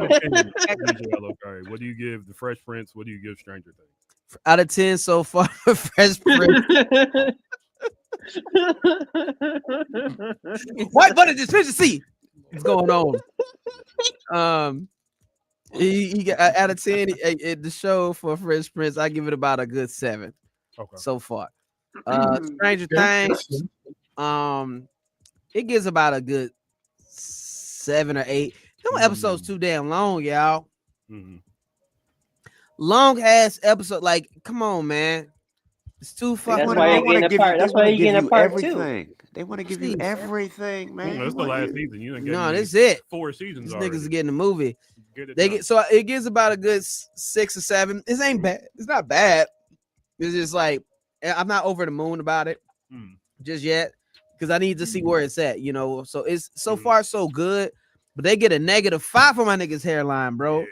What do you give the Fresh Prince? What do you give Stranger Things? Out of 10 so far, Fresh Prince. White bunny deficiency. What's going on? He got out of 10 the show for Fresh Prince. I give it about a good 7 so far. Stranger Things, it gives about a good 7 or 8. Them episodes too damn long, y'all. Long ass episode. Like, come on, man. It's too fucking. That's why you're getting a part. That's why you're getting a part everything. They want to give you everything, man. That's the last season. You didn't get No, this is it. 4 seasons. These already. niggas are getting a movie. Get it They done. get so it gives about a good 6 or 7. This ain't bad. It's not bad. It's just like I'm not over the moon about it just yet because I need to see where it's at. You know, so it's so far so good. But they get a -5 for my nigga's hairline, bro.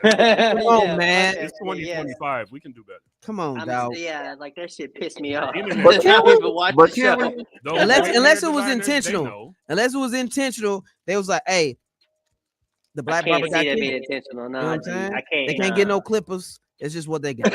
Come on, man. It's 2025. We can do better. Come on, dog. Yeah, like that shit pissed me off. But Can't even watch the show. Unless it was intentional. Unless it was intentional, they was like, hey, the black I can't barber got see that killed. being intentional. No, You know what I'm saying? I can't. They can't get no clippers. It's just what they got.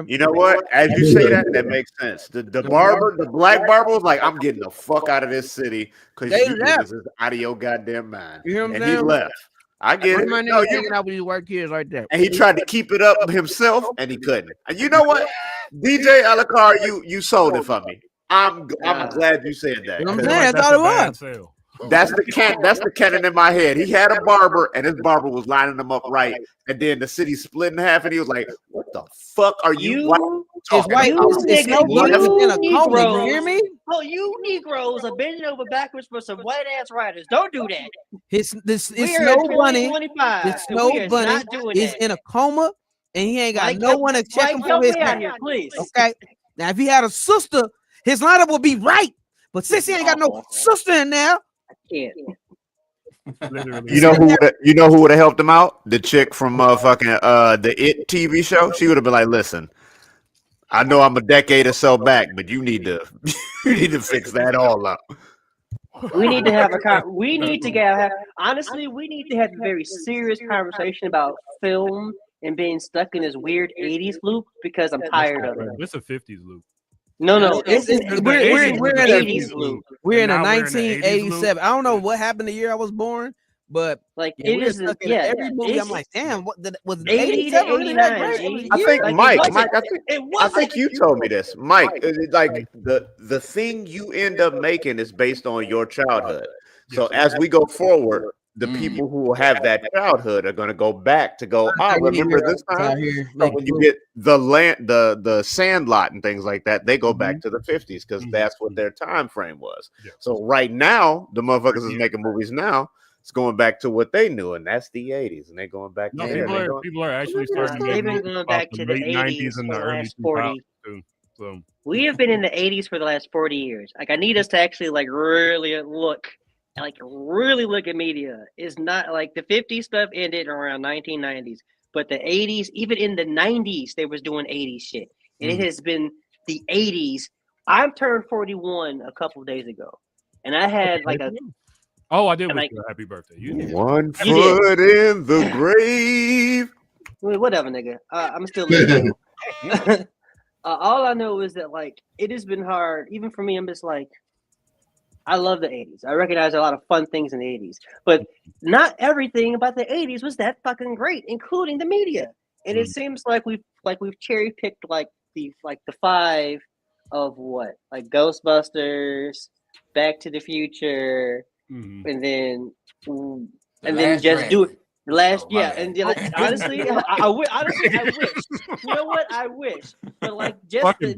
You know what? As you say that makes sense. The barber, the black barber was like, I'm getting the fuck out of this city because They you left. niggas is out of your goddamn mind. You hear what I'm And he saying? left. I get it. My No, nigga you- hanging out with these white kids right there. and he tried to keep it up himself, and he couldn't. And you know what? DJ Alacar, you sold it for me. I'm glad you said that. You know what I'm saying? That's all it was. That's the canon in my head. He had a barber, and his barber was lining them up right, and then the city split in half, and he was like, "What the fuck are you?" It's white. It's no bunny in a coma. You hear me? Oh, you Negroes are bending over backwards for some white ass writers. Don't do that. It's We are Snow in Bunny. 2025, The and Snow we are Bunny not doing is that. in a coma, and he ain't got Mike, no one to check him Mike, for help his me out hair. here, please. Okay. Now, if he had a sister, his lineup would be right. But since he ain't got no sister in there, Can't. Literally. You know who would have helped him out? The chick from the It TV show. She would have been like, "Listen, I know I'm a decade or so back, but you need to fix that all up." We need to have we need to honestly, we need to have a very serious conversation about film and being stuck in this weird 80s loop because I'm tired of it. It's a 50s loop. No, we're in a 80s loop. We're in a And now we're in the 1987. I don't know what happened the year I was born, but like yeah, it is every movie. I'm like, damn, what was 80 to 89? I think Mike, I think you told me this, Mike. Like the thing you end up making is based on your childhood. So as we go forward, the people who have that childhood are going to go back to go. I remember this time. So when you get the Sandlot and things like that, they go back to the 50s because that's what their time frame was. So right now, the motherfuckers is making movies now. It's going back to what they knew, and that's the 80s, and they're going back to there. People are actually starting They've been going back to the late 80s and for the the early last 40. too. So We have been in the 80s for the last 40 years. Like, I need us to actually really look at media. It's not like the 50s stuff ended around 1990s, but the 80s, even in the 90s, they was doing 80s shit. And it has been the 80s. I turned 41 a couple of days ago, and I had like a. Oh, I did wish you a happy birthday. One foot in the grave. Whatever, nigga. I'm still living. All I know is that like it has been hard, even for me. I'm just like, I love the 80s. I recognize a lot of fun things in the 80s, but not everything about the 80s was that fucking great, including the media. And it seems like we've cherry picked like the 5 of what, like Ghostbusters, Back to the Future. And then just do it. Honestly, I wish. You know what? I wish, but like just the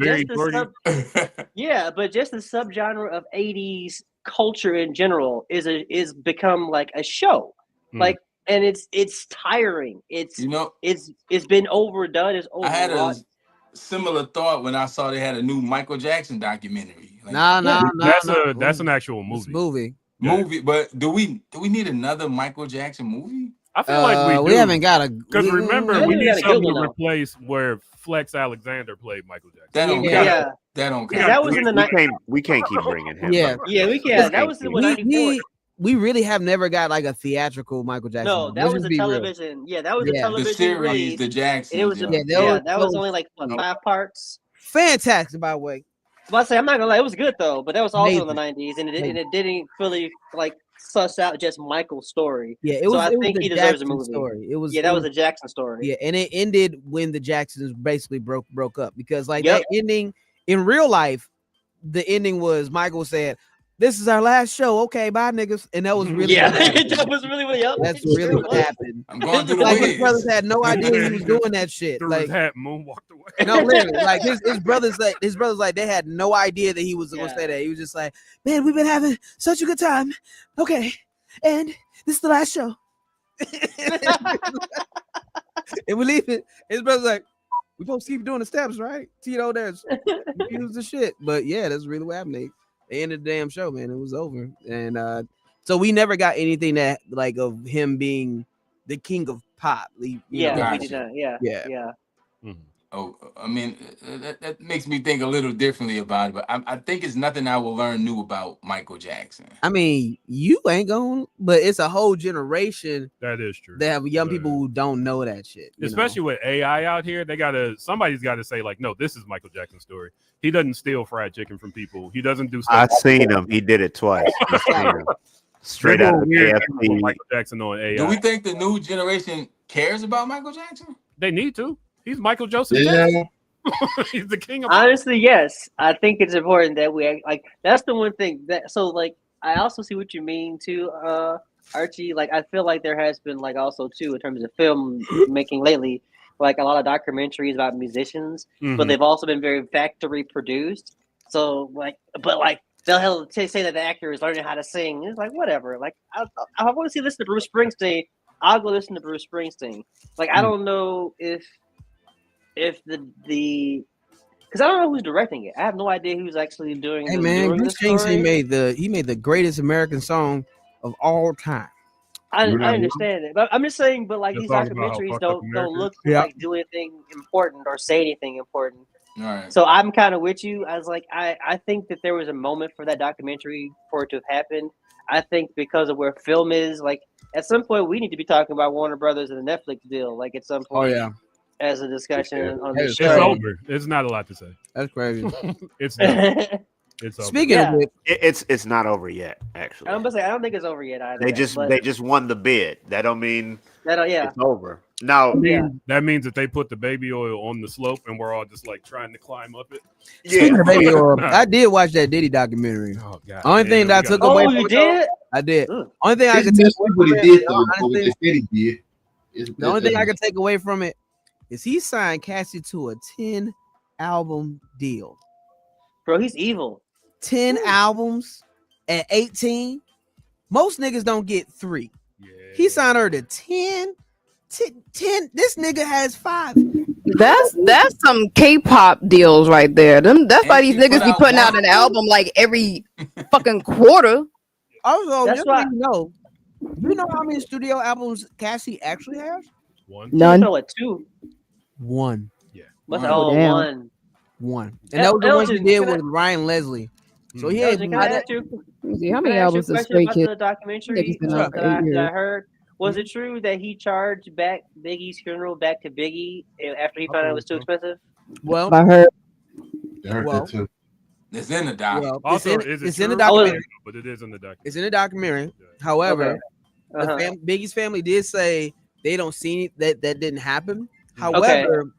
subgenre of 80s culture in general is become like a show, like, and it's tiring. It's been overdone. It's overwrought. I had a similar thought when I saw they had a new Michael Jackson documentary. Like, that's an actual movie. Movie, but do we need another Michael Jackson movie? I feel like we haven't got a because remember we need something to replace where Flex Alexander played Michael Jackson. That don't count. That don't count. That was in the we can't keep bringing him. We can't. That was in the 94. We really have never got like a theatrical Michael Jackson. No, that was a television. Yeah, that was a television. The series, release. the Jackson. It was that was only like 5 parts. Fantastic, by the way. Well, I say I'm not gonna lie, it was good though, but that was also in the 90s, and it didn't really like suss out just Michael's story. Yeah, it was. I think he deserves a movie. Story. It was. That was a Jackson story. Yeah, and it ended when the Jacksons basically broke up because like that ending in real life, the ending was Michael said, "This is our last show. Okay, bye, niggas." And that was really that was really that's really what happened. I'm going through the like his brothers had no idea he was doing that shit. Like hat moonwalked away. No, literally, like his brothers like they had no idea that he was gonna say that. He was just like, "Man, we've been having such a good time. Okay, and this is the last show." And we leave it. His brother's like, "We supposed to keep doing the steps, right?" Tito there's confused the shit. But yeah, that's really what happened. They ended the damn show, man. It was over. And so we never got anything that like of him being the king of pop. We did not. Yeah. Oh, I mean, that makes me think a little differently about it, but I think it's nothing I will learn new about Michael Jackson. I mean, you ain't going, but it's a whole generation that is true. They have young people who don't know that shit. Especially with AI out here, somebody's got to say like, no, this is Michael Jackson's story. He doesn't steal fried chicken from people. He doesn't do stuff. I've seen him. He did it twice. Straight out of KFC. Michael Jackson on AI. Do we think the new generation cares about Michael Jackson? They need to. He's Michael Joseph. He's the king of. Honestly, yes. I think it's important that we like. That's the one thing that. So like, I also see what you mean too, Archie. Like, I feel like there has been like also too in terms of film making lately, like a lot of documentaries about musicians, but they've also been very factory produced. So like, but like they'll say that the actor is learning how to sing. It's like whatever. Like I want to listen to Bruce Springsteen. I'll go listen to Bruce Springsteen. Like I don't know if the because I don't know who's directing it. I have no idea who's actually doing. Hey man, Bruce Springsteen made the greatest American song of all time. I understand it, but I'm just saying. But like Just these talking about how documentaries fucked up don't America look is. to like do anything important or say anything important. All right. So I'm kind of with you. I was like, I think that there was a moment for that documentary for it to have happened. I think because of where film is, like at some point we need to be talking about Warner Brothers and the Netflix deal. Like at some point, as a discussion on the It's show. over. It's not a lot to say. That's crazy. It's done. It's over. Speaking of which, it's not over yet. Actually, I'm gonna say I don't think it's over yet either. they just won the bid. That don't mean it's over. Now, that means that they put the baby oil on the slope, and we're all just like trying to climb up it. Speaking of baby oil, I did watch that Diddy documentary. Oh God! Only thing that I took away. Oh, you did? I did. Only thing I could take away from it. The only thing I could take away from it is he signed Cassie to a 10-album deal. Bro, he's evil. 10 albums at 18. Most niggas don't get 3. He signed her to 10. This nigga has 5. That's some K-pop deals right there. That's why these niggas be putting out an album like every fucking quarter. Also, That's why. You know how many studio albums Cassie actually has? None. Like 2. 1. Yeah. One. And that was the one he did with Ryan Leslie. So he had. Can I ask you? How many albums does Stray Kids? The documentary that I heard. Was it true that he charged back Biggie's funeral back to Biggie after he found out it was too expensive? Well, I heard. that too. It's in the doc. Well, Also, it's in the documentary. But it is in the documentary. It's in the documentary. However, Biggie's family did say they don't see that didn't happen. However,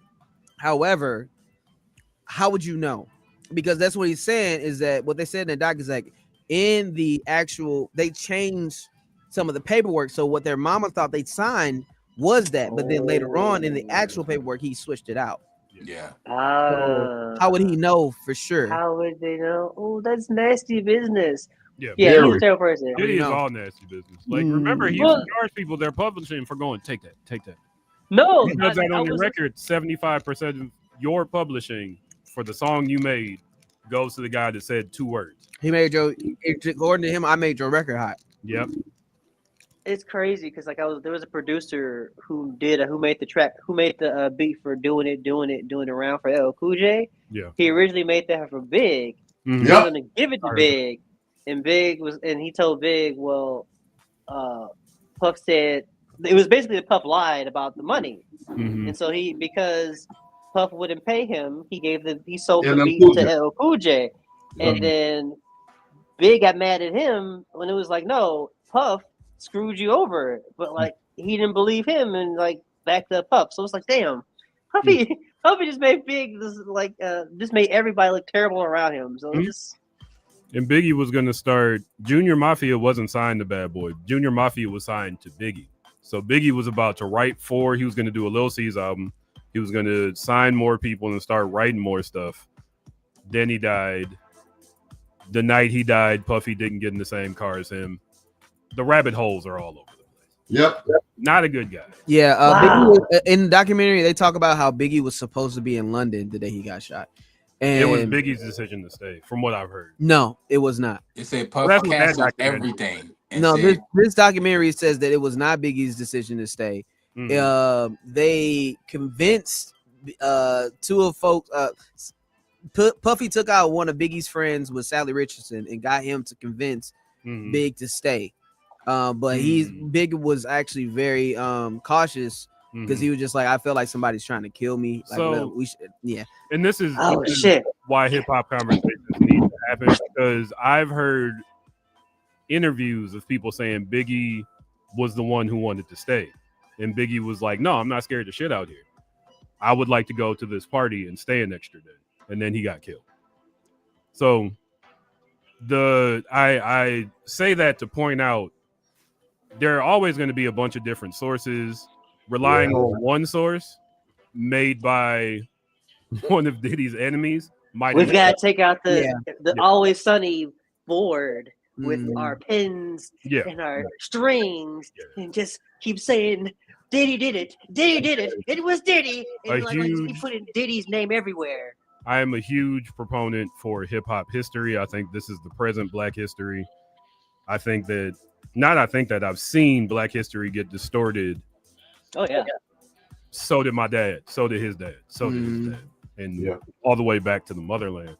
how would you know? Because that's what he's saying is that what they said in the doc is like in the actual they changed some of the paperwork. So what their mama thought they signed was that, but then later on in the actual paperwork he switched it out. Yeah. So how would he know for sure? How would they know? Oh, that's nasty business. Yeah, he's a terrible person. It is all nasty business. Like, remember, he used to charge people their publishing for going, take that. No, he does that on your record. 75% of your publishing for the song you made goes to the guy that said 2 words. He made according to him, I made your record hot. Yep. It's crazy because there was a producer who made the track, who made the beat for doing it around for LL Cool J. Yeah. He originally made that for Big. Mm-hmm. He was gonna give it to Big, and he told Big, well, Puff said it was basically that Puff lied about the money, and so because Puff wouldn't pay him, he sold the beat to LL Cool J, and then Big got mad at him when it was like, no, Puff screwed you over, but like he didn't believe him and like backed up Puff. So it's like, damn, Puffy just made Big just made everybody look terrible around him. So just. And Biggie was gonna start. Junior Mafia wasn't signed to Bad Boy. Junior Mafia was signed to Biggie. So Biggie was about to write he was gonna do a Lil C's album. He was gonna sign more people and start writing more stuff. Then he died. The night he died, Puffy didn't get in the same car as him. The rabbit holes are all over the place. Yep. Not a good guy. Yeah. Biggie, in the documentary, they talk about how Biggie was supposed to be in London the day he got shot. And it was Biggie's decision to stay, from what I've heard. No, it was not. It said Puff canceled everything. No, this documentary says that it was not Biggie's decision to stay. They convinced 2 of folks. Puffy took out one of Biggie's friends with Sally Richardson and got him to convince Big to stay. But Big was actually very cautious because he was just like, I feel like somebody's trying to kill me. Like, so we should, And this is why hip hop conversations need to happen, because I've heard interviews of people saying Biggie was the one who wanted to stay, and Biggie was like, no, I'm not scared of shit out here. I would like to go to this party and stay an extra day. And then he got killed. So I say that to point out there are always going to be a bunch of different sources. Relying on one source made by one of Diddy's enemies we've got to take out the Always Sunny board with our pins and our strings and just keep saying Diddy did it, it was Diddy, and just keep putting Diddy's name everywhere. I am a huge proponent for hip hop history. I think this is the present Black history. I think that Not I think that I've seen Black history get distorted. Oh yeah. So did my dad. So did his dad. So did his dad. And all the way back to the motherland.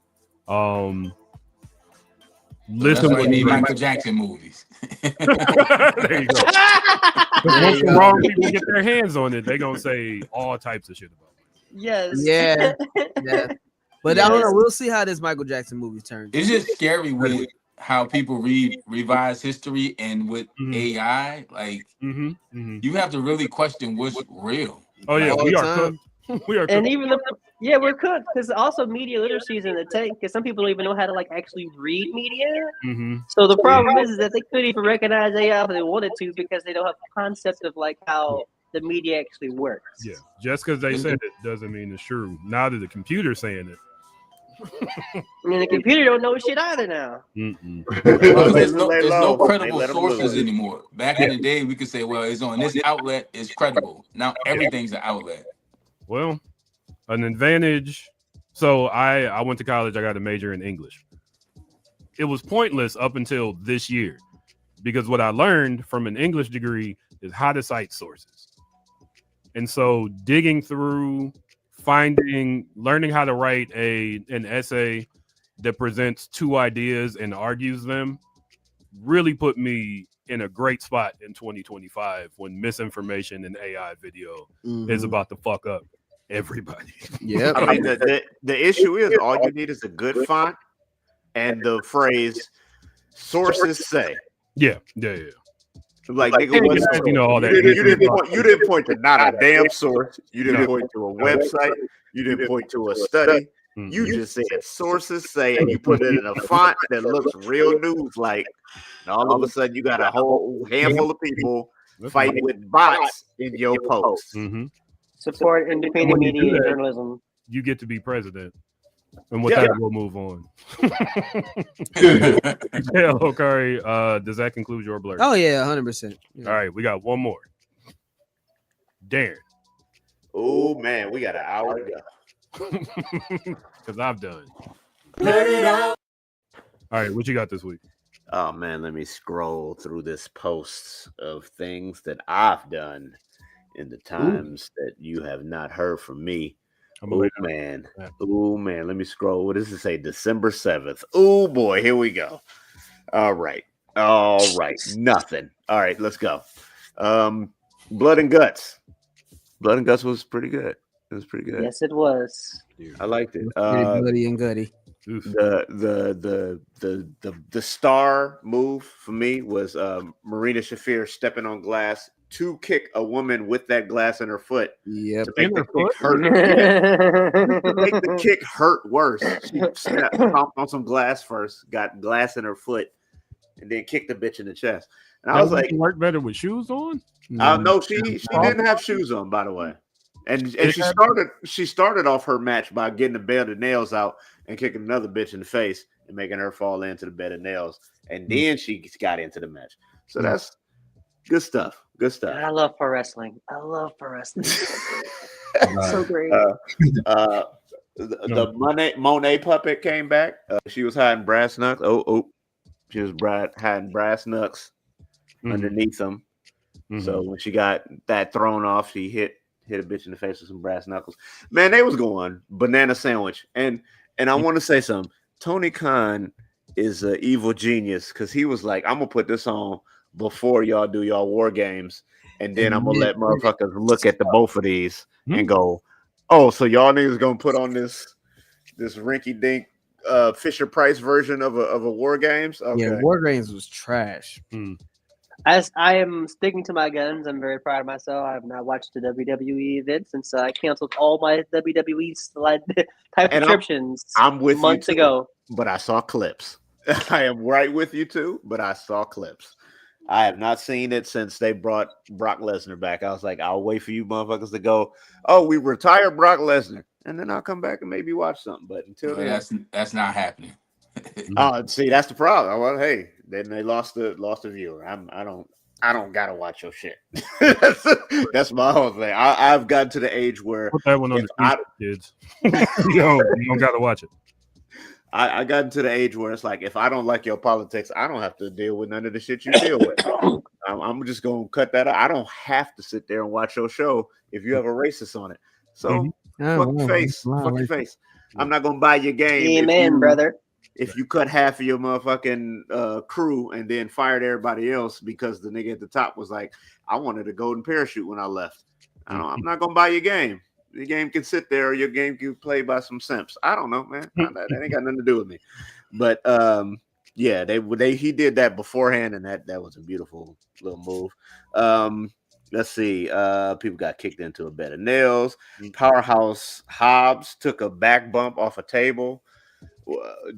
Listen, that's why you need Michael Jackson movies. There you go. Once the wrong people get their hands on it, they're gonna say all types of shit about it. Yes. Yeah. But I don't know. We'll see how this Michael Jackson movie turns. It's just scary with how people revise history and with AI. Like you have to really question what's real. Oh yeah, we are cooked. We are cooked. And even we're cooked because also media literacy is in the tank because some people don't even know how to like actually read media. So the problem is that they couldn't even recognize AI if they wanted to because they don't have a concept of like how the media actually works. Yeah, just because they said it doesn't mean it's true. Now that the computer's saying it. I mean, the computer don't know shit either now. There's no credible sources anymore. Back in the day, we could say, well, it's on this outlet, it's credible. Now everything's an outlet. Well, an advantage. So I went to college. I got a major in English. It was pointless up until this year because what I learned from an English degree is how to cite sources. And so digging through, learning how to write an essay that presents two ideas and argues them really put me in a great spot in 2025 when misinformation and AI video is about to fuck up everybody. Yeah, I mean the issue is all you need is a good font and the phrase "sources say." Yeah. Like nigga, you know all that. You didn't point to not a damn source. You didn't point to a website. You didn't point to a study. You just said sources say, and you put it in a font that looks real news like. And all of a sudden, you got a whole handful of people fighting with bots in your posts. Support independent media and journalism. You get to be president. And with that, we'll move on. Yeah, Okari, does that conclude your blur? Oh, yeah, 100%. All right, we got one more. Darren. Oh, man, we got an hour to go. Because I've done. All right, what you got this week? Oh, man, let me scroll through this post of things that I've done in the times that you have not heard from me. Oh man. Let me scroll. What does it say? December 7th. Oh boy, here we go. All right. Nothing. All right, let's go. Blood and Guts. Blood and Guts was pretty good. It was pretty good. Yes, it was. I liked it. Bloody and Goody. The star move for me was Marina Shafir stepping on glass to kick a woman with that glass in her foot. Yep. To make the kick hurt. To make the kick hurt worse. She stomped on some glass first, got glass in her foot, and then kicked the bitch in the chest. And I was like, work better with shoes on? No, she didn't have shoes on, by the way. And she started off her match by getting the bed of nails out and kicking another bitch in the face and making her fall into the bed of nails. And then she got into the match. So that's good stuff. Good stuff. I love pro wrestling. So great. The Monet puppet came back. She was hiding brass knucks. She was hiding brass knucks underneath them. So when she got that thrown off, she hit a bitch in the face with some brass knuckles. Man, they was going banana sandwich. And I want to say something. Tony Khan is an evil genius because he was like, I'm gonna put this on before y'all do y'all war games, and then I'm gonna let motherfuckers look at the both of these and go, oh, so y'all niggas gonna put on this rinky dink Fisher Price version of a war games? Okay. Yeah, war games was trash. As I am sticking to my guns, I'm very proud of myself. I have not watched the WWE event since I canceled all my WWE type subscriptions. I'm with months you too, ago, but I saw clips. I am right with you too, but I saw clips. I have not seen it since they brought Brock Lesnar back. I was like, I'll wait for you motherfuckers to go, oh, we retired Brock Lesnar, and then I'll come back and maybe watch something. But until then, that's not happening. Oh, see, that's the problem. Well, hey, then they lost the viewer. I don't gotta watch your shit. that's my whole thing. I've gotten to the age where put that one on the kids. You don't gotta watch it. I got into the age where it's like, if I don't like your politics, I don't have to deal with none of the shit you deal with. I'm just gonna cut that out. I don't have to sit there and watch your show if you have a racist on it. So fuck your face. Fuck your face. I'm not gonna buy your game. Amen, brother. If you cut half of your motherfucking crew and then fired everybody else because the nigga at the top was like, I wanted a golden parachute when I left. I'm not gonna buy your game. The game can sit there, or your game can be played by some simps. I don't know, man. That ain't got nothing to do with me. But yeah, he did that beforehand, and that was a beautiful little move. Let's see. People got kicked into a bed of nails. Powerhouse Hobbs took a back bump off a table.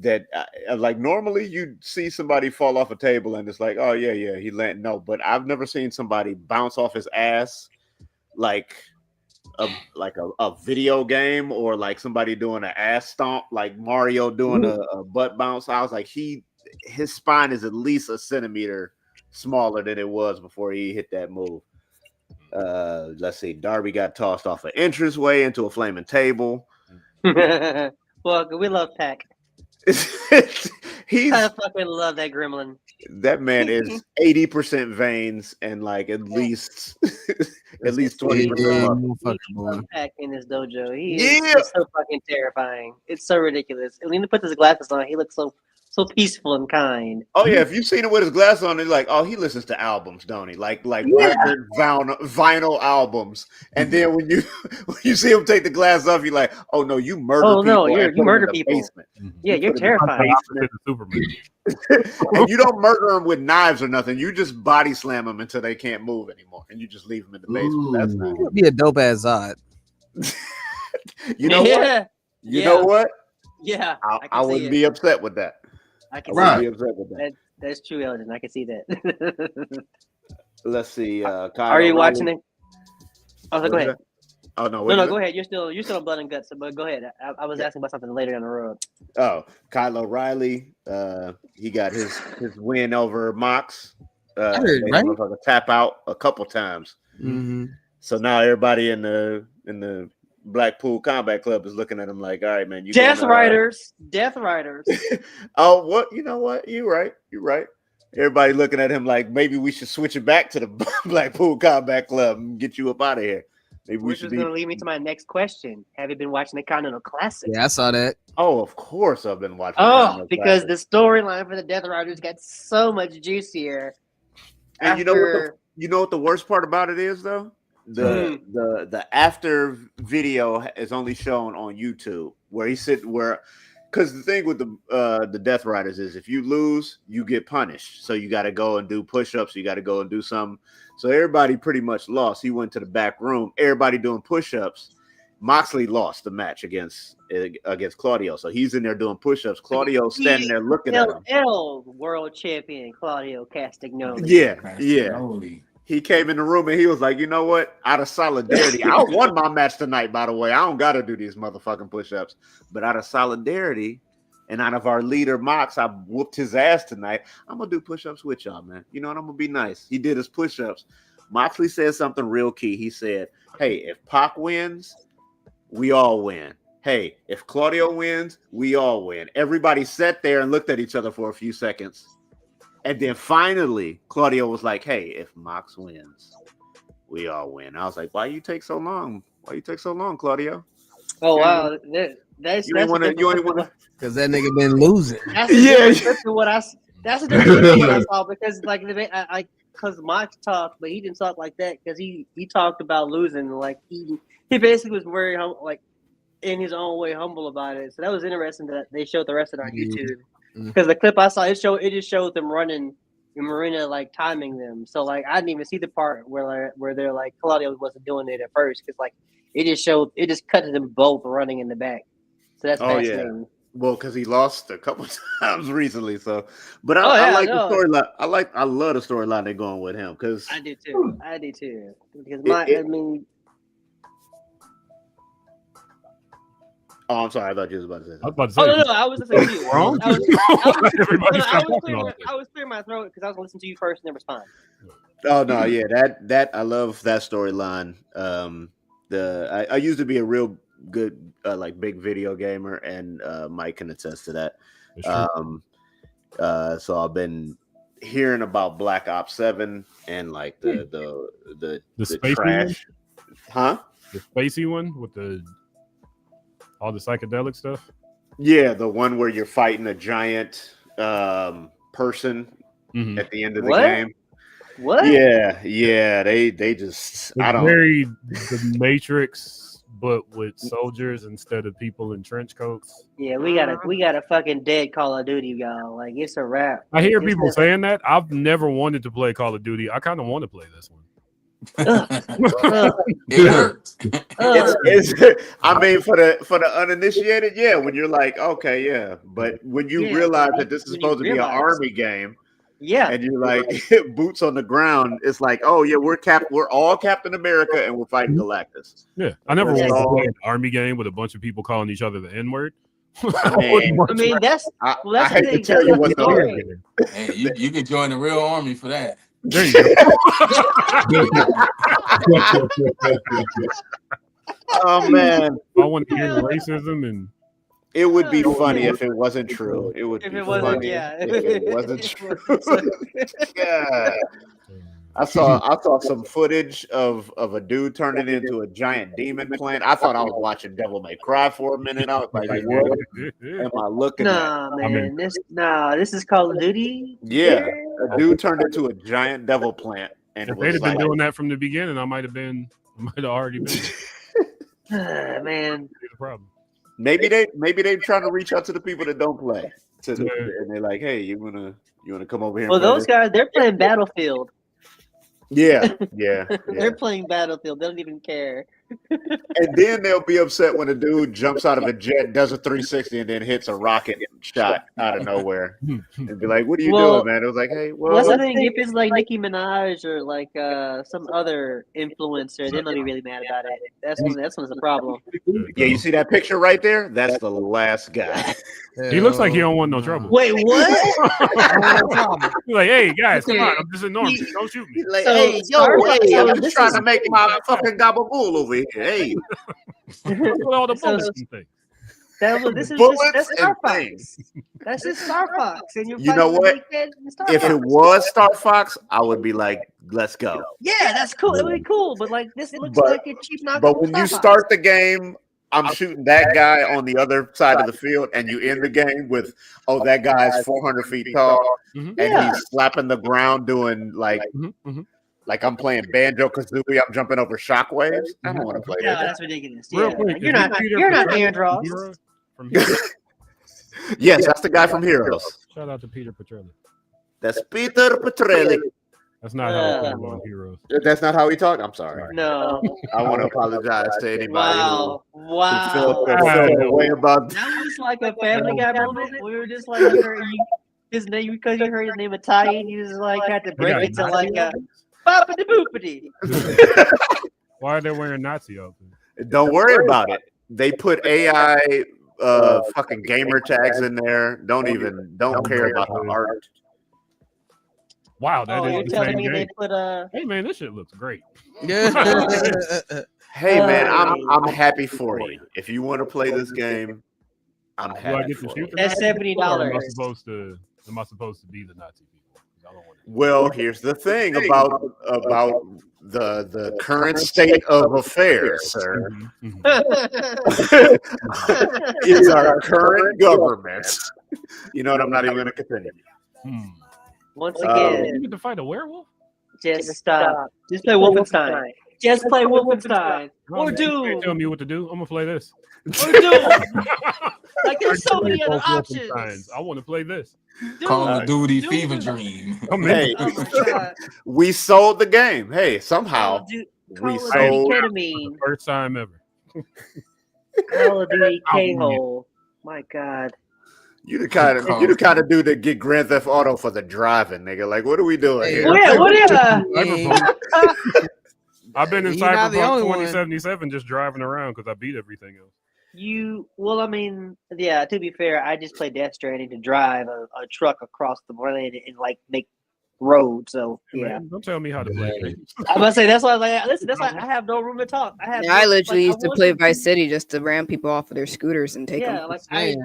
That like normally you'd see somebody fall off a table and it's like, oh yeah, he landed. No, but I've never seen somebody bounce off his ass like a video game, or like somebody doing an ass stomp, like Mario doing a butt bounce. I was like, his spine is at least a centimeter smaller than it was before he hit that move. Let's see. Darby got tossed off an entranceway into a flaming table. Well, we love Pac. I fucking love that gremlin. That man is 80% veins and like at least 20% muscle. Pac in his dojo. He is so fucking terrifying. It's so ridiculous. And when he puts his glasses on, he looks so peaceful and kind. Oh yeah, if you've seen him with his glasses on, it's like, oh, he listens to albums, don't he? Like record vinyl albums. And then when you see him take the glasses off, you're like, oh no, you murder people. Oh no, you murder people. Basement. Yeah, you're terrifying. And you don't murder them with knives or nothing. You just body slam them until they can't move anymore, and you just leave them in the basement. That's not. That'd be a dope ass Zod. You know what? You know what? Yeah, I wouldn't be upset with that. I can be upset with that. That's true, Elgin. I can see that. Let's see. Are you watching it? Oh, go ahead. Oh no! No, go ahead. You're still on blood and guts. But go ahead. I was asking about something later down the road. Oh, Kyle O'Reilly. He got his win over Mox. Right? Tap out a couple times. Mm-hmm. So now everybody in the Blackpool Combat Club is looking at him like, all right, man, you Death Riders. Oh, what? You know what? You're right. Everybody looking at him like, maybe we should switch it back to the Blackpool Combat Club and get you up out of here. Maybe Which is going to lead me to my next question. Have you been watching the Continental Classic? Yeah, I saw that. Oh, of course I've been watching. Because the storyline for the Death Riders got so much juicier. And you know what the worst part about it is, though? The after video is only shown on YouTube, because the thing with the Death Riders is if you lose, you get punished. So you got to go and do push-ups. You got to go and do something. So everybody pretty much lost. He went to the back room. Everybody doing push-ups. Moxley lost the match against Claudio. So he's in there doing push-ups. Claudio's standing there looking at him. World champion Claudio Castagnoli. Yeah. He came in the room and he was like, you know what? Out of solidarity, I won my match tonight, by the way. I don't got to do these motherfucking push-ups. But out of solidarity and out of our leader, Mox, I whooped his ass tonight. I'm going to do push-ups with y'all, man. You know what? I'm going to be nice. He did his push-ups. Moxley said something real key. He said, hey, if Pac wins, we all win. Hey, if Claudio wins, we all win. Everybody sat there and looked at each other for a few seconds. And then finally, Claudio was like, hey, if Mox wins, we all win. I was like, why you take so long? Claudio? Oh, wow. That's you ain't want to. Because that nigga been losing. That's a different what I saw because because Mox talked, but he didn't talk like that because he talked about losing. Like he basically was very like in his own way humble about it. So that was interesting that they showed the rest of it on YouTube. Because the clip I saw, it just showed them running in Marina, like timing them. So like I didn't even see the part where they're like Claudio wasn't doing it at first because like it just cut to them both running in the back. So that's fascinating. Yeah. Well, because he lost a couple times recently. So, but I like the storyline. I love the storyline they're going with him because I do too. Because Oh, I'm sorry. I thought you was about to say that. No, I was listening to you. Wrong? I was clearing my throat because I was listening to you first and then respond. Oh no, yeah, that I love that storyline. I used to be a real good like big video gamer, and Mike can attest to that. So I've been hearing about Black Ops 7 and like the spacey trash, one? The spacey one with all the psychedelic stuff. Yeah, the one where you're fighting a giant person at the end of the game. What? Yeah, they just It's I don't very the Matrix, but with soldiers instead of people in trench coats. Yeah, we got a fucking dead Call of Duty, y'all. Like it's a wrap. I hear people saying that. I've never wanted to play Call of Duty. I kind of want to play this one. It hurts. I mean, for the uninitiated, yeah. When you're like, okay, yeah, but when you realize that this is supposed to be an army game, yeah, and you're like boots on the ground, it's like, oh yeah, we're all Captain America and we're fighting Galactus. Yeah, I never wanted to play an army game with a bunch of people calling each other the N-word. I mean, that's I the hate to thing. tell you what the Hey, you can join the real army for that. There you go. Oh man, I want to hear the racism, and it would be funny if it wasn't true. It would If be it wasn't, funny yeah. if it wasn't true. Yeah. I saw some footage of a dude turning into a giant demon plant. I thought I was watching Devil May Cry for a minute. I was like, what am I looking Nah, at? man, this is Call of Duty. Yeah, a dude turned into a giant devil plant, and if it they'd was have been like, doing that from the beginning, I might have already been. Man, the problem. maybe they're trying to reach out to the people that don't play, and they're like, hey, you wanna come over here? Well, and play those this? guys, they're playing Battlefield. Yeah. They're playing Battlefield. They don't even care. And then they'll be upset when a dude jumps out of a jet, does a 360, and then hits a rocket shot out of nowhere, and be like, "What are you doing, man?" It was like, "Hey, well, what's the thing? If it's like Nicki Minaj or like some other influencer, then they'll be really mad about it. That's when it's a problem. Yeah, you see that picture right there? That's the last guy. He looks like he don't want no trouble. Wait, what? He's like, hey guys, come on, I'm just a normie. Don't shoot me. Like, hey, I'm just trying to make my fucking gabagool over here. Hey, look at all the bullets and things. This is Bullets that's and Star things. Fox. That's just Star Fox. And You know what? If it was Star Fox, I would be like, let's go. yeah, that's cool. It would be cool, but like this looks like a cheap knockoff. But when you start the game, I'm shooting that guy on the other side of the field, and you end the game with, oh, that guy's 400 feet tall, and he's slapping the ground doing like I'm playing Banjo Kazooie. I'm jumping over shockwaves. I don't want to play that. That's ridiculous. Real Yeah, quick, you're not Andros. Yes, that's the guy from Heroes. Shout out to Peter Petrelli. That's Peter Petrelli. That's not how we play on Heroes. That's not how he talked. I'm sorry. No. I want to apologize to anybody Wow. who felt a way about That was like a Family Guy moment. We were just like, his name, because you heard his name Italian, you just like had to break it to like a boppity boopity. Why are they wearing Nazi outfits? Don't worry about it. They put AI fucking gamer tags in there. Don't care about the art. Wow, that is you're the telling same me game. they put Hey man, this shit looks great. Hey man, I'm happy for you. If you want to play this game, I'm Do I happy get to for shoot you. the That's Nazi people, or $70. Am I supposed to be the Nazi people? I don't want to. Well, here's the thing about the current state of affairs, sir. Is our current government. You know what? I'm not even going to continue. Once again, You get to fight a werewolf? just stop. Just play Wolfenstein. Just play Wolfenstein. Or You Doom. ain't telling me what to do. I'm gonna play this. Or Doom. Like there's so many other Both options. Wolfensteins. I want to play this. Call of Duty Fever Dream. Hey, Oh my god. we sold the game. Hey, somehow Call we of Duty sold. ketamine. First time ever. Call of Duty K-hole. My god. You the kind of dude that get Grand Theft Auto for the driving, nigga. Like, what are we doing here? What is Cyberpunk. I've been in You're not the Cyberpunk only one. 2077 just driving around because I beat everything else. Well, I mean, to be fair, I just play Death Stranding to drive a truck across the land and like make road. So yeah, Man, don't tell me how to play games. I'm gonna say that's why I was like, listen, that's why I have no room to talk. I literally used to play Vice City just to ram people off of their scooters and take them. Yeah, like I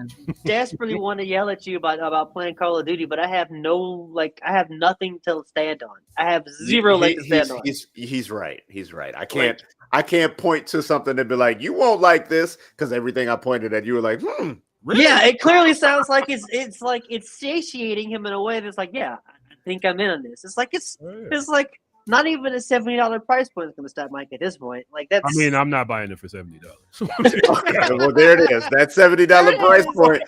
desperately want to yell at you about playing Call of Duty, but I have nothing to stand on. I have zero leg to stand on. He's right. He's right. I can't point to something and be like, you won't like this, because everything I pointed at, you were like, really? Yeah, it clearly sounds like it's like it's satiating him in a way that's like, yeah, I think I'm in on this. It's like it's like not even a $70 price point is going to stop Mike at this point. Like that's. I mean, I'm not buying it for $70. Well, there it is. That $70 price point.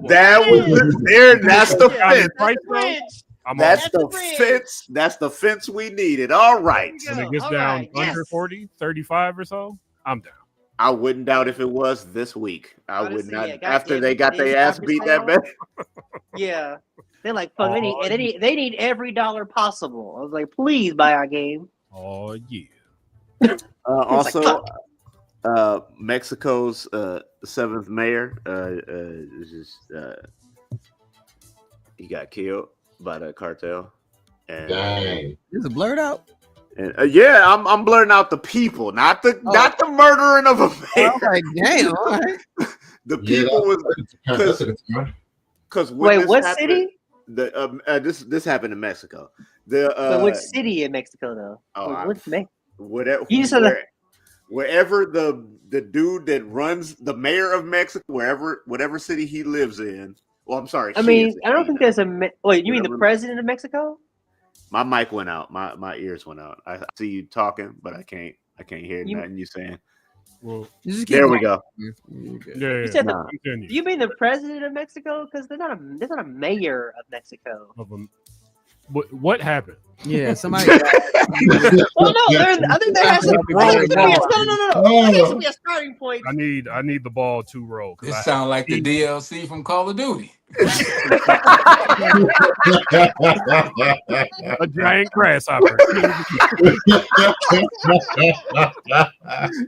That was there. That's the fence. That's the fence. That's the fence we needed. All right. When it gets down under 40, 35 or so, I'm down. I wouldn't doubt if it was this week. I would not. After they got their ass beat that bad. Yeah. They're like, fuck, they need every dollar possible. I was like, please buy our game. Oh, yeah. Also, Mexico's 7th mayor he got killed by the cartel. And is it blurred out? And, yeah, I'm blurring out the people, not the murdering of a mayor. Okay, damn. All right. The people was because wait, what happened, city? This happened in Mexico. Which city in Mexico though? Wherever the dude that runs the mayor of Mexico, whatever city he lives in. Well, I'm sorry. I mean, I don't think there's a wait. You mean the president of Mexico? My mic went out. My ears went out. I see you talking, but I can't hear nothing you saying. Well, there we go. Yeah, you said you mean the president of Mexico? Because there's not a mayor of Mexico. What happened? Yeah, somebody. Well, no, I think there has to be a starting point. I need the ball to roll. This sounds like the DLC from Call of Duty. A giant grasshopper.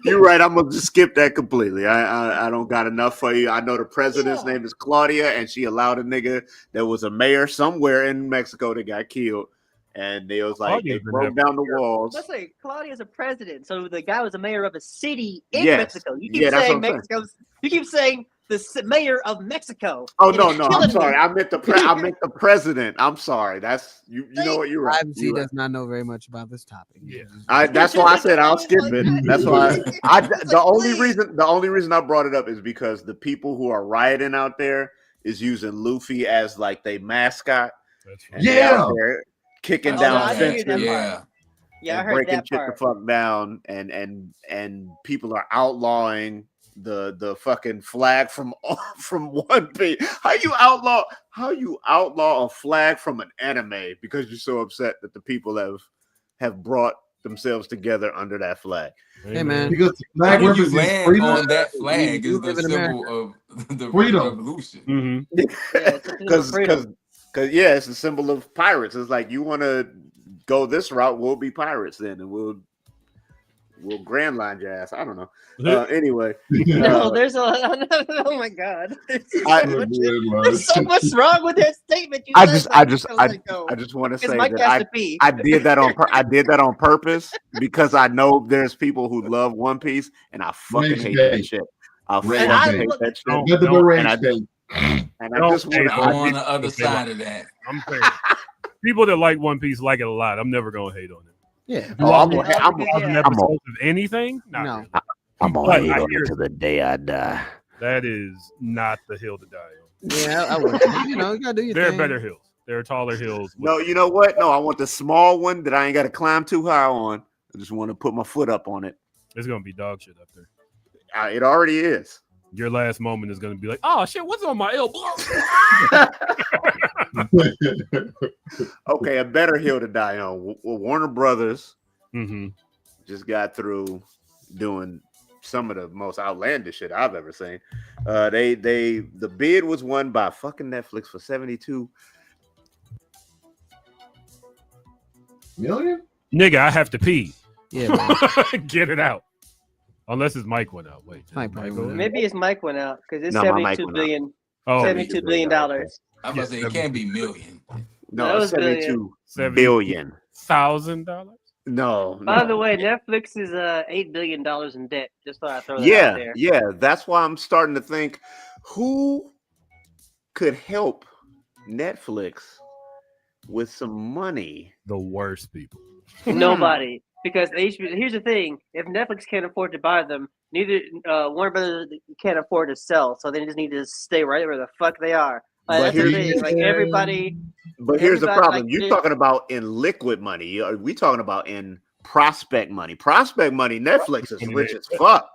You're right. I'm gonna just skip that completely. I don't got enough for you. I know the president's name is Claudia, and she allowed a nigga that was a mayor somewhere in Mexico that got killed. And they was like, they broke down the walls. Let's say Claudia's a president, so the guy was a mayor of a city in Mexico. You keep saying Mexico's. You keep saying the mayor of Mexico. Oh no, I'm sorry. I meant the president. I'm sorry. That's you know what you're right. IBC does not know very much about this topic. Yeah, that's why I said I'll skip it. That's why the only reason I brought it up is because the people who are rioting out there is using Luffy as like their mascot. Kicking down fences, I heard breaking that shit part. the fuck down, and people are outlawing the fucking flag from One Piece. How you outlaw a flag from an anime because you're so upset that the people have brought themselves together under that flag? Hey man, because the flag you land on that flag is the symbol of the freedom revolution. Because it's a symbol of pirates. It's like, you want to go this route, we'll be pirates then, and we'll grand line your ass. I don't know. Anyway, no, there's a oh my god, there's so much wrong with that statement. I just want to say that I did that on purpose because I know there's people who love One Piece, and I fucking hate that shit. I fucking hate that shit. And I just want on the other side of that. I'm saying, people that like One Piece like it a lot. I'm never gonna hate on it. Yeah. I'm of anything. No. I'm gonna hate on it to the day I die. That is not the hill to die on. Yeah, I would. You gotta do your There thing. are better hills. There are taller hills. No, you know what? No, I want the small one that I ain't got to climb too high on. I just want to put my foot up on it. It's gonna be dog shit up there. It already is. Your last moment is going to be like, oh shit, what's on my elbow? Okay, a better hill to die on. Warner Brothers Mm-hmm. just got through doing some of the most outlandish shit I've ever seen. The bid was won by fucking Netflix for $72 million. Nigga, I have to pee. Yeah, man. Get it out. Unless his mic went out. Wait, Maybe his mic went out because it's No, my mic $72 went billion. Oh, $72 billion. I'm about to say it can't be million. That was $72 billion. $1,000. No. By the way, Netflix is $8 billion in debt. Just thought I'd throw that out there. Yeah. That's why I'm starting to think who could help Netflix with some money. The worst people. Nobody. Because here's the thing: if Netflix can't afford to buy them, neither Warner Brothers can't afford to sell. So they just need to stay right where the fuck they are. That's the thing. Like everybody. But here's the problem: like, you're talking about in liquid money. We talking about in prospect money. Prospect money. Netflix is rich as fuck.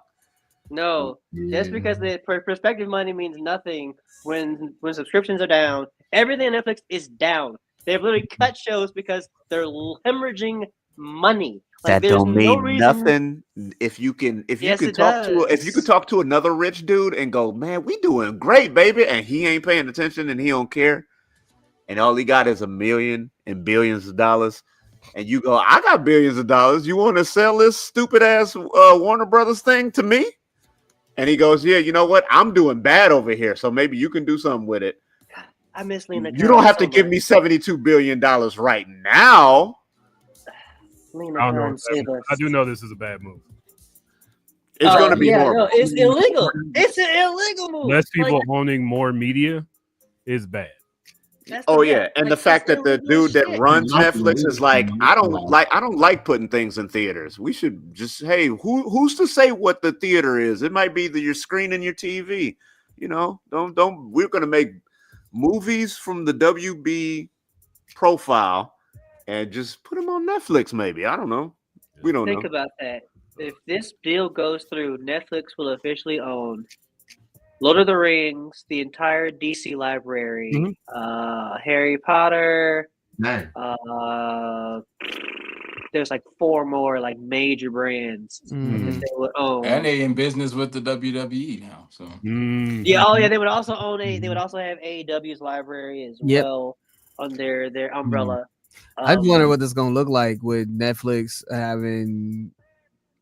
No, just because the prospective money means nothing when subscriptions are down. Everything on Netflix is down. They've literally cut shows because they're hemorrhaging money. Like, That don't mean nothing. If you can talk to another rich dude and go, man, we doing great, baby, and he ain't paying attention and he don't care, and all he got is $1 million and billions of dollars, and you go, I got billions of dollars. You want to sell this stupid ass Warner Brothers thing to me? And he goes, yeah, you know what? I'm doing bad over here, so maybe you can do something with it. I miss Lena. You don't have to give me $72 billion right now. I do know this is a bad move. It's going to be horrible. No, it's illegal. It's an illegal move. Less people owning more media is bad. And the fact that the dude that runs Netflix is like, I don't like putting things in theaters. We should just, hey, who's to say what the theater is? It might be your screen and your TV. You know, don't. We're going to make movies from the WB profile and just put them on Netflix, maybe. I don't know. We don't know. Think about that. If this deal goes through, Netflix will officially own Lord of the Rings, the entire DC library, Harry Potter. There's like 4 more like major brands that they would own. And they in business with the WWE now. So they would also own they would also have AEW's library as well on their umbrella. I just wonder what this is gonna look like with Netflix having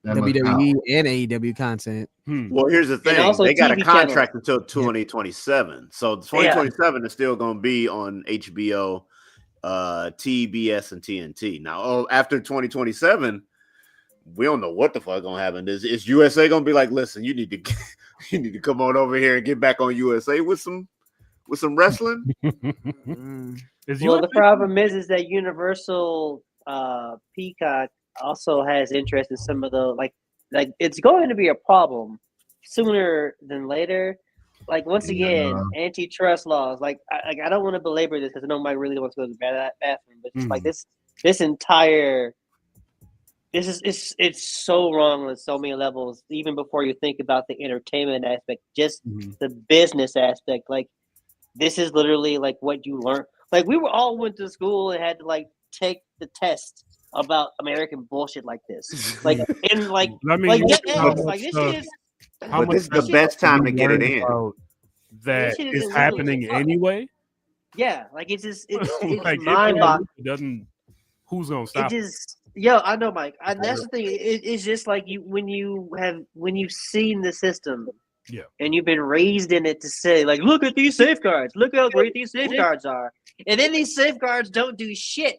WWE and AEW content. Well, here's the thing: they got a contract until 2027, so 2027 is still gonna be on HBO, TBS, and TNT. Now, after 2027, we don't know what the fuck gonna happen. Is USA gonna be like, listen, you need to come on over here and get back on USA with some wrestling? The problem is that Universal Peacock also has interest in some of the like it's going to be a problem sooner than later. Like once again, antitrust laws. Like I don't want to belabor this because I know Mike really wants to go to the bathroom, but just like this entire it's so wrong on so many levels. Even before you think about the entertainment aspect, just the business aspect. Like this is literally like what you learn. Like we all went to school and had to like take the test about American bullshit like this. Like and like this is. But this is the best time to get it in. That is happening anyway. Yeah, like it's like mind-boggling. It doesn't. Who's gonna stop? I know, Mike. That's the thing. It's just like when you've seen the system, and you've been raised in it to say, like, look at these safeguards. Look how great these safeguards are, and then these safeguards don't do shit.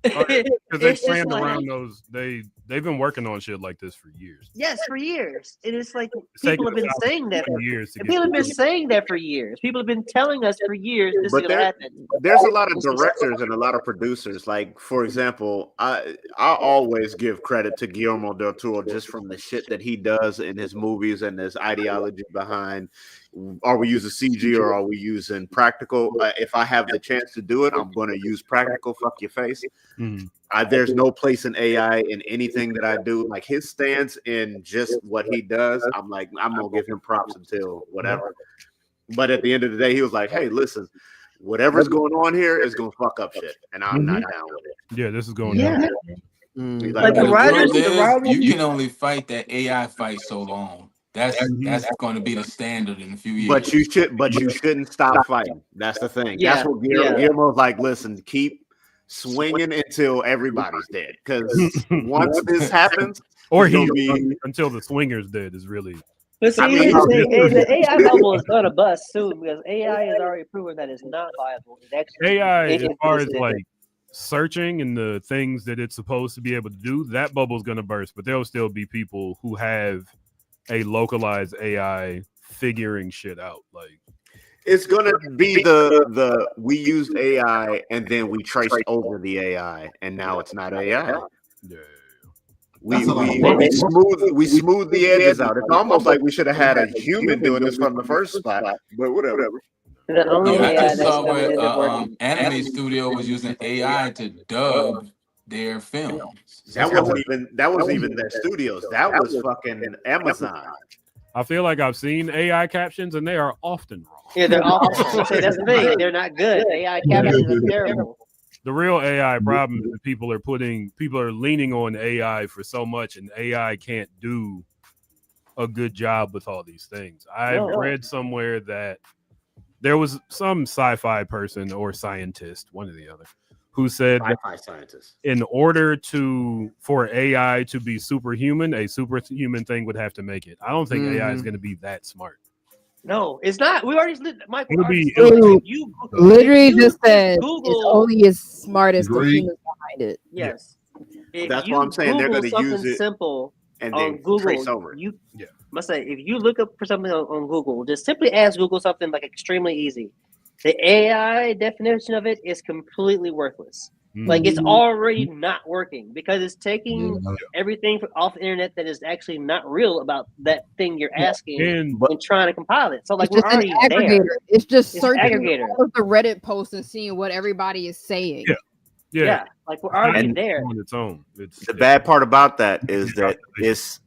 Because they planned around those. They've been working on shit like this for years. Yes, for years. And it's like people have been saying that for years. People have been saying that for years. People have been telling us for years this is gonna happen. There's a lot of directors and a lot of producers. Like, for example, I always give credit to Guillermo del Toro just from the shit that he does in his movies and his ideology behind. Are we using CG or are we using practical? If I have the chance to do it, I'm going to use practical. Fuck your face. There's no place in AI in anything that I do. Like his stance in just what he does, I'm like, I'm going to give him props until whatever. But at the end of the day, he was like, hey, listen, whatever's going on here is going to fuck up shit. And I'm not down with it. Yeah, this is going down. Like the writers, you can only fight that AI fight so long. That's going to be the standard in a few years. But you shouldn't stop fighting. That's the thing. That's what Guillermo's like. Listen, keep swinging until everybody's dead. Because once this happens, or until the swinger's dead is really But see, the AI bubble is gonna bust soon because AI is already proven that it's not viable. It actually AI, as far as like searching and the things that it's supposed to be able to do, that bubble's gonna burst. But there'll still be people who have a localized AI figuring shit out. Like it's gonna be the we used AI and then we traced over the AI and now it's not AI. Yeah. We smooth the edges out. It's almost like we should have had a human doing this from the first spot, but whatever. The only I AI just that's saw gonna where end up working. anime studio was using AI to dub their films. That wasn't even their studios. That was fucking Amazon. I feel like I've seen AI captions and they are often wrong. Yeah, they're awful. So that's the thing. They're not good. AI captions are terrible. The real AI problem is that people are leaning on AI for so much, and AI can't do a good job with all these things. I've read somewhere that there was some sci-fi person or scientist, one or the other, who said scientist. In order for AI to be superhuman, a superhuman thing would have to make it. I don't think AI is going to be that smart. No, it's not. We already, Mike. Literally just said it's only as smart as the humans behind it. Yes. If That's you why I'm saying they're Google going to use something it simple and on then Google. trace over it. Must say if you look up for something on Google, just simply ask Google something like extremely easy. The AI definition of it is completely worthless. Like it's already not working because it's taking everything off the internet that is actually not real about that thing you're asking and trying to compile it. So like we're already there. It's just It's searching aggregator. all of the Reddit posts and seeing what everybody is saying. Yeah, like we're already there. On its own. The bad part about that is that it's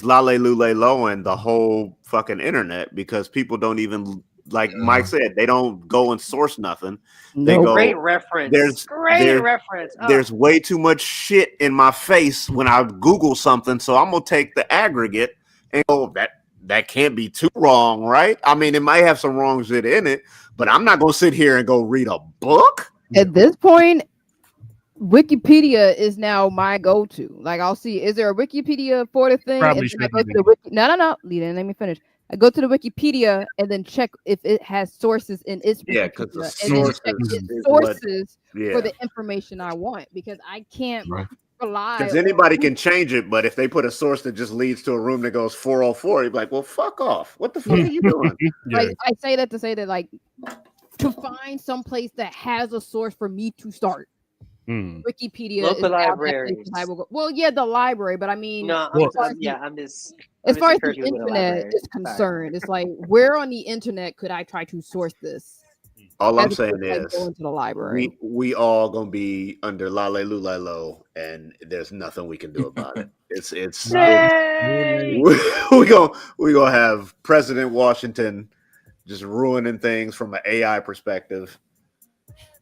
lale lule lowing the whole fucking internet because people don't even, like Mike said, they don't go and source nothing. They go, great reference. There's way too much shit in my face when I Google something, so I'm gonna take the aggregate and go, that can't be too wrong, right? I mean, it might have some wrong shit in it, but I'm not gonna sit here and go read a book. At this point, Wikipedia is now my go-to. Like I'll see, is there a Wikipedia for the thing? Probably And then I go should to the no. Let me finish. I go to the Wikipedia and then check if it has sources in its because the sources, for the information I want because I can't rely. Because anybody can change it, but if they put a source that just leads to a room that goes 404, you'd be like, well, fuck off. What the fuck are you doing? Like I say that to say that like to find some place that has a source for me to start. Wikipedia Local libraries. Well, yeah, the library, but I mean, no, I'm just. As far as the internet is concerned, it's like where on the internet could I try to source this? All I'm saying is going to the library. We all gonna be under lale lulalo, and there's nothing we can do about it. we gonna have President Washington just ruining things from an AI perspective.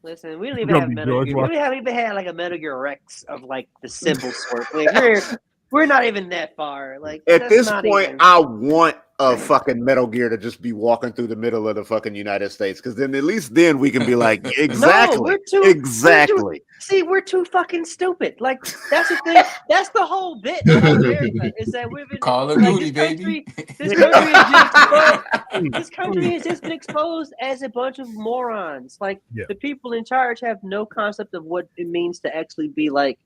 Listen, we don't even have Metal Gear. We haven't even had like a Metal Gear Rex of like the simple sort. Like, we're not even that far. Like at this point, I want a fucking Metal Gear to just be walking through the middle of the fucking United States, because then at least then we can be like, exactly, we're too fucking stupid. Like that's the thing. That's the whole bit of America is that we've been Call of Duty, baby. This country has just been exposed as a bunch of morons. Like the people in charge have no concept of what it means to actually be like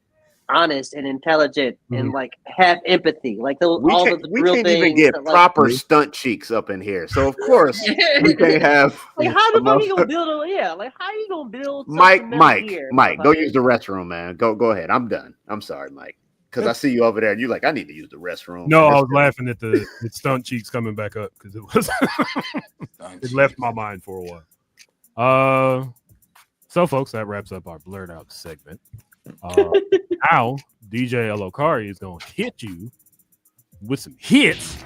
honest and intelligent and like have empathy. Like we can't even get proper stunt cheeks up in here. So of course we can't have. Like how the fuck you gonna build like how you gonna build? Mike, go use the restroom, man. Go ahead. I'm done. I'm sorry, Mike. Because I see you over there and you're like, I need to use the restroom. No, I was laughing at the stunt cheeks coming back up because it was it left my mind for a while. So folks, that wraps up our blurred out segment. Now DJ Elokari is gonna hit you with some hits.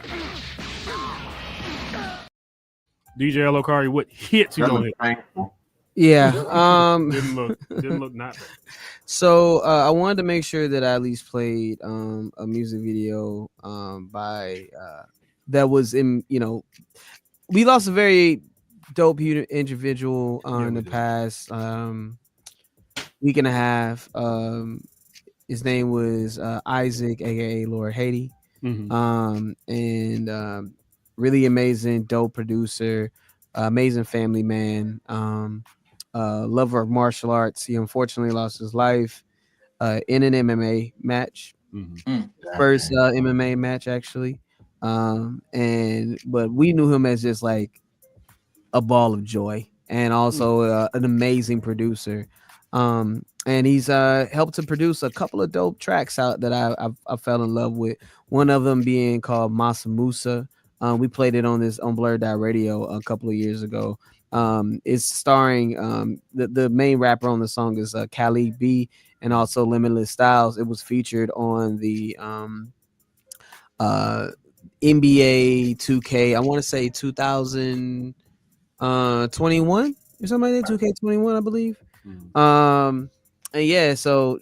DJ Elokari, what hits you gonna hit? Yeah, didn't look not bad. So I wanted to make sure that I at least played a music video by that was in, we lost a very dope individual in the past week and a half. His name was Isaac, aka Lord Haiti. And really amazing, dope producer, amazing family man, lover of martial arts. He unfortunately lost his life in an MMA match. First MMA match actually. But we knew him as just like a ball of joy and also an amazing producer. And he's helped to produce a couple of dope tracks out that I fell in love with. One of them being called Masa Musa. We played it on Blurddot Radio a couple of years ago. It's starring the main rapper on the song is Khalid B and also Limitless Styles. It was featured on the NBA 2K. I want to say 2021 or something like that. 2K21, I believe. And yeah, so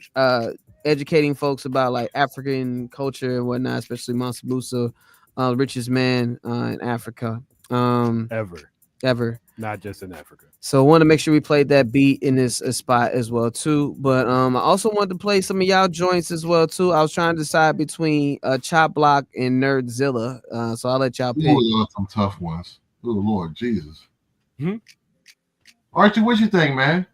educating folks about like African culture and whatnot, especially Mansa Musa, richest man in Africa ever, not just in Africa. So I want to make sure we played that beat in this spot as well too. But I also wanted to play some of y'all joints as well too. I was trying to decide between Chop Block and Nerdzilla. So I'll let y'all pick. Ooh, some tough ones. Oh Lord Jesus. Archie, what you think, man?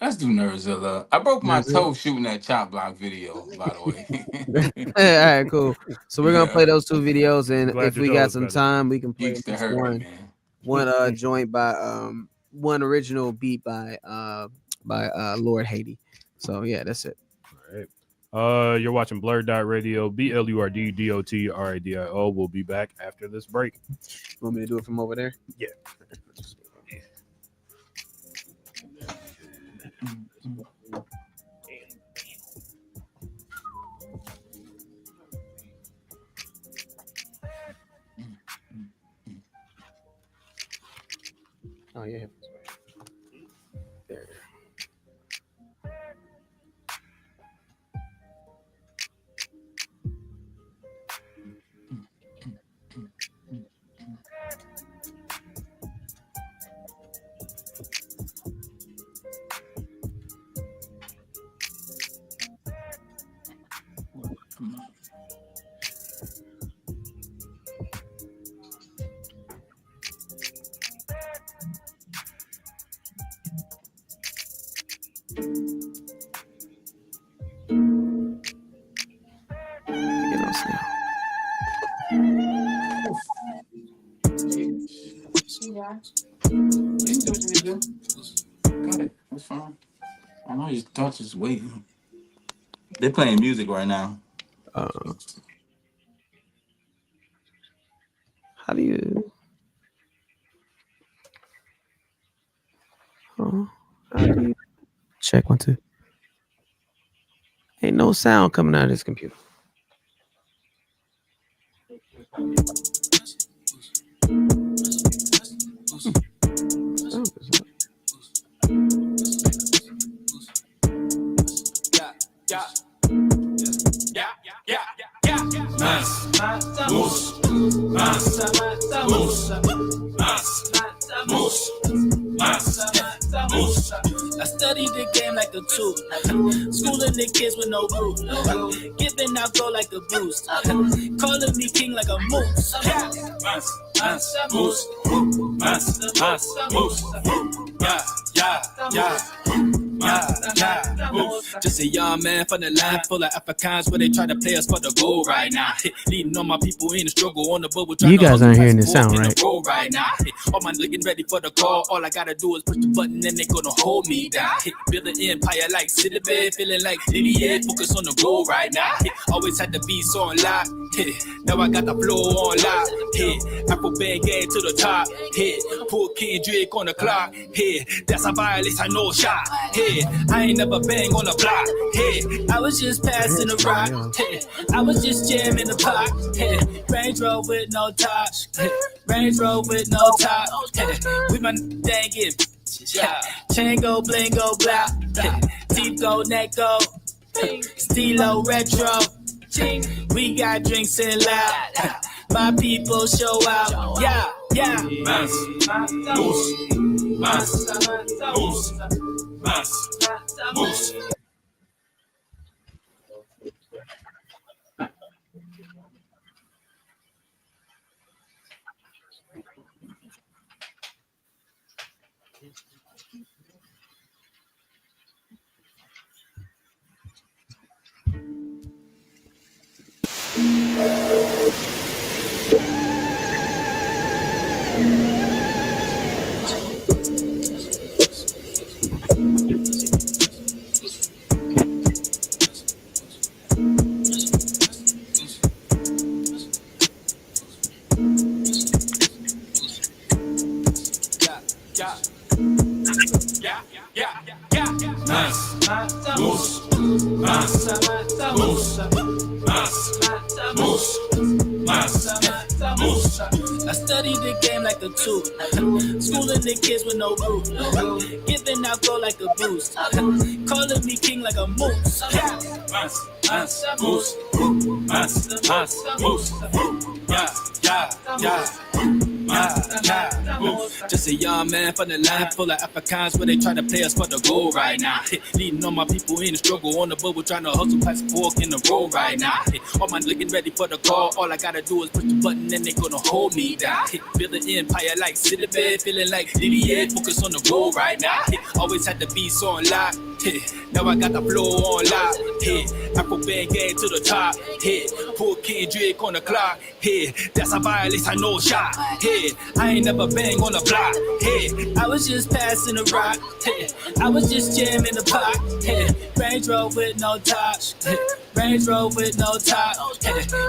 Let's do Nerdzilla. I broke my toe shooting that Chop Block video, by the way. All right, cool. So we're gonna play those two videos, and if we got some time, we can play one joint by one original beat by Lord Haiti. So yeah, that's it. All right. You're watching Blurddot Radio, BLURDDOT We'll be back after this break. Want me to do it from over there? Yeah. Oh yeah. There. Got it. That's fine. I know your thoughts is waiting. They're playing music right now. How do you? How do you check 1 2? Ain't no sound coming out of this computer. I study the game like a tool, schooling the kids with no rules, giving out go like a boost, calling me king like a moose. Just a young man from the land full of Africans where they try to play us for the goal right now. Leading all my people in the struggle on the bubble. You guys aren't hearing this sound, right? Right now. All my niggas ready for the call. All I gotta do is push the button and they gonna hold me down. Build an empire like City Bed, feeling like Didier. Focus on the goal right now. Always had to be so on lock. Now I got the flow on lock. Apple bang game to the top. Put Kendrick on the clock. That's a violence, I know shot. I ain't never bang on the block. I was just passing the rock. I was just jamming the pot. Range Rover with no top. Range Rover with no top. We my dang it. Chain go, bling go, blah. Teeth go, neck go. Stilo retro. We got drinks and loud. My people show out. Yeah, yeah. I study the game like a tool, schooling the kids with no roof, giving out gold like a boost, calling me king like a moose. Just a young man from the land full of Africans where they try to play us for the goal right now. Leading all my people in the struggle on the bubble, trying to hustle past fork in the road right now. All my looking ready for the call. All I gotta do is push the button and they gonna hold me down. Build an empire like City Bed, feeling like Didier, focus on the goal right now. Always had to be so on lock. Now I got the flow on lock. Afro band gang to the top. Poor Kendrick on the clock. That's a violence, I know shot. I ain't never bang on the block. I was just passing the rock. I was just jamming the pot. Range Rover with no top. Range Rover with no top.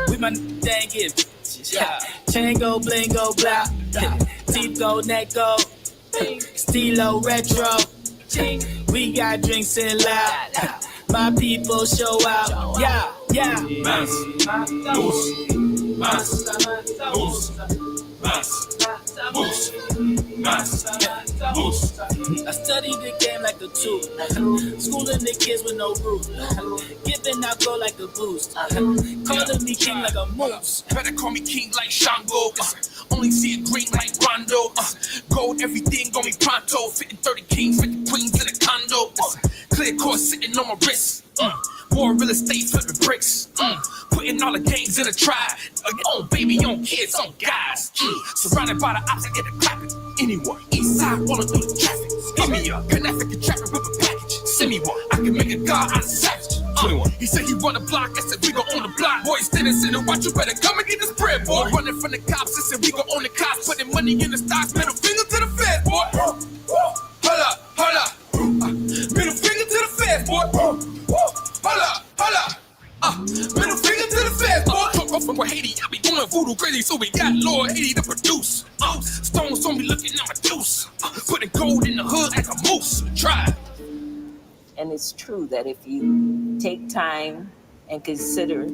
With my dang it. Chain go, bling go, blah. Teeth go, neck go. Stilo retro. We got drinks and loud. My people show out. Yeah, yeah. I study the game like a tool, schooling the kids with no roof, giving out gold like a boost, calling me king like a moose. Better call me king like Shango. Only see it green like Rondo. Gold, everything on me pronto. Fitting 30 kings, 50 queens in a condo. Clear course sitting on my wrist. More real estate flipping bricks. Putting all the games in a try. On baby, on kids, on guys. Surrounded by the ops, I get it clapping. Anyone, east side, rolling through the traffic. Hit me up, connect and traffic with a package. Send me one, I can make a god out of savage. 21. He said he run the block, I said we gon' own the block. Boy, standing in the watch, you better come and get this bread, boy. Running from the cops, I said we gon' own the cops. Putting money in the stocks, middle finger to the feds, boy. Hold up, hold up. Middle finger to the feds, boy. Hold up, hold up. Middle finger to the feds, boy. Come up from Haiti, I be going voodoo crazy, so we got Lord Haiti to produce. Stones on me looking at my juice. Putting gold in the hood like a moose. Try. And it's true that if you take time and consider,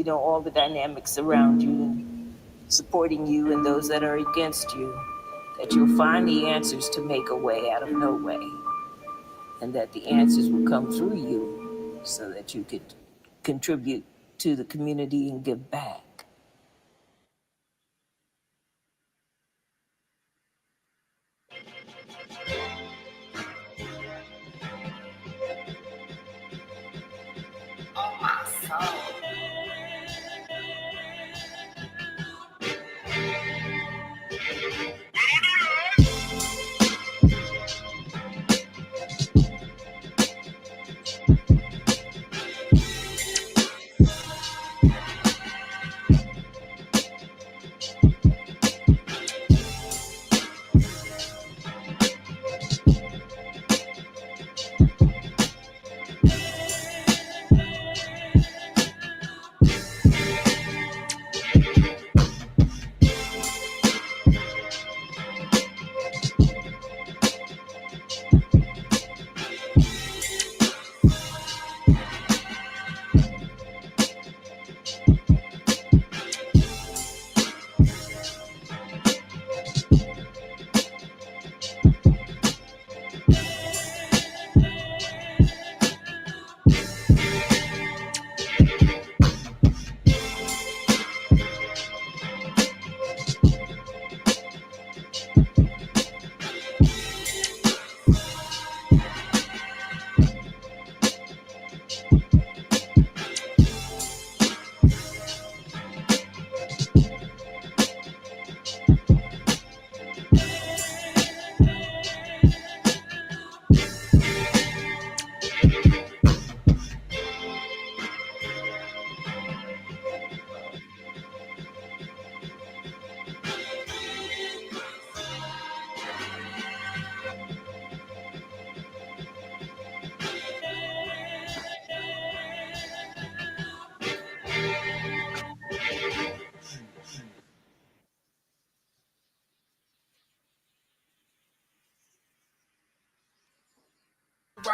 all the dynamics around you and supporting you and those that are against you, that you'll find the answers to make a way out of no way. And that the answers will come through you so that you could contribute to the community and give back. Oh, my soul.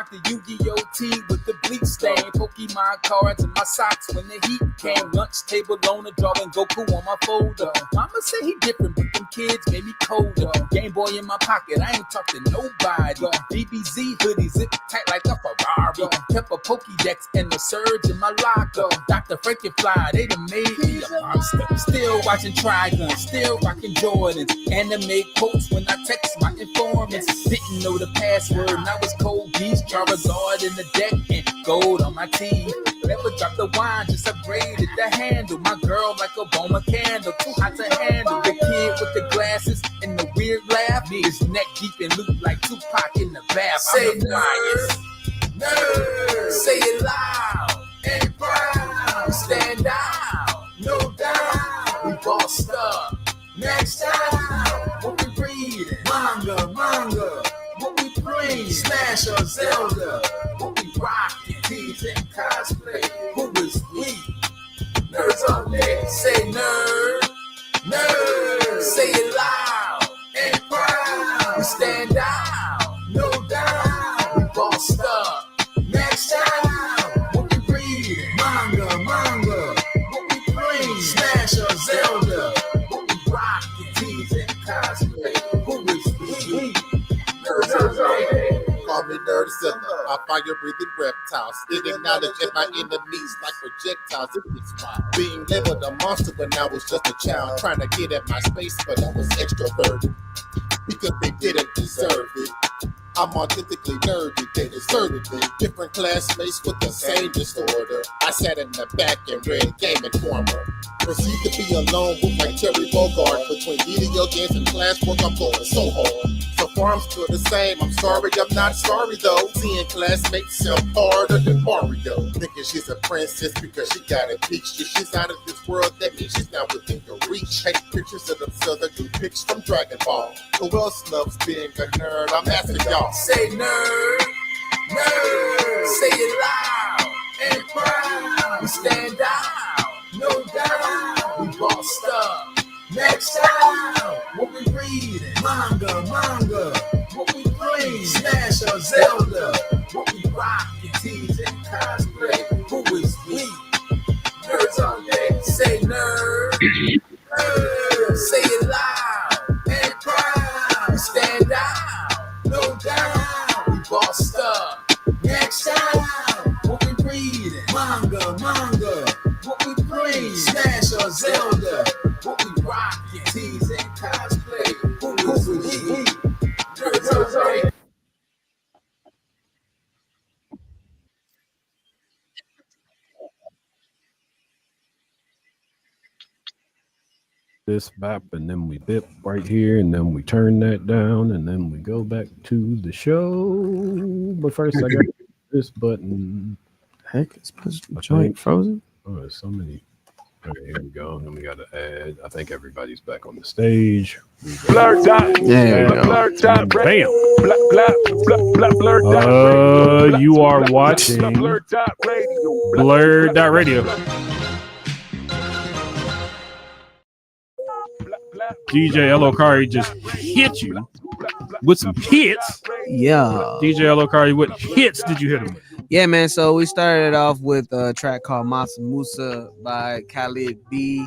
rock the Yu-Gi-Oh! Tee with the bleach stain. Pokemon cards in my socks when the heat came. Lunchtable on the drawing Goku on my folder. Mama say he different, but them kids made me colder. Game Boy in my pocket, I ain't talking to nobody. DBZ hoodie zip tight like a Ferrari. Kept a Pokédex and a surge in my locker. Dr. Frankenfly, they done made me a monster. Still watching Trigun, still rocking Jordans. Anime quotes when I text my informants. Didn't know the password, and I was cold beast. Charizard in the deck and gold on my teeth. Never dropped the wine, just upgraded the handle. My girl like a Boma candle, too hot to handle. The kid with the glasses and the weird laugh. His neck deep in loot like Tupac in the bath. Say nerd, nerd, say it loud and proud. Stand out, no doubt. We bossed up. Next time, what we reading? Manga. What we playing? Smash or Zelda. What we rocking? Tees and cosplay. Who is we? Nerds on there. Say nerd. Say it loud and proud. We stand out, no doubt. We bossed up. Next time, what we reading? Manga. What we playing? Smash or Zelda. Call me Nerdzilla, I fire-breathing reptile. Spitting knowledge at my enemies like projectiles. It's wild. Being labeled a monster when I was just a child. Trying to get at my space, but I was extroverted. Because they didn't deserve it. I'm authentically nerdy, they deserted me. Different classmates with the same disorder. I sat in the back and read Game Informer. Proceed to be alone with my Terry Bogard. Between video games and classwork, I'm going so hard. So far I'm still the same, I'm sorry, I'm not sorry though. Seeing classmates sound harder than Mario. Thinking she's a princess because she got a peach. If she's out of this world, that means she's not within your reach. Take pictures of themselves that do pics from Dragon Ball. Who else loves being a nerd? I'm asking y'all. Say nerd. Say it loud and proud. We stand out, no doubt. We bossed up. Next time, what we reading? Manga. What we playing? Smash or Zelda. What we rocking? Tees and cosplay. Who is we? Nerds on deck. Say nerd. Say it loud and proud. Stand out, no doubt. We bossed up. Next time, what we reading? Manga. What we playing? Smash or Zelda. What we rockin', tees and cosplay. Who is we? This bap, and then we bip right here, and then we turn that down, and then we go back to the show. But first, I got this button. Heck, is my joint frozen? Oh, there's so many. Okay, here we go. And then we got to add. I think everybody's back on the stage. Blurddot. There we go. Blurddot. Bam. Blurddot. You are watching Blurddot Radio. DJ Elokari just hit you with some hits. Yeah. DJ Elokari, what hits did you hit him with? Yeah, man. So we started off with a track called Masa Musa by Khalid B,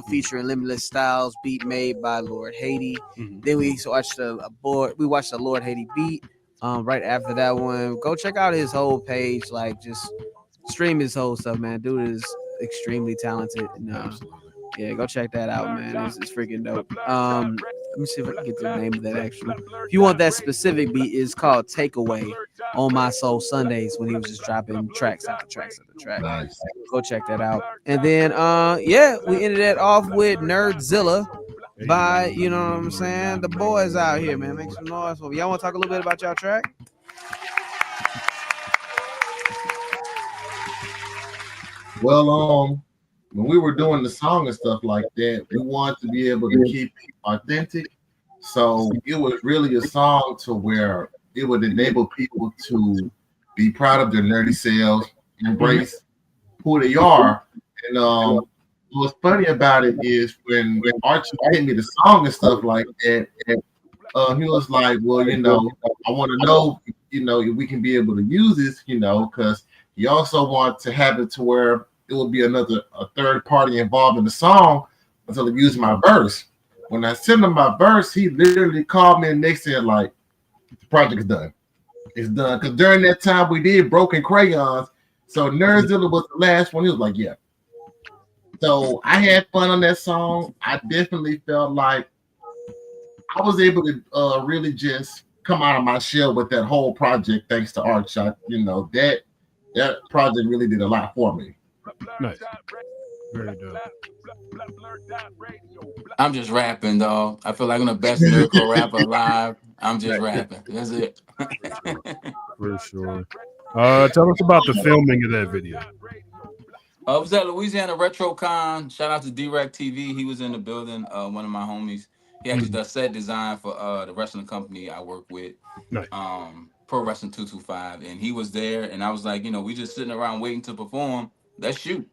featuring Limitless Styles, beat made by Lord Haiti. Then we watched a Lord Haiti beat. Right after that one, go check out his whole page. Like, just stream his whole stuff, man. Dude is extremely talented. And, yeah, go check that out, man. It's freaking dope. Let me see if I can get the name of that actually. If you want that specific beat, it's called Takeaway on My Soul Sundays, when he was just dropping tracks after tracks after track. Nice. Go check that out. And then yeah, we ended that off with Nerdzilla by, you know what I'm saying, the boys out here, man. Make some noise for me. Y'all want to talk a little bit about y'all track? Well, when we were doing the song and stuff like that, we wanted to be able to keep it authentic. So it was really a song to where it would enable people to be proud of their nerdy selves, embrace who they are. And what's funny about it is when Archie gave me the song and stuff like that, he was like, well, you know, I want to know we can be able to use this, because he also wants to have it to where it will be a third party involved in the song until he uses my verse. When I sent him my verse, he literally called me and next said, like, the project is done. It's done. Because during that time we did Broken Crayons. So Nerdzilla was the last one. He was like, yeah. So I had fun on that song. I definitely felt like I was able to really just come out of my shell with that whole project thanks to Artshot. That project really did a lot for me. Nice. Very dope. I'm just rapping, dog. I feel like I'm the best nerdcore rapper alive. I'm just rapping. That's it. For sure. Tell us about the filming of that video. I was at Louisiana RetroCon. Shout out to Direct TV. He was in the building. One of my homies. He actually does set design for the wrestling company I work with. Nice. Pro Wrestling 225, and he was there. And I was like, we just sitting around waiting to perform. Let's shoot.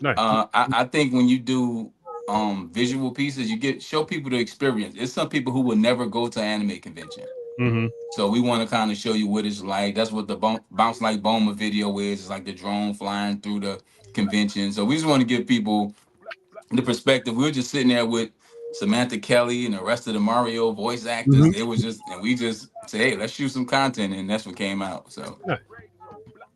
Nice. I think when you do visual pieces, you show people the experience. It's some people who will never go to an anime convention. Mm-hmm. So we want to kind of show you what it's like. That's what the Bounce Like Boma video is. It's like the drone flying through the convention. So we just want to give people the perspective. We were just sitting there with Samantha Kelly and the rest of the Mario voice actors. Mm-hmm. It was just, and we just say, hey, let's shoot some content, and that's what came out. So nice.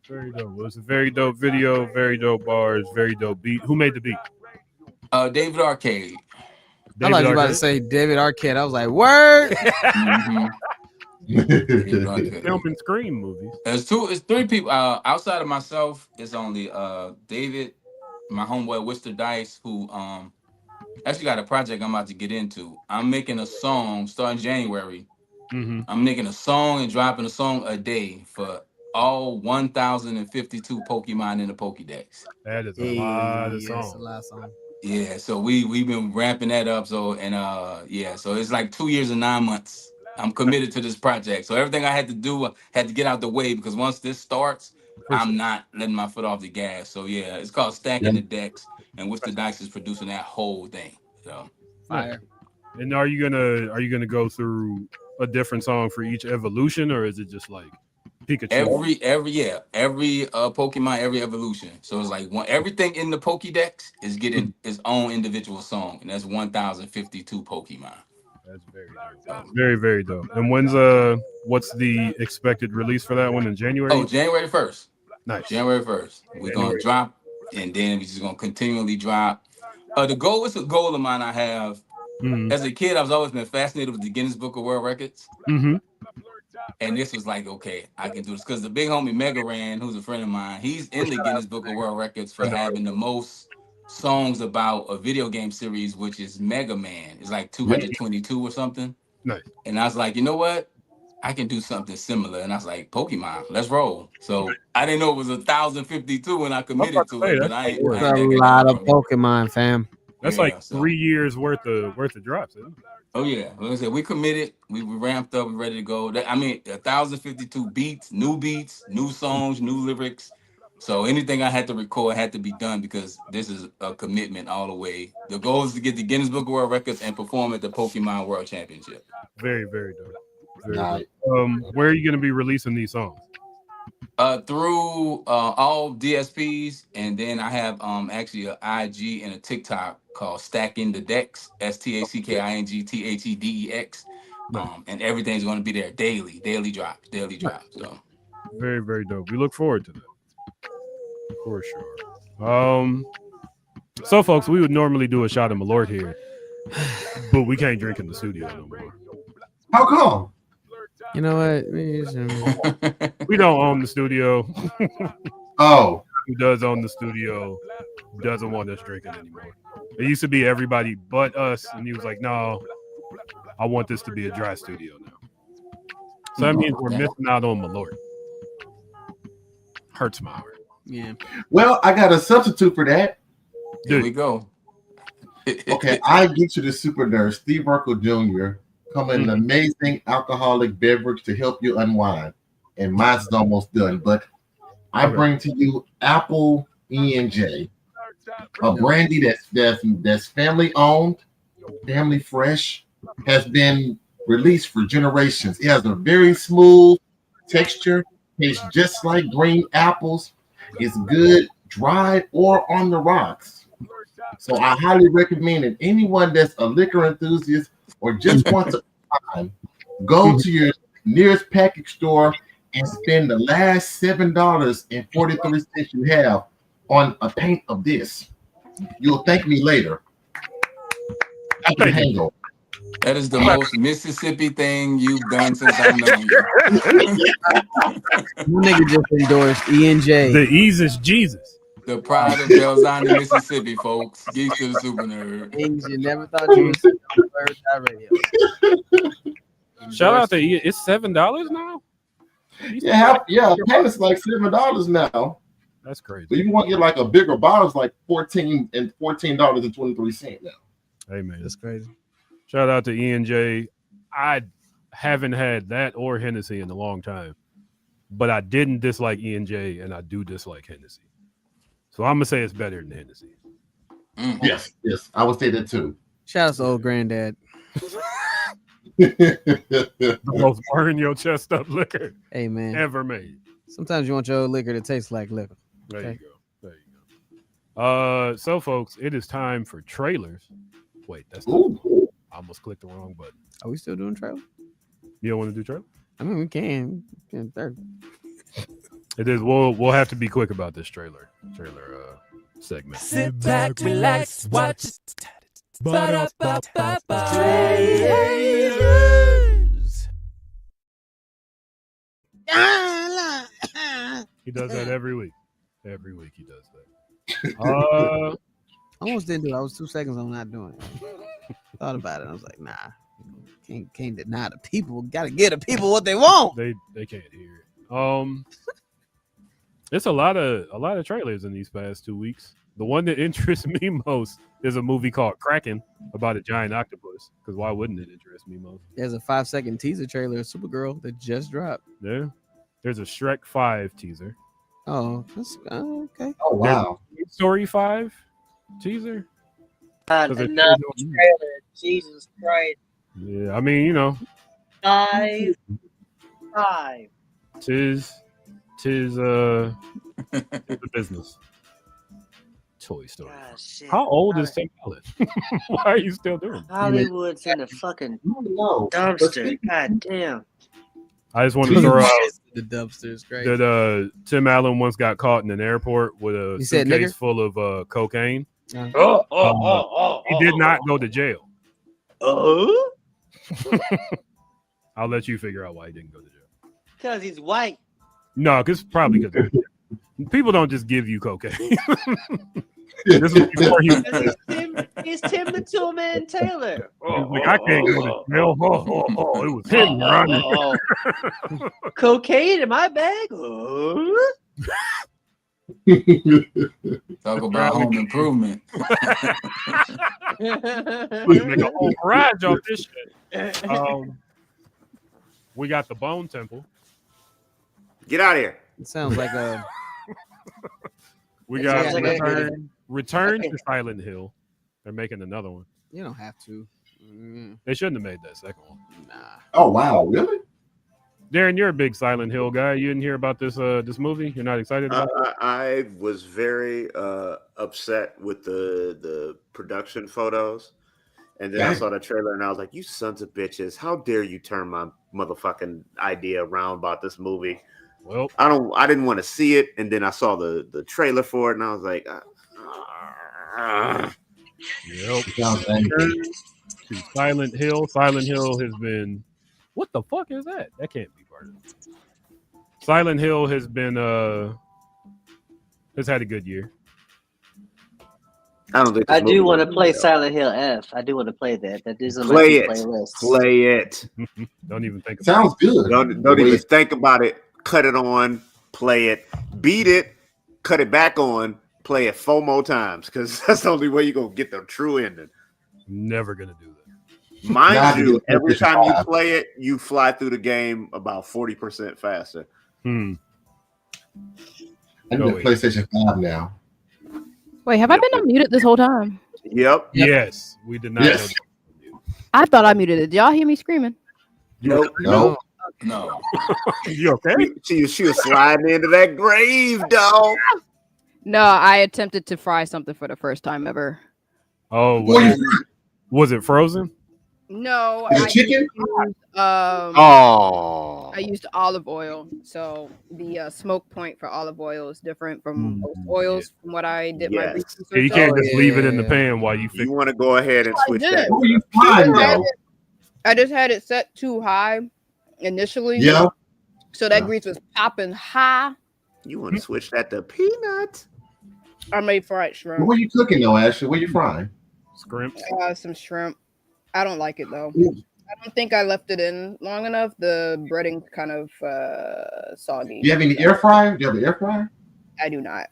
Very dope. It was a very dope video, very dope bars, very dope beat. Who made the beat? David Arcade. I thought you were about to say David Arquette. I was like, word. Film and Scream movies. It's three people. Outside of myself, it's only David, my homeboy Wister Dice, who actually got a project I'm about to get into. I'm making a song starting January. Mm-hmm. I'm making a song and dropping a song a day for all 1,052 Pokemon in the Pokédex. That is a lot of songs. That's a lot of songs. Yeah, so we've been ramping that up. So so it's like 2 years and 9 months. I'm committed to this project. So everything I had to do, I had to get out the way because once this starts, I'm not letting my foot off the gas. So yeah, it's called Stacking the Decks, and Wister Dice is producing that whole thing. So fire. And are you gonna go through a different song for each evolution, or is it just like Pikachu? Every Pokemon, every evolution. So it's like everything in the Pokédex is getting its own individual song, and that's 1,052 Pokemon. That's very dope. Very, very dope. And what's the expected release for that one in January? Oh, January 1st. Nice. January 1st. We're gonna drop, and then we're just gonna continually drop. The goal is a goal of mine I have. Mm-hmm. As a kid, I've always been fascinated with the Guinness Book of World Records. Mm-hmm. And this was like, okay, I can do this. Because the big homie Mega Ran, who's a friend of mine, he's in the Guinness Book of World Records for having the most songs about a video game series, which is Mega Man. It's like 222 or something. Nice. And I was like, you know what? I can do something similar. And I was like, Pokemon, let's roll. So I didn't know it was 1,052 when I committed to it. But I ain't a lot of Pokemon, fam. That's like 3 years worth of drops, isn't it? Oh yeah, like I said, we committed. We ramped up. We ready to go. 1,052 beats, new songs, new lyrics. So anything I had to record had to be done because this is a commitment all the way. The goal is to get the Guinness Book of World Records and perform at the Pokemon World Championship. Very, very dope. Very dope. Where are you going to be releasing these songs? Through all DSPs, and then I have actually an IG and a TikTok called Stacking the Decks, STACKINGTHEDEX. And everything's going to be there daily drops. So very, very dope. We look forward to that for sure. So folks, we would normally do a shot of Malort here, but we can't drink in the studio no more. How come? You know what? We don't own the studio. Oh. Who does own the studio doesn't want us drinking anymore. It used to be everybody but us, and he was like, no, I want this to be a dry studio now. So that means we're missing out on Malort. Hurts my heart. Yeah. Well, I got a substitute for that. Here we go. Okay, I get you the super nerd, Steve Urkel Jr., come in an amazing alcoholic beverage to help you unwind. And mine's almost done, but I bring to you Apple E&J, a brandy that's family owned, family fresh, has been released for generations. It has a very smooth, texture, tastes just like green apples. It's good dried or on the rocks. So I highly recommend it. Anyone that's a liquor enthusiast or just wants a time, go to your nearest package store and spend the last $7.43 you have on a pint of this. You'll thank me later. After the hangover. That is the most Mississippi thing you've done since I've known you. You nigga just endorsed E&J. The ease is Jesus. The pride of Belzani, Mississippi, folks. Geeks to the Super Nerd. Things you never thought you would see on Blurddot Radio. Shout out to it's $7 now. Yeah, payment's like $7 now. That's crazy. So you want to get like a bigger bottle, it's like $14.23 now. Hey man, that's crazy. Shout out to E&J. I haven't had that or Hennessy in a long time, but I didn't dislike E&J, and I do dislike Hennessy. So I'm gonna say it's better than Hennessy. Yes, I would say that too. Shout out to old granddad. The most burn your chest up liquor Hey man, ever made. sometimes you want your old liquor to taste like liquor. There Okay? you go. There you go. So folks, it is time for trailers. Wait, that's not, I almost clicked the wrong button. Are we still doing trailer? You don't want to do trailer? I mean, we can. Third. It is. We'll have to be quick about this trailer segment. Sit back, relax, watch it. He does that every week. Every week he does that. I almost didn't do it. I was 2 seconds on not doing it. Thought about it. I was like, nah, can't deny the people. Got to give the people what they want. They can't hear it. It's a lot of trailers in these past 2 weeks. The one that interests me most is a movie called Kraken about a giant octopus. Because why wouldn't it interest me most? There's a 5-second teaser trailer of Supergirl that just dropped. Yeah. There's a Shrek 5 teaser. Oh, that's okay. Oh wow. There's a Story 5 teaser. Another trailer. Jesus Christ. Yeah, I mean, you know. 5. Tis the business. Toy Story. How old is Tim Allen? Why are you still doing it? Hollywood's in the fucking dumpster. God damn. I just wanted to throw out the dumpster is crazy. that Tim Allen once got caught in an airport with a suitcase full of cocaine. He did not go to jail. I'll let you figure out why he didn't go to jail. Because he's white. No, because probably because people don't just give you cocaine. This was before he It's Tim the Toolman Taylor. like, I can't go to jail. It was him, Ronnie. Cocaine in my bag? Talk about home improvement. We make a whole garage off this shit. We got the Bone Temple. Get out of here. It sounds like a. We got Return to Silent Hill. They're making another one. You don't have to. They shouldn't have made that second one. Nah. Oh wow, really? Darren, you're a big Silent Hill guy. You didn't hear about this movie? You're not excited about it? I was very upset with the production photos. And then I saw the trailer and I was like, you sons of bitches, how dare you turn my motherfucking idea around about this movie? Well, I didn't want to see it, and then I saw the trailer for it, and I was like, Yep. To Silent Hill. Silent Hill has been. What the fuck is that? That can't be part of it. Silent Hill has been has had a good year. I don't think I do want to play Silent Hill F. I do want to play that. That is on my play it. playlist. Play it. Don't even think. Sounds good. Don't even think about it. Cut it on. Play it. Beat it. Cut it back on. Play it 4 more times because that's the only way you're gonna get the true ending. Never gonna do that. Mind you, every time you play it, you fly through the game about 40% faster. I need a PlayStation 5 now. Wait, have I been unmuted this whole time? Yep. Yes, we did not. Yes. I thought I muted it. Did y'all hear me screaming? Nope. No. You okay? She was sliding into that grave, dog. No, I attempted to fry something for the first time ever. Oh, was it frozen? No, Is it I chicken? Oh. I used olive oil. So the smoke point for olive oil is different from most oils from what I did my Yes. research. Yeah, you can't just leave it in the pan while you fix You want to go ahead and switch that. What are you frying though? I just had it set too high initially. Yeah. So that grease was popping high. You want to switch that to peanuts? I made fried shrimp. What are you cooking though, Ashley? What are you frying? Shrimp. Some shrimp. I don't like it though. I don't think I left it in long enough. The breading kind of soggy. Do you have any air fryer? Do you have an air fryer? I do not.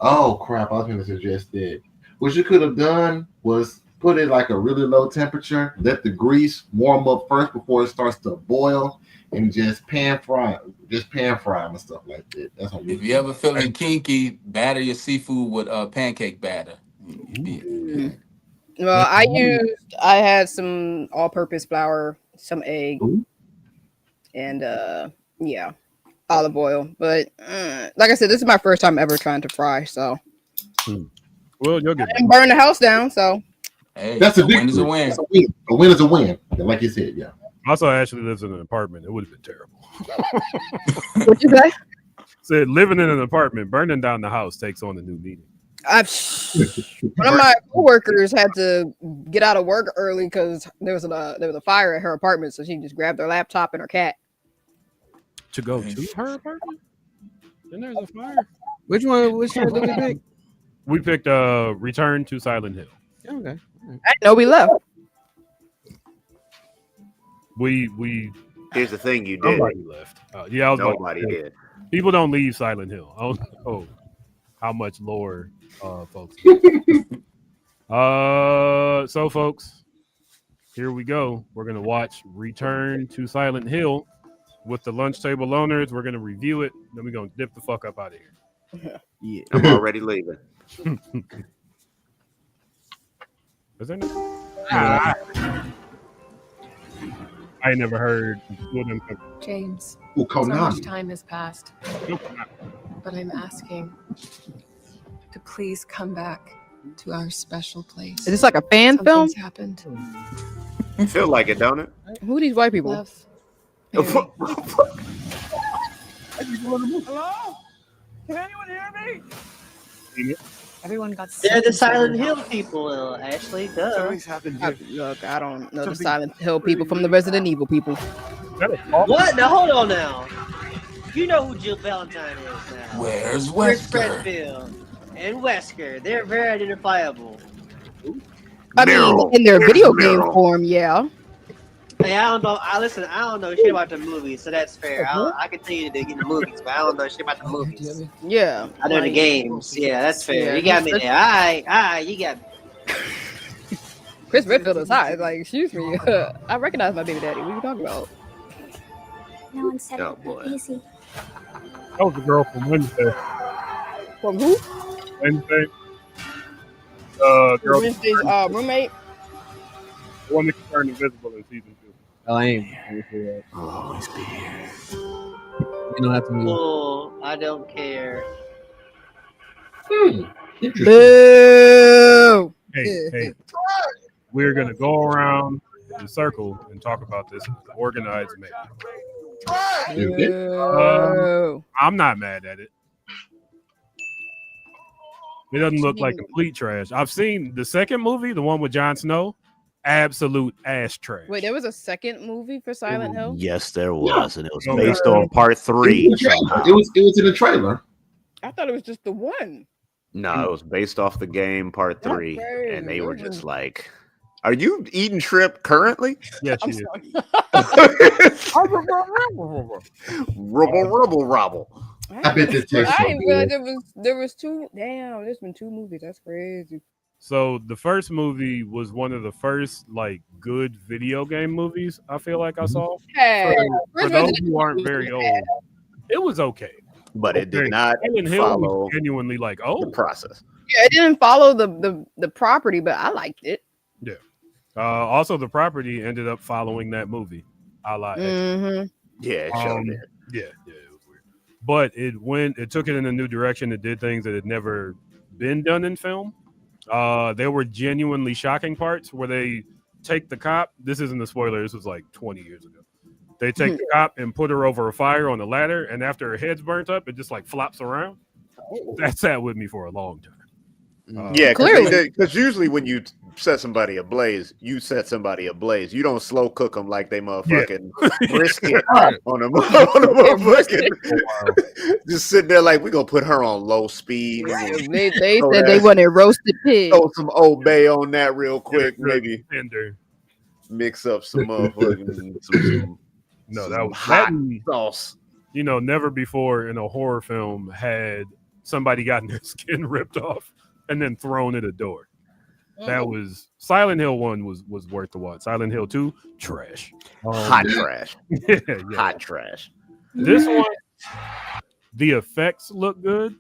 Oh crap! I was going to suggest that. What you could have done was put it like a really low temperature. Let the grease warm up first before it starts to boil, and just pan fry. Just pan fry them and stuff like that. That's what If you ever feeling kinky, batter your seafood with pancake batter. Well, I had some all-purpose flour, some egg, and yeah, olive oil. But like I said, this is my first time ever trying to fry, so well, you'll get I didn't burn the house down. So hey, that's a win is a win. A win is a win, like you said. Yeah. Also, Ashley lives in an apartment. It would have been terrible. What'd you say? Said living in an apartment, burning down the house takes on a new meaning. One of my coworkers had to get out of work early because there was a fire at her apartment, so she just grabbed her laptop and her cat. To go to her apartment? And there's a fire. Which one did we pick? We picked Return to Silent Hill. Okay. I didn't know we left. We Here's the thing, you did. Nobody left. Yeah, I was Nobody about to say, did. People don't leave Silent Hill. I don't know how much lore folks. So folks, here we go. We're gonna watch Return to Silent Hill with the Lunchtable owners. We're gonna review it, then we're gonna dip the fuck up out of here. Yeah, I'm already leaving. Is there no? I ain't never heard them. James, Ooh, so Konami. much time has passed, but I'm asking to please come back to our special place. Is this like a fan film? Something's happened. Feel like it, don't it? Who are these white people? Love, Hello? Can anyone hear me? everyone got They're the sick and Silent tired. Hill people, Ashley. Duh. Look, I don't know the Silent Hill people from the Resident Evil people. What? Now hold on now. You know who Jill Valentine is now. Where's Chris Wesker? Redfield and Wesker. They're very identifiable. I mean, in their video game form, yeah. Hey, I don't know. I don't know shit about the movies, so that's fair. I continue to get in the movies, but I don't know shit about the movies. Yeah. I know the games. Yeah, that's fair. You got me there. All right, you got me. Chris Redfield is hot. Like, excuse me. I recognize my baby daddy. What are you talking about? No one said it boy. easy. That was the girl from Wednesday. From who? Wednesday. Girl, Wednesday's roommate. the one that can turn invisible in season 2. Oh, I ain't. Always be here. You don't have to move. Cool. I don't care. Boo! Hey, we're gonna go around in a circle and talk about this in an organized manner. I'm not mad at it. It doesn't look like complete trash. I've seen the second movie, the one with Jon Snow, absolute ass trash. Wait, there was a second movie for Silent Hill? Yes, there was, and it was Okay. based on part 3. somehow. It was in the trailer. I thought it was just the one. No, it was based off the game part 3, Okay. and they were just like, "Are you eating shrimp currently?" Yes, I'm she is. sorry. Rubble, rubble. I bet this takes I so didn't good. realize there was two. Damn, there's been 2 movies. That's crazy. So the first movie was one of the first like good video game movies I feel like I saw. Hey, For those who aren't very old, it was okay. But it did Okay. not Silent Hill follow was genuinely like, the oh, process. Yeah, it didn't follow the property, but I liked it. yeah. Also, the property ended up following that movie. a la Yeah, it showed it. Yeah, it was weird. But it took it in a new direction. It did things that had never been done in film. There were genuinely shocking parts where they take the cop. This isn't a spoiler. This was like 20 years ago. They take the cop and put her over a fire on a ladder, and after her head's burnt up, it just like flops around. That sat with me for a long time. Yeah, because usually when you set somebody ablaze, you set somebody ablaze. You don't slow cook them like they motherfucking brisket on a motherfucking. Just sitting there like, we gonna put her on low speed. They said they wanted roasted pig. Throw some Old Bay on that real quick, maybe mix up some motherfucking some that was hot sauce. You know, never before in a horror film had somebody gotten their skin ripped off and then thrown at a door. That was Silent Hill 1 was worth the watch. Silent Hill 2, trash. Hot trash. Yeah. Hot trash. This one, the effects look good.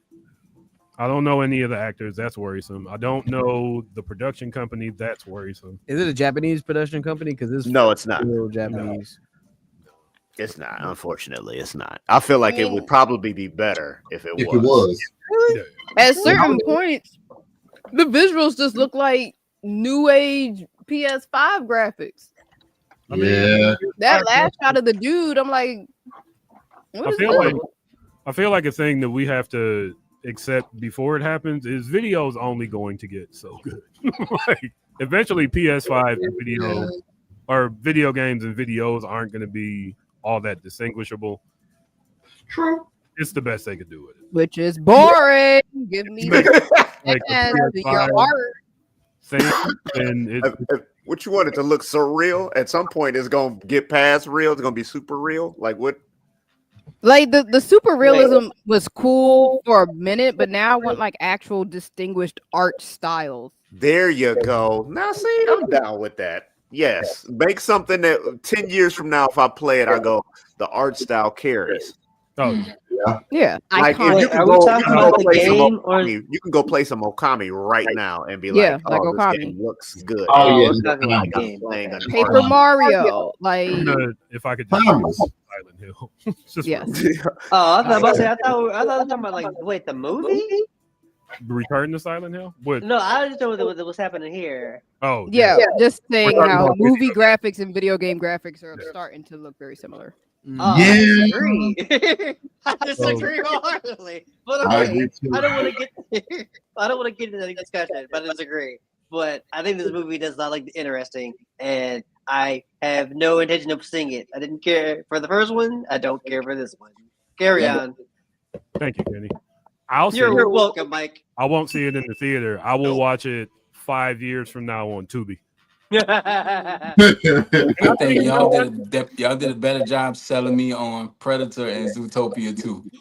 I don't know any of the actors. That's worrisome. I don't know the production company. That's worrisome. Is it a Japanese production company? Because it's no, it's not. Real Japanese. No. It's not. Unfortunately, it's not. I feel like it would probably be better if it was. Really? At certain points, the visuals just look like new age PS5 graphics. That last shot of the dude, I'm like, what is that? I feel like a thing that we have to accept before it happens is video's only going to get so good. Like, eventually PS5 video or video games and videos aren't going to be all that distinguishable. True. It's the best they could do with it. Which is boring. Give me like your art. And what you want it to look so real? At some point, it's gonna get past real. It's gonna be super real. Like what? Like the super realism was cool for a minute, but now I want like actual distinguished art styles. There you go. Now see, I'm down with that. Yes, make something that 10 years from now, if I play it, I go, the art style carries. Oh yeah. Like if you can you can go play some Okami right now and be like, oh, this Okami game looks good. Like playing an Paper Mario. Like if I could just Silent Hill. Yes. I thought we were talking about like the movie. Return to Silent Hill? What? No, I just know what's happening here. Oh, yeah. Just saying how movie graphics and video game graphics are starting to look very similar. I disagree. I disagree wholeheartedly. But okay, I don't want to get into that discussion, but I disagree. But I think this movie does not look interesting, and I have no intention of seeing it. I didn't care for the first one. I don't care for this one. Carry on. Thank you, Kenny. You're welcome, Mike. I won't see it in the theater. I will watch it 5 years from now on Tubi. I think y'all did a better job selling me on Predator and Zootopia 2.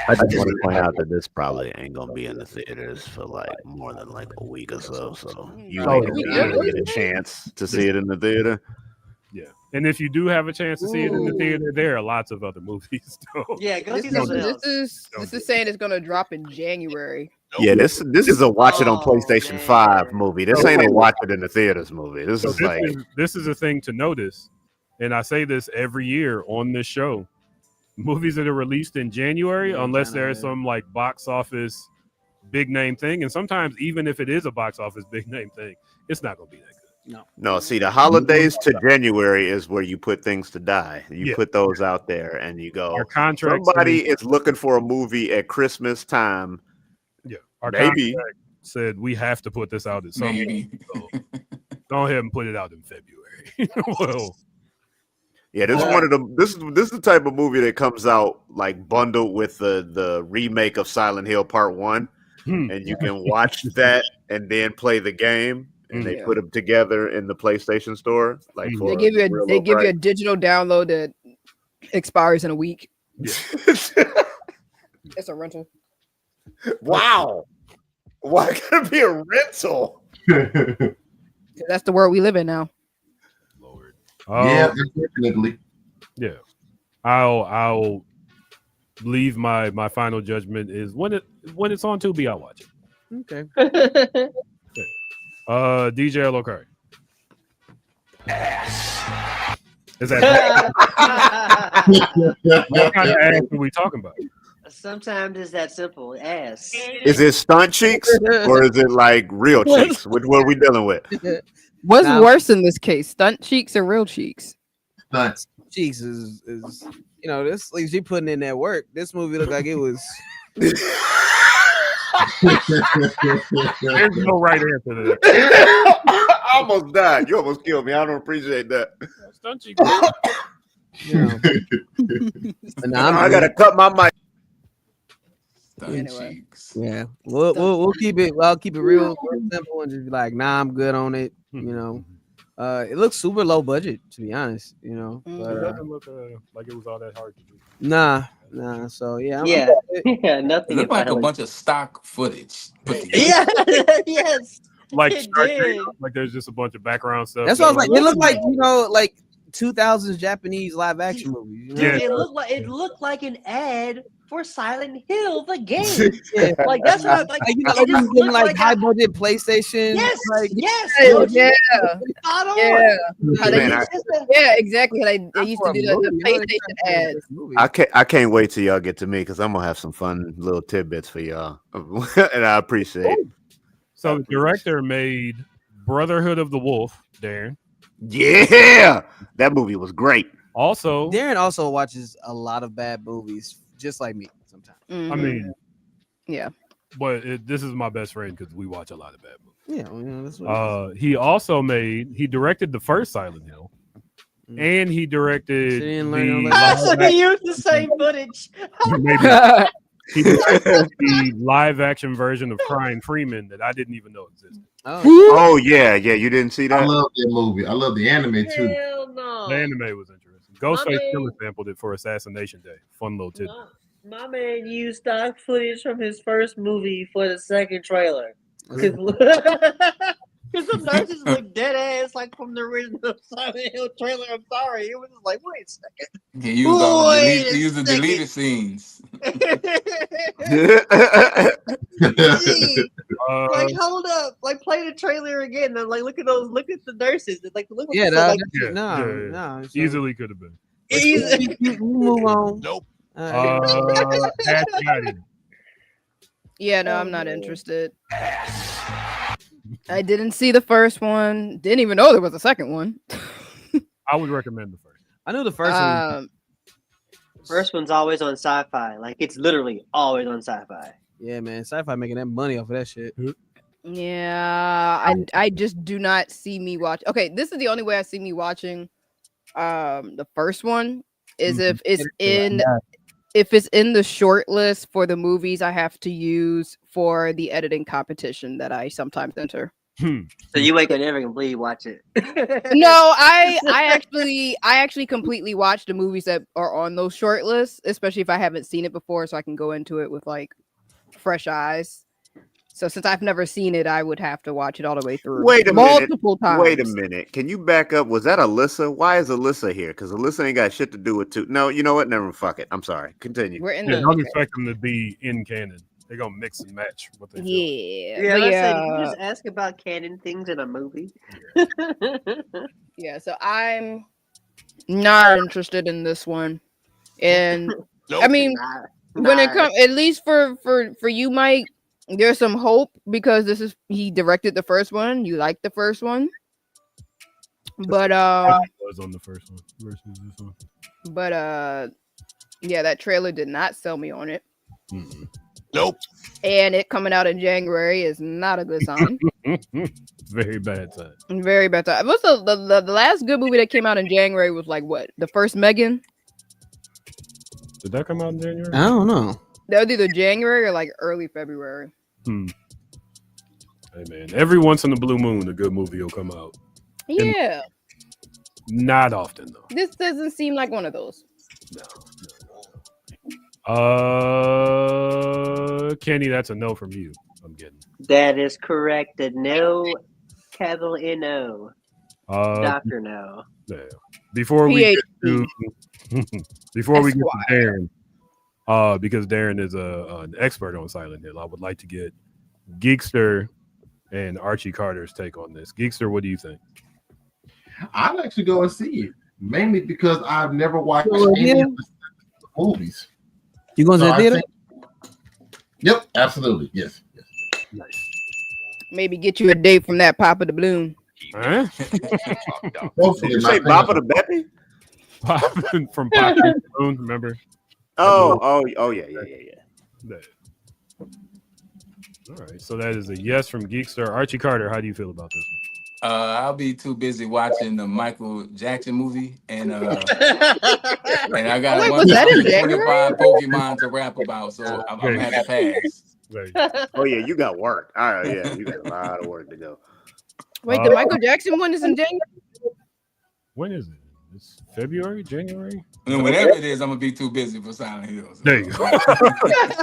I just want to point out that this probably ain't gonna be in the theaters for like more than like a week or so. So you ain't gonna get a chance to see it in the theater. Yeah, and if you do have a chance to see it in the theater, there are lots of other movies. Yeah, go see something else. This is saying it's gonna drop in January. Yeah, this is a watch it on PlayStation 5 movie. This ain't a watch it in the theaters movie. This is a thing to notice, and I say this every year on this show. Movies that are released in January, unless there's some like box office big name thing, and sometimes even if it is a box office big name thing, it's not gonna be that good. No, see, the holidays to January is where you put things to die. You put those out there and you go, somebody is looking for a movie at Christmas time. Yeah, our contract said we have to put this out at some point. So go ahead and put it out in February. Well, yeah, this is one of the this is the type of movie that comes out like bundled with the remake of Silent Hill Part 1, and you can watch that and then play the game. And they put them together in the PlayStation Store. Like they give you a digital download that expires in a week. Yeah. It's a rental. Wow. Why gotta be a rental? That's the world we live in now. Lord. Yeah, definitely. Yeah. I'll leave my final judgment is when it's on Tubi, I'll watch it. Okay. DJ Lokari. Is that what kind of ass are we talking about? Sometimes it's that simple. Ass. Is it stunt cheeks or is it like real cheeks? What are we dealing with? What's worse in this case, stunt cheeks or real cheeks? Stunt cheeks is this she putting in that work. This movie looked like it was. There's no right answer to that. I almost died. You almost killed me. I don't appreciate that. Stunt cheeks. I gotta cut my mic. Anyway, yeah, we'll keep it. I'll keep it real simple and just be like, nah, I'm good on it. It looks super low budget, to be honest. It doesn't look like it was all that hard to do. Nah. So yeah, nothing. It looked like a bunch of stock footage. Yeah, yes. Like It Star Trek, did. like there's just a bunch of background stuff. That's what I was like. It looked like like 2000s Japanese live action movies. Yeah. It looked like an ad for Silent Hill, the game. Like that's what I'm like. It just looked like high budget PlayStation. Yes, like, yes, Yeah. Man, Yeah, exactly. They used to do the PlayStation ads. I can't wait till y'all get to me because I'm gonna have some fun little tidbits for y'all, and I appreciate it. So the director made Brotherhood of the Wolf, Darren. Yeah, that movie was great. Also, Darren also watches a lot of bad movies, just like me sometimes. I mean, yeah, but this is my best friend because we watch a lot of bad movies. Yeah, that's what he directed the first Silent Hill, and he directed So he used the same footage. he directed the live action version of Crying Freeman that I didn't even know existed. Oh yeah, you didn't see that? I love that movie. I love the anime too. Hell no. The anime was interesting. Ghostface Killer sampled it for Assassination Day. Fun little tidbit. My man used stock footage from his first movie for the second trailer. Because the nurses look dead ass like from the original Silent Hill trailer. I'm sorry. It was just like, wait a second. He used the deleted scenes. Like, hold up. Like, play the trailer again. And, like, look at the nurses. Like, look Yeah, like, no. Easily could have been. Easy. Move on. Nope. Yeah, no, I'm not interested. I didn't see the first one. Didn't even know there was a second one. I would recommend the first. I knew the first one. First one's always on Sci-Fi. Like, it's literally always on Sci-Fi. Yeah, man. Sci-Fi making that money off of that shit. Yeah, I just do not see me watch. Okay, this is the only way I see me watching the first one is if it's in the short list for the movies I have to use for the editing competition that I sometimes enter. So you ain't gonna never completely watch it. No, I actually completely watch the movies that are on those short lists, especially if I haven't seen it before, so I can go into it with like fresh eyes. So since I've never seen it, I would have to watch it all the way through. Multiple times. Wait a minute. Can you back up? Was that Alyssa? Why is Alyssa here? Because Alyssa ain't got shit to do with two. No, you know what? Never. Fuck it. I'm sorry. Continue. We're in don't expect them to be in canon. They're gonna mix and match what they You just ask about canon things in a movie. Yeah, so I'm not interested in this one, and I mean, when it comes, at least for you, Mike, there's some hope because he directed the first one. You like the first one, but was on the first one versus this one. But yeah, that trailer did not sell me on it. Nope. And it coming out in January is not a good sign. Very bad sign. Very bad sign. What's the last good movie that came out in January was like what? The first Megan? Did that come out in January? I don't know. That was either January or like early February. Hey man, every once in a blue moon, a good movie will come out. Yeah. And not often though. This doesn't seem like one of those. Kenny, that's a no from you. I'm getting. That is correct. A no, capital N-O. Dr. No. Yeah. Before we get to Darren, because Darren is an expert on Silent Hill, I would like to get Geekster and Archie Carter's take on this. Geekster, what do you think? I'd actually go and see it, mainly because I've never watched So, any yeah. of the movies. You going to the I theater? Yep, absolutely. Yes. Nice. Maybe get you a date from that Papa the Bloom. Huh? Did you say Bapa the Beppy? From Pop Moon, remember? Oh, yeah. That. All right, so that is a yes from Geekster. Archie Carter, how do you feel about this one? I'll be too busy watching the Michael Jackson movie, and I got Wait, was that in 125 Pokemon to rap about, so I'm gonna have to pass. Oh yeah, you got work. All right, yeah, you got a lot of work to go. Wait, the Michael Jackson one is in January? When is it? It's February, January? And whenever it is, I'm gonna be too busy for Silent Hill. So. There you go.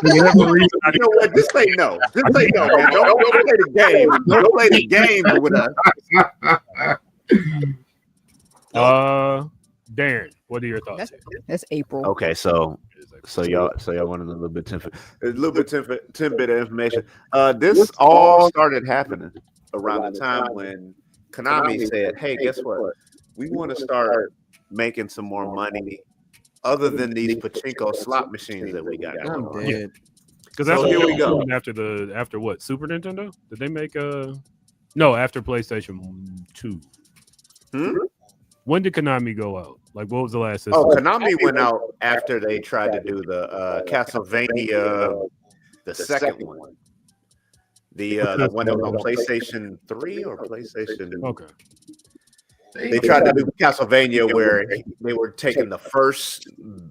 You know what? Just say no. Just say no, man. Don't play the game. Don't play the game with us. Darren, what are your thoughts? That's April. Okay, so y'all want a little bit 10-bit of information. This all started happening around the time when Konami said, "Hey, guess what? We want to start making some more money other than these pachinko slot machines that we got going on." Yeah. Because that's So here we go. After what? Super Nintendo? Did they make no, after PlayStation 2. When did Konami go out? Like, what was the last system? Oh, Konami went out after they tried to do the Castlevania, the second one. The one that was on PlayStation 3 or PlayStation. Okay. They tried to do Castlevania where they were taking the first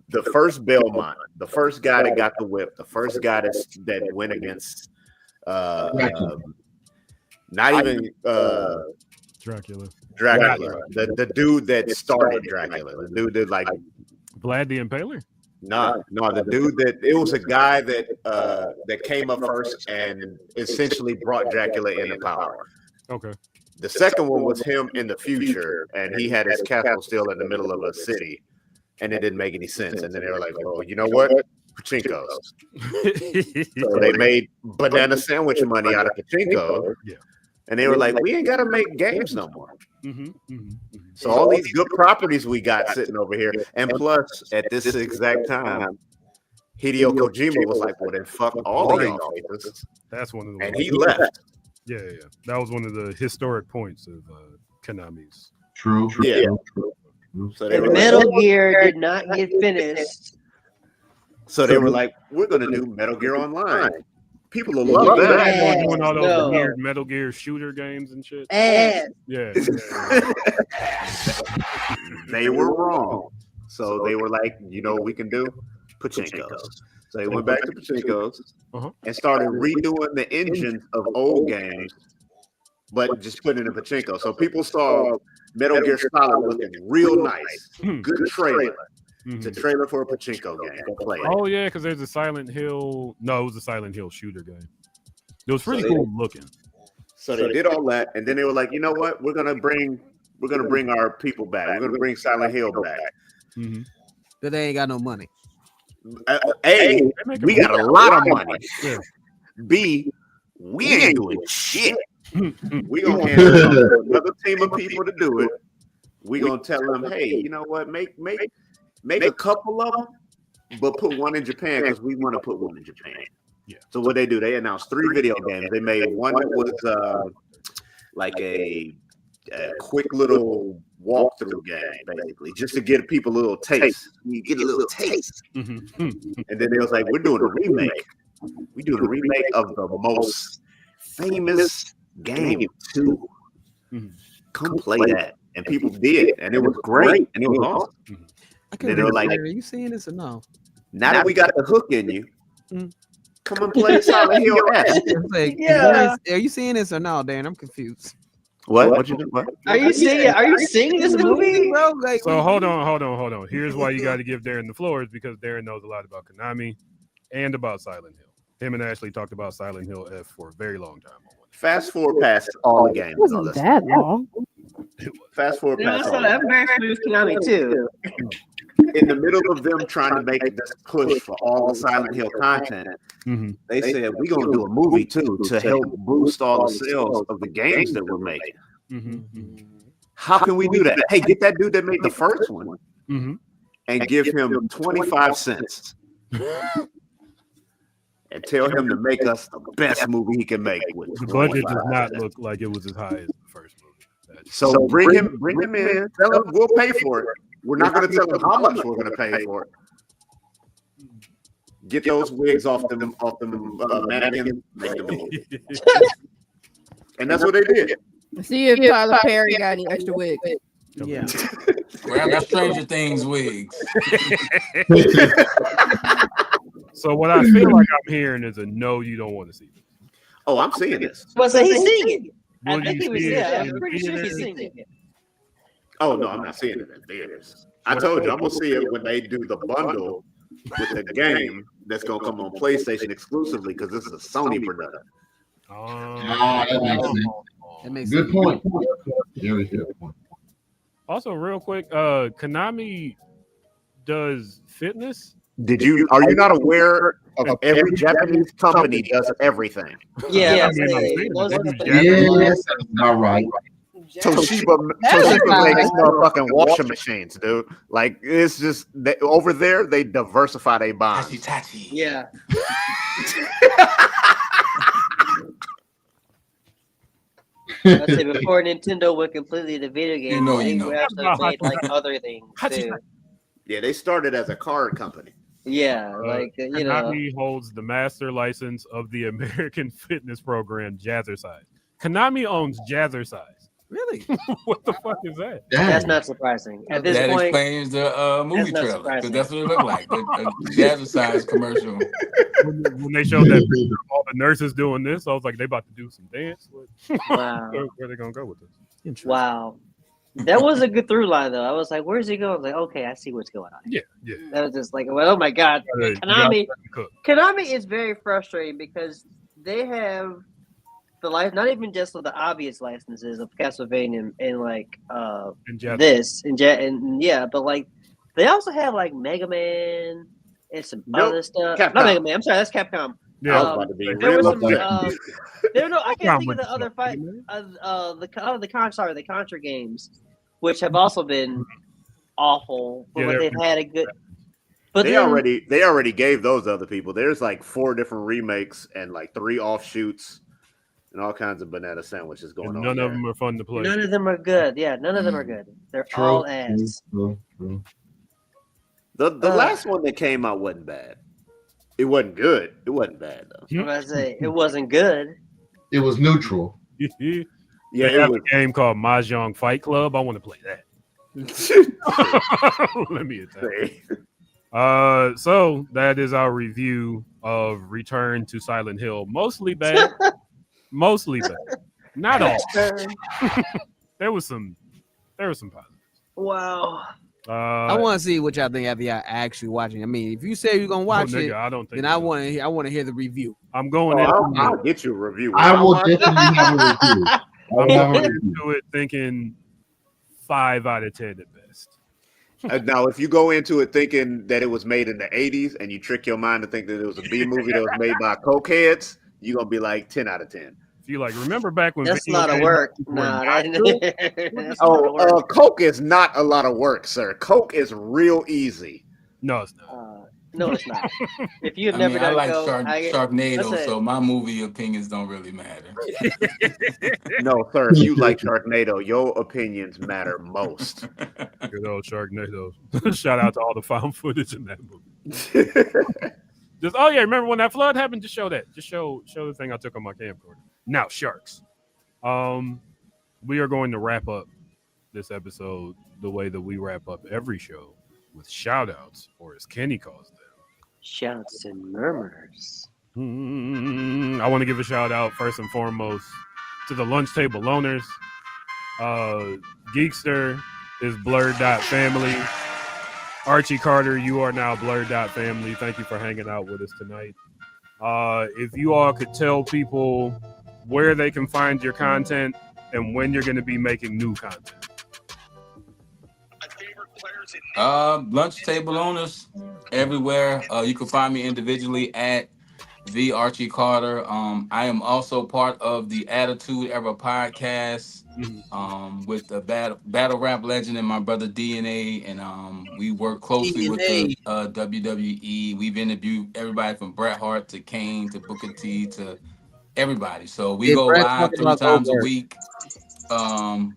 Belmont, the first guy that got the whip, the first guy that went against not even Dracula. The dude that started Dracula, the dude that like Vlad the Impaler. No, the dude it was a guy that came up first and essentially brought Dracula into power. Okay. The second one was him in the future, and he had his castle still in the middle of a city, and it didn't make any sense. And then they were like, "Oh, you know what? Pachinkos." So they made banana sandwich money out of pachinkos. Yeah. And they were like, "We ain't got to make games no more." So all these good properties we got sitting over here, and plus at this exact time, Hideo Kojima was like, "Well, then fuck all of y'all." That's one of the. And he left. Yeah. That was one of the historic points of Konami's. True. Yeah. So Metal Gear did not get finished. So they were like, "We're going to do Metal Gear Online." People will love that. Doing all those weird Metal Gear shooter games and shit. Yeah. They were wrong. So they were like, you know what we can do? Pachinkos. So they went back to Pachinkos and started redoing the engines of old games, but just putting in a Pachinko. So people saw Metal Gear Solid looking real nice. Good trailer. It's a trailer for a Pachinko game. Go play it. Oh yeah, because there's a Silent Hill. No, it was a Silent Hill shooter game. It was pretty cool looking. So they did all that, and then they were like, you know what? We're gonna bring our people back. We're gonna bring Silent Hill back. But they ain't got no money. A, we got a lot of money. B, we ain't doing shit. We gonna hand it over to another team of people to do it. We gonna tell them, hey, you know what? Make a couple of them, but put one in Japan because we want to put one in Japan. Yeah. So what they do? They announced 3 video games. They made one that was like a quick little walkthrough game, basically, just to give people a little taste. You get a little taste. And then they was like, we're doing a remake. We're doing a remake of the most famous game 2. Come play that. And people did, and it was great, and it was awesome. And they were like, are you seeing this or no? Now that we got the hook in you, come and play Silent Hill S. Are you seeing this or no, Dan? I'm confused. What? What you do? What? Are you seeing this movie, bro? Like, so hold on. Here's why you got to give Darren the floor, is because Darren knows a lot about Konami and about Silent Hill. Him and Ashley talked about Silent Hill F for a very long time. Fast forward past all the games. It wasn't that long. Fast forward past all. I'm very familiar with Konami too. In the middle of them trying to make this push for all the Silent Hill content, they said we're gonna do a movie too to help boost all the sales of the games that we're making. How can we do that? Hey, get that dude that made the first one and give him 25 cents. And tell him to make us the best movie he can make. With The budget does not look like it was as high as the first movie. So bring him in. Tell him we'll pay for it. We're not going to tell him how much we're going to pay for it. Get those wigs off them mannequins. Make them move. And that's what they did. See if Tyler Perry got any extra wigs. Yeah. Grab the Stranger Things wigs. So what I feel like I'm hearing is a no, you don't want to see this. Oh, I'm seeing this. Well, so he's seeing it. I Will think you he was. see it Yeah, in I'm pretty sure theaters? he's seeing it. Oh no, I'm not seeing it in theaters. I told you I'm gonna see it when they do the bundle with the game that's gonna come on PlayStation exclusively because this is a Sony production. That makes sense. Good point. Very good point. Also, real quick, Konami does fitness. Are you not aware of every Japanese company does everything? Yeah, yes, all right. Toshiba makes motherfucking washing machines, dude. Like it's just over there they diversify their bonds. Yeah. I'd say before Nintendo went completely to video games, they actually made like other things too. Yeah, they started as a card company. Yeah, like you know, Konami holds the master license of the American fitness program Jazzercise. Konami owns Jazzercise. Really? What the fuck is that? That's not surprising. At this that point, explains the movie trailer because that's what it looked like. The Jazzercise commercial. When they showed that picture of all the nurses doing this, I was like, they about to do some dance. Wow. Where they gonna go with this? Wow. That was a good through line though. I was like, where's he going? I was like, okay, I see what's going on. Yeah. That was just like, well, oh my God. Right. Konami is very frustrating because they have the not even just the obvious licenses of Castlevania and like this and yeah, but like they also have like Mega Man and some other stuff. Capcom. Not Mega Man, I'm sorry, that's Capcom. Yeah, I was about to be there was real some upset. I can't think of the other fight the Contra games, which have also been awful, but Yeah, they've had a good. But they already gave those other people. There's like 4 different remakes and like 3 offshoots and all kinds of banana sandwiches going on. None of them are fun to play. None of them are good. Yeah, none of them are good. They're all ass. True. The last one that came out wasn't bad. It wasn't good. It wasn't bad though. What I say, it wasn't good. It was neutral. Yeah, Yeah, they it have was- a game called Mahjong Fight Club. I want to play that. Let me attack. So that is our review of Return to Silent Hill. Mostly bad. Mostly bad. Not all. There was some positives. Wow. I want to see what y'all think after y'all actually watching. I mean, if you say you're gonna watch nigga, it, I don't think then I want to hear the review. I'm going I'll get you a review. I will definitely have a review. I'm going into it thinking 5 out of 10 at best. Now, if you go into it thinking that it was made in the 80s and you trick your mind to think that it was a B movie that was made by cokeheads, you're going to be like 10 out of 10. If you like, remember back when That's a video lot of games work. were Nah, not good? Coke is not a lot of work, sir. Coke is real easy. No, it's not. No, it's not. If you've I never mean, done I like Coke, Sharknado, listen. so my movie opinions don't really matter. No, sir. If you like Sharknado, your opinions matter most. Good old Sharknado. Shout out to all the found footage in that movie. Just remember when that flood happened? Just show that. Just show the thing I took on my camcorder. Now, sharks. We are going to wrap up this episode the way that we wrap up every show, with shout outs, or as Kenny calls them, shouts and murmurs. I want to give a shout out first and foremost to the Lunchtable Loners. Geekster is Blurddot family. Archie Carter, you are now Blurrdot family. Thank you for hanging out with us tonight. If you all could tell people where they can find your content and when you're going to be making new content. Lunchtable Owners everywhere. You can find me individually at the Archie Carter. I am also part of the Attitude Era podcast. With the battle rap legend and my brother DNA, and we work closely with the WWE. We've interviewed everybody from Bret Hart to Kane to Booker T to everybody. So we go Brett live talking 3 about times a Goldberg. week,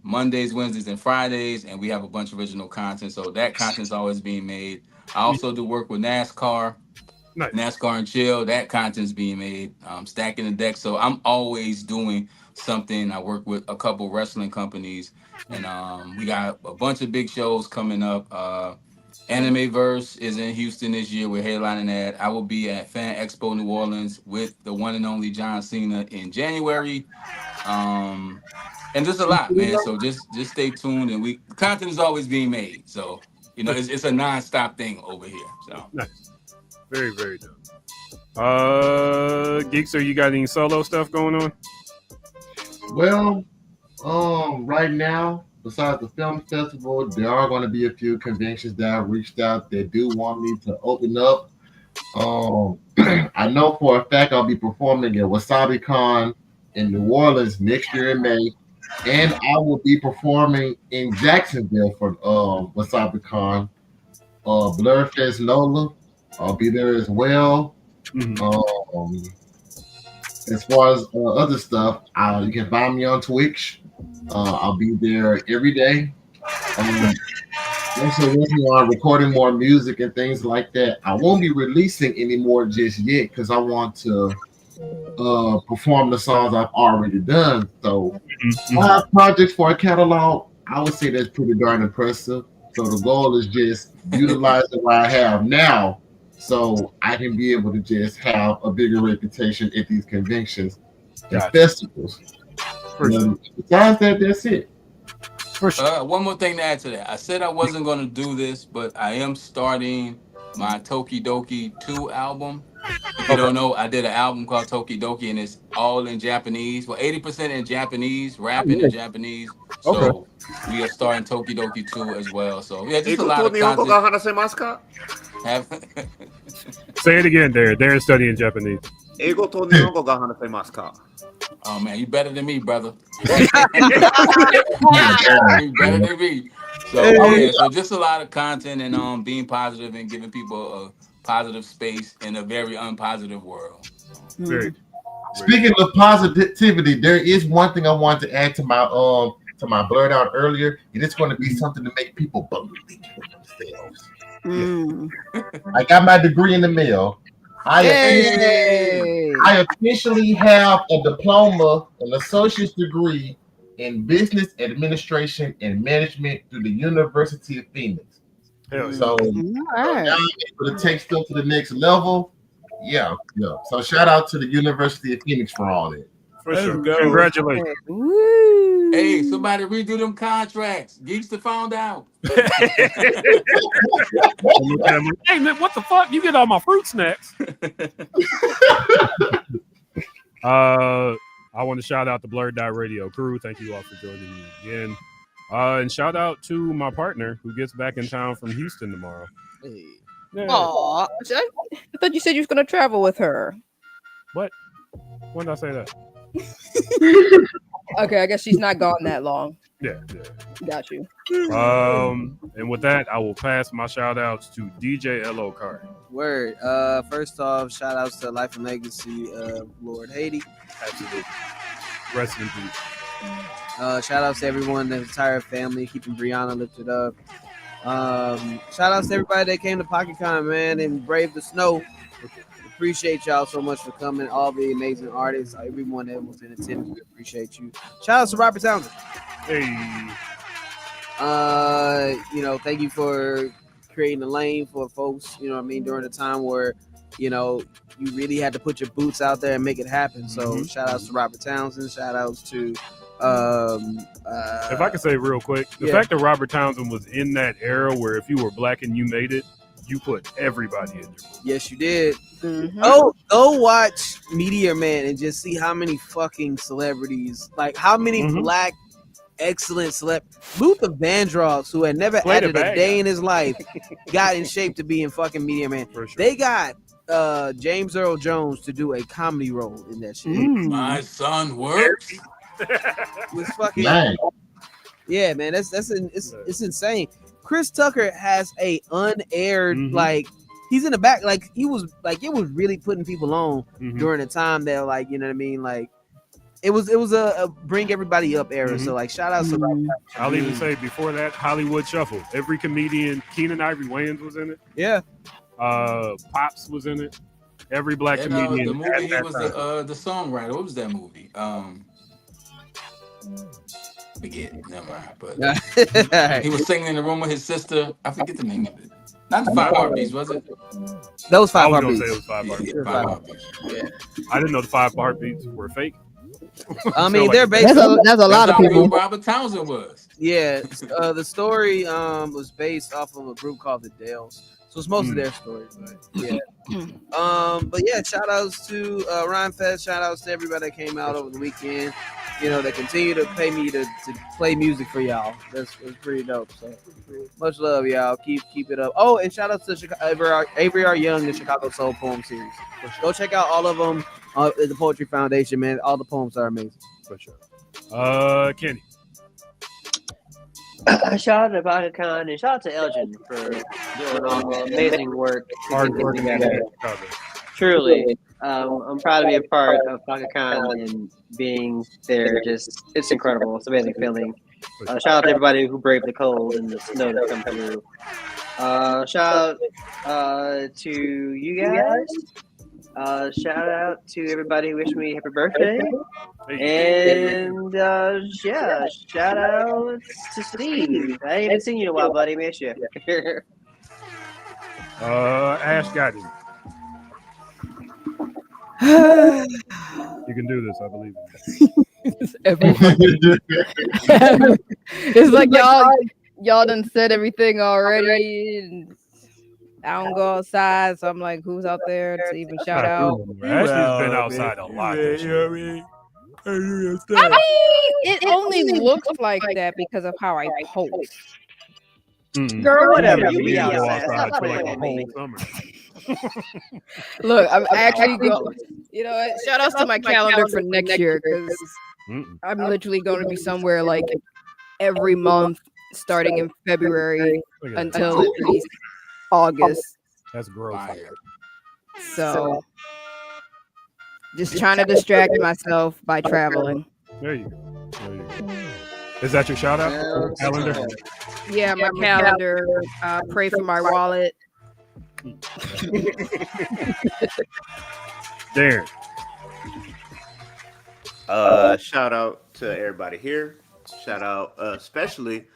Mondays, Wednesdays, and Fridays, and we have a bunch of original content. So that content's always being made. I also do work with NASCAR. Nice. NASCAR and Chill, that content's being made. Stacking the deck. So I'm always doing something. I work with a couple wrestling companies, and we got a bunch of big shows coming up. Anime Verse is in Houston this year. We're headlining that. I will be at Fan Expo New Orleans with the one and only John Cena in January. And there's a lot, man. So just stay tuned, and the content is always being made. So it's a non-stop thing over here. So nice. Very, very dope. Geekster, you got any solo stuff going on? Well, right now, besides the film festival, there are going to be a few conventions that I've reached out that do want me to open up. I know for a fact I'll be performing at WasabiCon in New Orleans next year in May, and I will be performing in Jacksonville for WasabiCon. Blurfest Lola, I'll be there as well. As far as other stuff, you can find me on Twitch. I'll be there every day. Also working on recording more music and things like that. I won't be releasing any more just yet because I want to perform the songs I've already done. So 5 projects for a catalog, I would say that's pretty darn impressive. So the goal is just utilizing what I have now so I can be able to just have a bigger reputation at these conventions and festivals. Besides that, that's it. One more thing to add to that. I said I wasn't going to do this, but I am starting my Tokidoki 2 album. If you don't know, I did an album called Tokidoki, and it's all in Japanese. Well, 80% in Japanese, rapping in Japanese. So we are starting Tokidoki 2 as well. So yeah, just a lot of content. Say it again, Darren. Darren's studying Japanese. Oh man, you better than me, brother. You better than me. So yeah, so just a lot of content and being positive and giving people a positive space in a very unpositive world. Speaking of positivity, there is one thing I want to add to my Blurddot earlier, and it's going to be something to make people believe in themselves. I got my degree in the mail. I officially have a diploma, an associate's degree in business administration and management through the University of Phoenix. So now I'm able to take stuff to the next level. Yeah. So shout out to the University of Phoenix for all that. For sure. Congratulations. Hey, somebody redo them contracts. Geekster found out. Hey man, what the fuck? You get all my fruit snacks. I want to shout out the Blurddot Radio crew. Thank you all for joining me again. And shout out to my partner who gets back in town from Houston tomorrow. Aw, I thought you said you was going to travel with her. What? When did I say that? Okay, I guess she's not gone that long. Yeah. Got you. And with that, I will pass my shout outs to DJ L.O. Carter. Word. First off, shout outs to Life and Legacy of Lord Haiti. Absolutely. Rest in peace. Shout outs to everyone, the entire family, keeping Brianna lifted up. Shout outs to everybody that came to PocketCon, man, and braved the snow. Appreciate y'all so much for coming. All the amazing artists, everyone that was in attendance, we appreciate you. Shout out to Robert Townsend. Hey. Thank you for creating a lane for folks, during the time where, you really had to put your boots out there and make it happen. So shout outs to Robert Townsend. Shout outs to if I could say real quick, the fact that Robert Townsend was in that era where if you were black and you made it, you put everybody in there. Yes, you did. Go watch Meteor Man and just see how many fucking celebrities, like how many black excellent Luther Vandross, who had never added a day in his life, got in shape to be in fucking Meteor Man. Sure. They got James Earl Jones to do a comedy role in that shit. My son works. Was fucking Nice. yeah, man. It's insane. Chris Tucker has a unaired like he's in the back like he was like it was really putting people on during the time that like you know what I mean like it was a bring everybody up era. So like shout out to I'll even say before that Hollywood Shuffle. Every comedian, Keenan Ivory Wayans was in it. Yeah. Pops was in it. Every black And, comedian. the movie he at was that time. the songwriter. What was that movie? Forget. Never mind. But he was singing in the room with his sister. I forget the name of it. Not the 5 Heartbeats, was it? That was 5 I was Heartbeats. gonna say it was 5 Heartbeats. Yeah, 5 Heartbeats. Yeah. I didn't know the 5 Heartbeats were fake. I mean, So, they're based. That's a lot of how people. real Robert Townsend was. Yeah, the story was based off of a group called the Dales, so it's most of their story. But yeah, but yeah, shout outs to Rhyme Fest. Shout outs to everybody that came out over the weekend. You know, they continue to pay me to play music for y'all. That's pretty dope. So much love, y'all. Keep it up. Oh, and shout out to Avery R. Young, the Chicago Soul Poem Series. Go check out all of them at the Poetry Foundation, man. All the poems are amazing. For sure. Kenny. Shout out to Baka Khan and shout out to Elgin for doing all the amazing work. Hard work together. Truly, I'm proud to be a part of Baka Khan and being there. It's incredible. It's an amazing feeling. Shout out to everybody who braved the cold and the snow that come through. Shout out to you guys. Shout out to everybody who wished me happy birthday. And yeah, shout out to Steve. I ain't even seen you in a while, buddy. Miss you. Ash got him. You can do this, I believe. It's like y'all done said everything already. And I don't go outside, so I'm like, who's out there to even shout out? Ashley's been outside a lot. This year. I mean, it only looks like that because of how I post. Girl, whatever. You You be go outside. outside Stop for like playing a with me. whole summer. Look, I'm actually going. You know what? Shout outs to my calendar for next year because I'm literally going to be somewhere like every month, starting in February until at least August. That's gross. So, just trying to distract myself by traveling. There you go. Is that your shout out? Calendar? Yeah, my calendar. Pray for my wallet. Darren. Shout out to everybody here. Shout out especially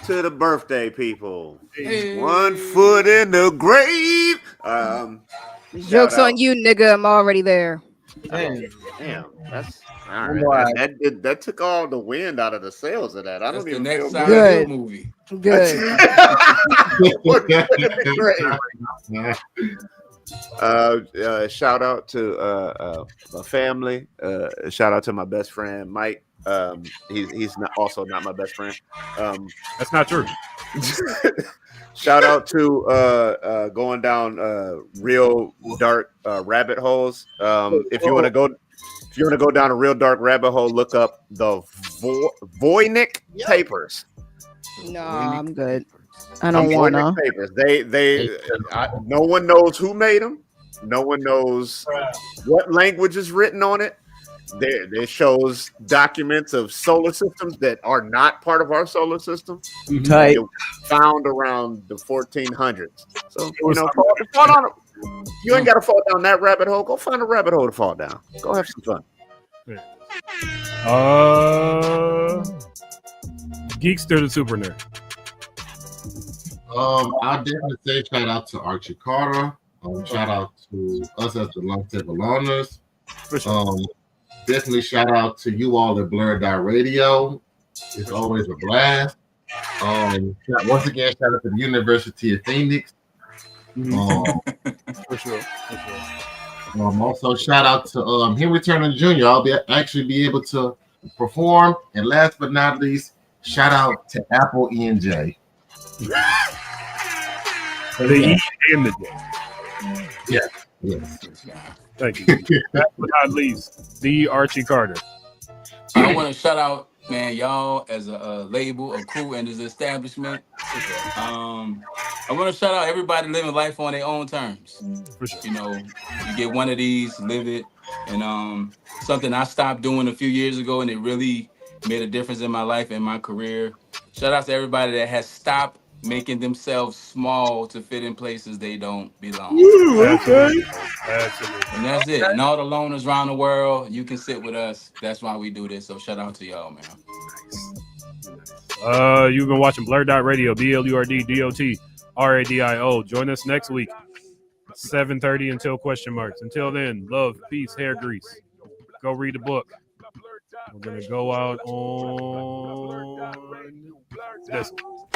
to the birthday people. Hey. 1 foot in the grave. Joke's on you, nigga. I'm already there. Damn, that's all right. That took all the wind out of the sails of that. I don't even feel good. Movie. Good. Shout out to my family. Shout out to my best friend Mike. He's not my best friend. That's not true. Shout out to going down real dark rabbit holes. If you want to go down a real dark rabbit hole, look up the Voynich papers. No, I'm good. I don't want to. Papers. No one knows who made them. No one knows what language is written on it. There shows documents of solar systems that are not part of our solar system. Tight. Found around the 1400s. So fall down. You ain't got to fall down that rabbit hole. Go find a rabbit hole to fall down. Go have some fun. Geekster the Super Nerd. I'll definitely say shout out to Archie Carter. Shout out to us as the Lunchtable owners. Definitely shout out to you all at Blurddot Radio. It's always a blast. Once again, shout out to the University of Phoenix. For sure. Also, shout out to Henry Turner Jr. I'll actually be able to perform. And last but not least, shout out to Apple ENJ. The E and the J. Yeah. Yes. Thank you. Last but not least, the Archie Carter. So I want to shout out, man, y'all as a label, a crew, and as an establishment. I want to shout out everybody living life on their own terms. For sure. You know, you get one of these, live it, and something I stopped doing a few years ago, and it really made a difference in my life and my career. Shout out to everybody that has stopped making themselves small to fit in places they don't belong. Absolutely. Absolutely. And that's it. And all the loners around the world, you can sit with us. That's why we do this. So shout out to y'all, man. You've been watching Blurddot Radio, BLURDDOT RADIO. Join us next week, 7:30 until question marks. Until then, love, peace, hair grease. Go read a book. We're gonna go out on this one.